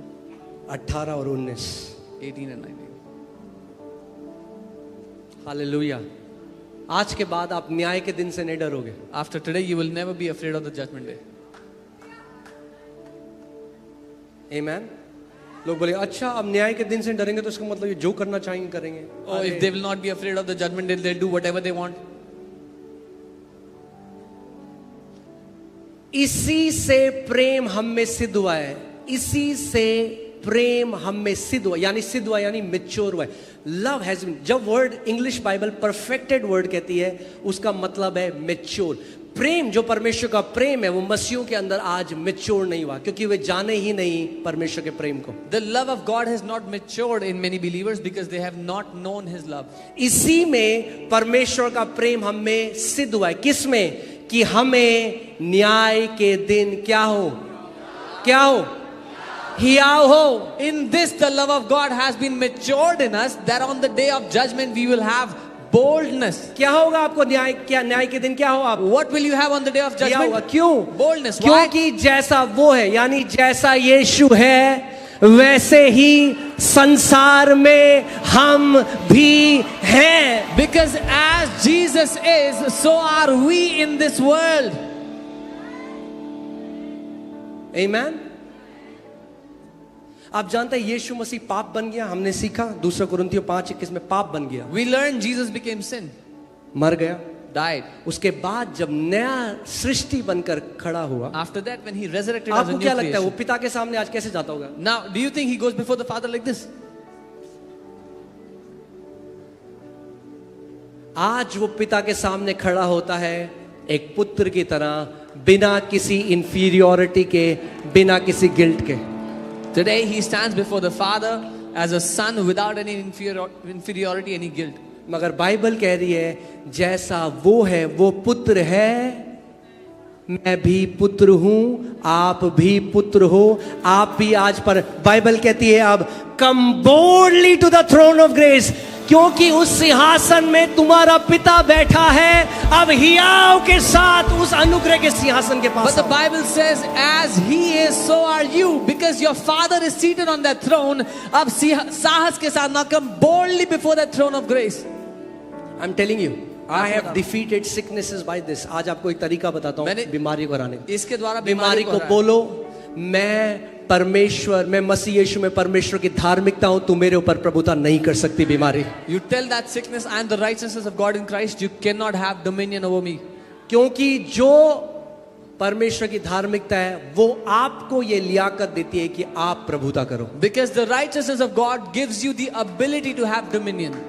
18 और 19. 18 and 19. हालेलुया. आज के बाद आप न्याय के दिन से नहीं डरोगे. After today, you will never be afraid of the judgment day. आमेन. लोग बोले अच्छा अब न्याय के दिन से डरेंगे तो इसका मतलब ये जो करना चाहेंगे करेंगे. Oh, if they will not be afraid of the judgment day, they'll do whatever they want. इसी से प्रेम हम में सिद्ध हुआ है. इसी से प्रेम हम में सिद्ध हुआ, यानी सिद्ध हुआ यानी मैच्योर हुआ है. लव हैज बीन, जब word English Bible perfected word कहती है उसका मतलब है मैच्योर. प्रेम जो परमेश्वर का प्रेम है वो मसीहों के अंदर आज मैच्योर नहीं हुआ क्योंकि वे जाने ही नहीं परमेश्वर के प्रेम को. The love of God has not matured in many believers because they have not known His love. इसी में परमेश्वर का प्रेम हम में सिद्ध हुआ है. किस में? कि हमें न्याय के दिन क्या हो, क्या हो, हियाव हो. In this, the love of God has been matured in us, that on the day of judgment we will have boldness. क्या होगा आपको न्याय, क्या न्याय के दिन क्या हो आप? What will you have on the day of क्या होगा? judgment? क्यों? Boldness. Why? क्योंकि जैसा वो है, यानी जैसा यीशु है वैसे ही संसार में हम भी हैं. Because as Jesus is, so are we in this world. आमेन. आप जानते हैं यीशु मसीह पाप बन गया. हमने सीखा 2 कुरिन्थियों 5:21 में पाप बन गया, We learned Jesus became sin, मर गया. died. उसके बाद जब नया सृष्टि बनकर खड़ा हुआ, After that, when He resurrected as a आपको new क्या लगता है वो creation. पिता के सामने आज कैसे जाता होगा? Now, do you think He goes before the Father like this? आज वो पिता के सामने खड़ा होता है एक पुत्र की तरह, बिना किसी इंफीरियोरिटी के, बिना किसी गिल्ट के. Today He stands before the Father as a son without any inferiority, any guilt. मगर बाइबल कह रही है जैसा वो है वो पुत्र है, मैं भी पुत्र हूं, आप भी पुत्र हो. आप भी आज पर बाइबल कहती है अब come boldly to the throne of grace, क्योंकि उस सिंहासन में तुम्हारा पिता बैठा है. अब हियाव के साथ उस अनुग्रह के सिंहासन के But pass the Bible says, as He is, so are you. Because your Father is seated on that throne. अब साहस के साथ now come boldly before that throne of grace. I'm telling you, I have defeated sicknesses by this. आज आपको एक तरीका बताता हूँ बीमारी को हराने का. इसके द्वारा बीमारी को बोलो मैं परमेश्वर, मैं मसीह यीशु में परमेश्वर की धार्मिकता हूं, तू मेरे ऊपर प्रभुता नहीं कर सकती. बीमारी You tell that sickness, I am the righteousness of God in Christ. You cannot have dominion over me. क्योंकि जो परमेश्वर की धार्मिकता है वो आपको ये लियाकत देती है कि आप प्रभुता करो. Because the righteousness of God gives you the ability to have dominion.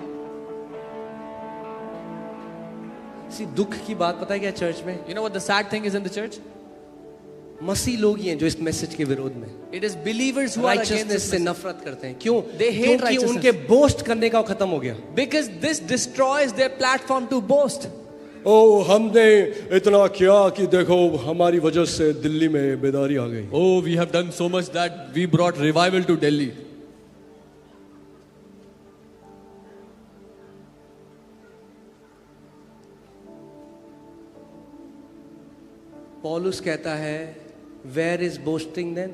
दुख की बात पता है क्या चर्च में? You know what the sad thing is in the church? मसीह लोग ही हैं जो इस मैसेज के विरोध में, It is believers who are against richness this से message. नफरत करते हैं। क्यों? They hate क्योंकि righteousness. उनके बोस्ट करने का खत्म हो गया। Because this destroys their platform to boast. ओ हमने इतना किया कि देखो हमारी वजह से दिल्ली में बेदारी आ गई। Oh, we have done so much that we brought revival to Delhi. पौलुस कहता है वेयर इज बोस्टिंग देन,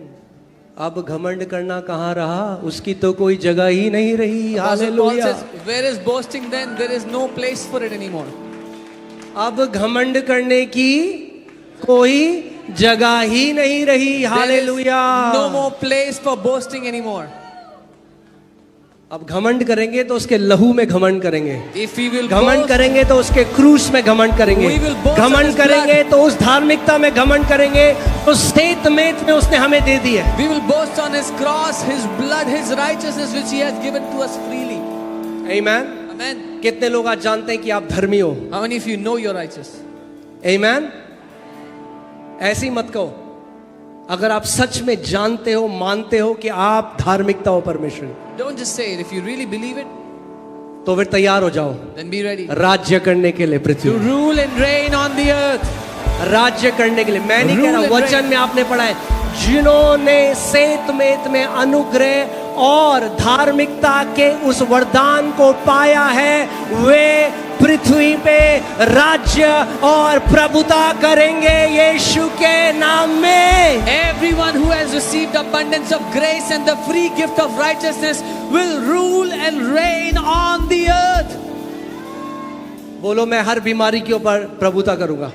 अब घमंड करना कहाँ रहा, उसकी तो कोई जगह ही नहीं रही। Apostle Paul hallelujah. says, where is boasting then? There is no place for it anymore. अब घमंड करने की कोई जगह ही नहीं रही। There is hallelujah. no more place for boasting anymore. अब घमंड करेंगे तो उसके लहू में घमंड करेंगे, If we will घमंड boast, करेंगे तो उसके क्रूस में घमंड करेंगे, We will boast on घमंड his करेंगे तो उस धार्मिकता में घमंड करेंगे तो स्तेतमेत में उसने हमें दे दी है। we will boast on his cross, his blood, his righteousness which he has given to us freely. आमीन। Amen. कितने लोग आज जानते हैं कि आप धर्मी हो? How many of you know you're righteous? आमीन। ऐसे ही मत कहो। अगर आप सच में जानते हो, मानते हो कि आप धार्मिकता हो परमेश्वर, Don't just say it. If you really believe it, तो फिर तैयार हो जाओ then be ready राज्य करने के लिए पृथ्वी to पर। rule and reign on the earth. राज्य करने के लिए। मैं नहीं कह रहा, Rule and वचन reign. में आपने पढ़ा है जिन्होंने सेतमेत में अनुग्रह और धार्मिकता के उस वरदान को पाया है वे पृथ्वी पे राज्य और प्रभुता करेंगे यीशु के नाम में। Everyone who has received abundance of grace and the free gift of righteousness will rule and reign on the earth. बोलो मैं हर बीमारी के ऊपर प्रभुता करूंगा।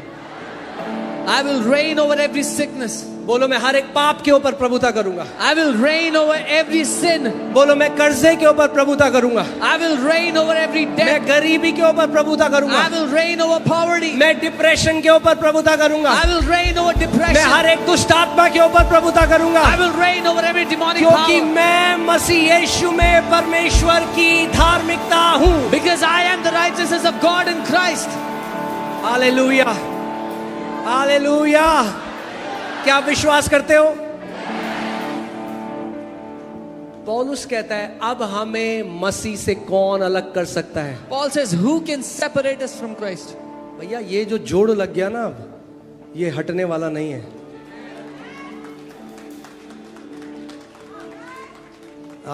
I will reign over every sickness. बोलो मैं हर एक पाप के ऊपर प्रभुता करूंगा। I will reign over every sin. बोलो मैं कर्जे के ऊपर प्रभुता करूंगा। I will reign over every मैं debt. गरीबी के ऊपर प्रभुता करूंगा। I will reign over poverty. मैं डिप्रेशन के ऊपर प्रभुता करूंगा। I will reign over मैं depression. हर एक दुष्ट आत्मा के ऊपर प्रभुता करूंगा, I will reign over every demonic क्योंकि power. मैं मसीह यीशु में परमेश्वर की धार्मिकता हूं। Because I am the righteousness of God in Christ. Hallelujah, hallelujah. क्या आप विश्वास करते हो? पौलुस कहता है अब हमें मसीह से कौन अलग कर सकता है? Paul says, who can separate us from Christ? भैया ये जो जोड़ लग गया ना, अब ये हटने वाला नहीं है।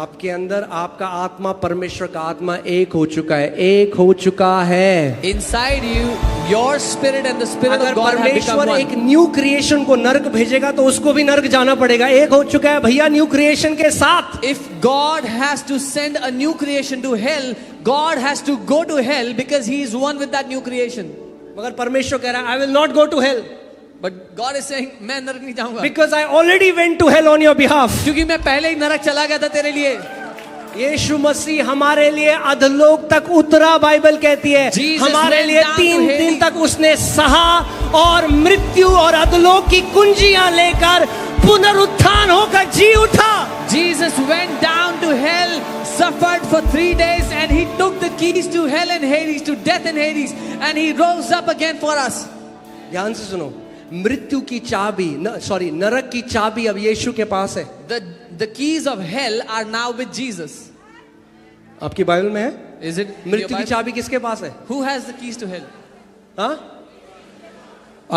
आपके अंदर आपका आत्मा परमेश्वर का आत्मा एक हो चुका है, एक हो चुका है। Inside you, your spirit and the spirit अगर of God have become परमेश्वर एक one. न्यू क्रिएशन को नर्क भेजेगा तो उसको भी नर्क जाना पड़ेगा। एक हो चुका है भैया न्यू क्रिएशन के साथ। If God has to send a new creation to hell, God has to go to hell because he is one with that new creation. मगर परमेश्वर कह रहा है I will not go to hell But God is saying, मैं नरक नहीं जाऊंगा because I already went to hell on your behalf. क्योंकि मैं पहले ही नरक चला गया था तेरे लिए। यीशु मसीह हमारे लिए अधलोक तक उतरा, बाइबल कहती है। Jesus हमारे went लिए down 3 to दिन Hades. तक उसने सहा और मृत्यु और अधलोक की कुंजियां लेकर पुनरुत्थान होकर जी उठा। Jesus went down to hell, suffered for 3 days, and he took the keys to hell and Hades, to death and Hades, and he rose up again for us. ध्यान से सुनो, मृत्यु की चाबी नरक की चाबी अब यीशु के पास है। The keys of hell are now with Jesus. आपकी बाइबल में है? Is it in your मृत्यु की Bible? चाबी किसके पास है? Who has the keys to hell? हाँ?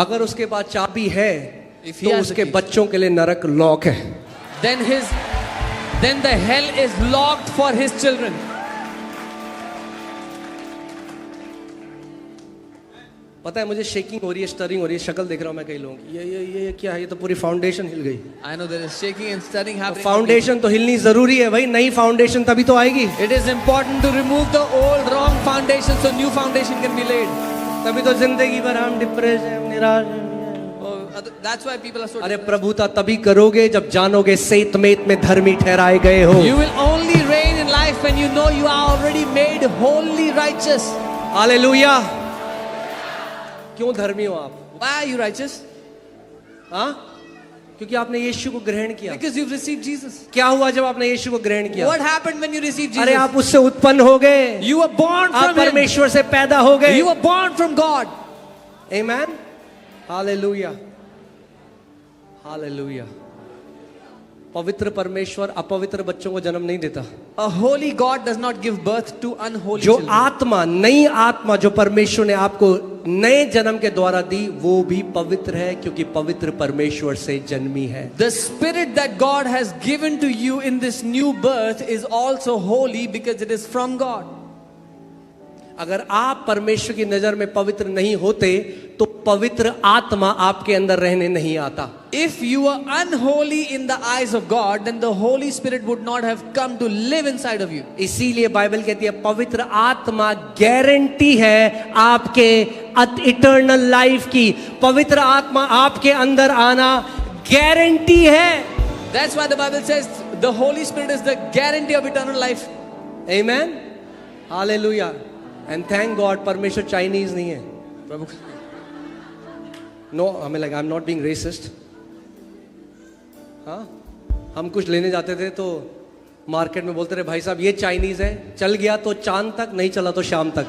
अगर उसके पास चाबी है If he तो has the उसके keys. बच्चों के लिए नरक लॉक है। Then the hell is locked for his children. पता है मुझे शेकिंग हो रही है, स्टरिंग हो रही है, शक्ल देख रहा हूं मैं कई लोगों की। ये क्या है? ये तो पूरी फाउंडेशन हिल गई। I know there is shaking and stirring happening. Foundation तो हिलनी जरूरी है भाई, नई फाउंडेशन तभी तो आएगी। It is important to remove the old wrong foundation so new foundation can be laid. तभी तो जिंदगी भर हम डिप्रेस हैं, निराश हैं। That's why people are so अरे depressed. प्रभुता तभी करोगे जब जानोगे सेतमेत में धर्मी ठहराए गए हो। You will only reign in life when you know you are already made wholly righteous. Hallelujah. क्यों धर्मी हो आप? Why are you righteous? हाँ? क्योंकि आपने यीशु को ग्रहण किया। Because you've received Jesus. क्या हुआ जब आपने यीशु को ग्रहण किया? What happened when you received Jesus? अरे आप उससे उत्पन्न हो गए, You were born आप from Him. परमेश्वर से पैदा हो गए। You were born from God. Amen, hallelujah, hallelujah. पवित्र परमेश्वर अपवित्र बच्चों को जन्म नहीं देता। A holy God does not give birth to unholy जो children. आत्मा, नई आत्मा जो परमेश्वर ने आपको नए जन्म के द्वारा दी, वो भी पवित्र है, क्योंकि पवित्र परमेश्वर से जन्मी है। The spirit that God has given to you in this new birth is also holy because it is from God. अगर आप परमेश्वर की नजर में पवित्र नहीं होते तो पवित्र आत्मा आपके अंदर रहने नहीं आता। If you are unholy in the eyes of God, then the Holy Spirit would not have come to live inside of you. इसीलिए बाइबल कहती है पवित्र आत्मा गारंटी है आपके इटर्नल लाइफ की। पवित्र आत्मा आपके अंदर आना गारंटी है। That's why the Bible says the Holy Spirit is the guarantee of eternal life. Amen, hallelujah. And thank God परमेश्वर चाइनीज नहीं है। प्रभु नो, हमें लगा I am not being racist. हाँ, हम कुछ लेने जाते थे तो मार्केट में बोलते रहे भाई साहब ये चाइनीज है, चल गया तो चांद तक, नहीं चला तो शाम तक।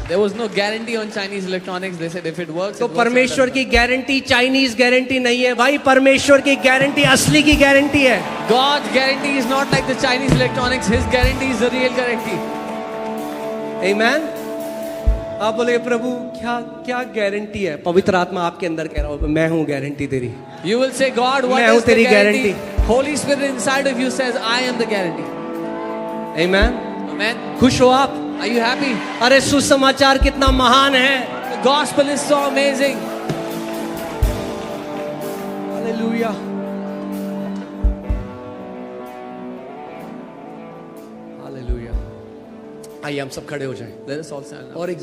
There was no guarantee on Chinese electronics. They said if it works. तो it works. परमेश्वर की गारंटी चाइनीज गारंटी नहीं है भाई, परमेश्वर की गारंटी असली की गारंटी है। God's guarantee is not like the Chinese electronics. His guarantee is the real guarantee. आमेन। आप बोले प्रभु क्या क्या गारंटी है? पवित्र आत्मा आपके अंदर कह रहा हूं मैं हूं गारंटी तेरी। You will say, God, what मैं हूं is the तेरी guarantee? guarantee। Holy Spirit inside of you says, I am the guarantee. Amen. Amen. खुश हो आप? Are you happy? अरे सुसमाचार कितना महान है। The gospel is so amazing. Hallelujah. Hallelujah. आइए हम सब खड़े हो जाएं Let us all stand up. और एक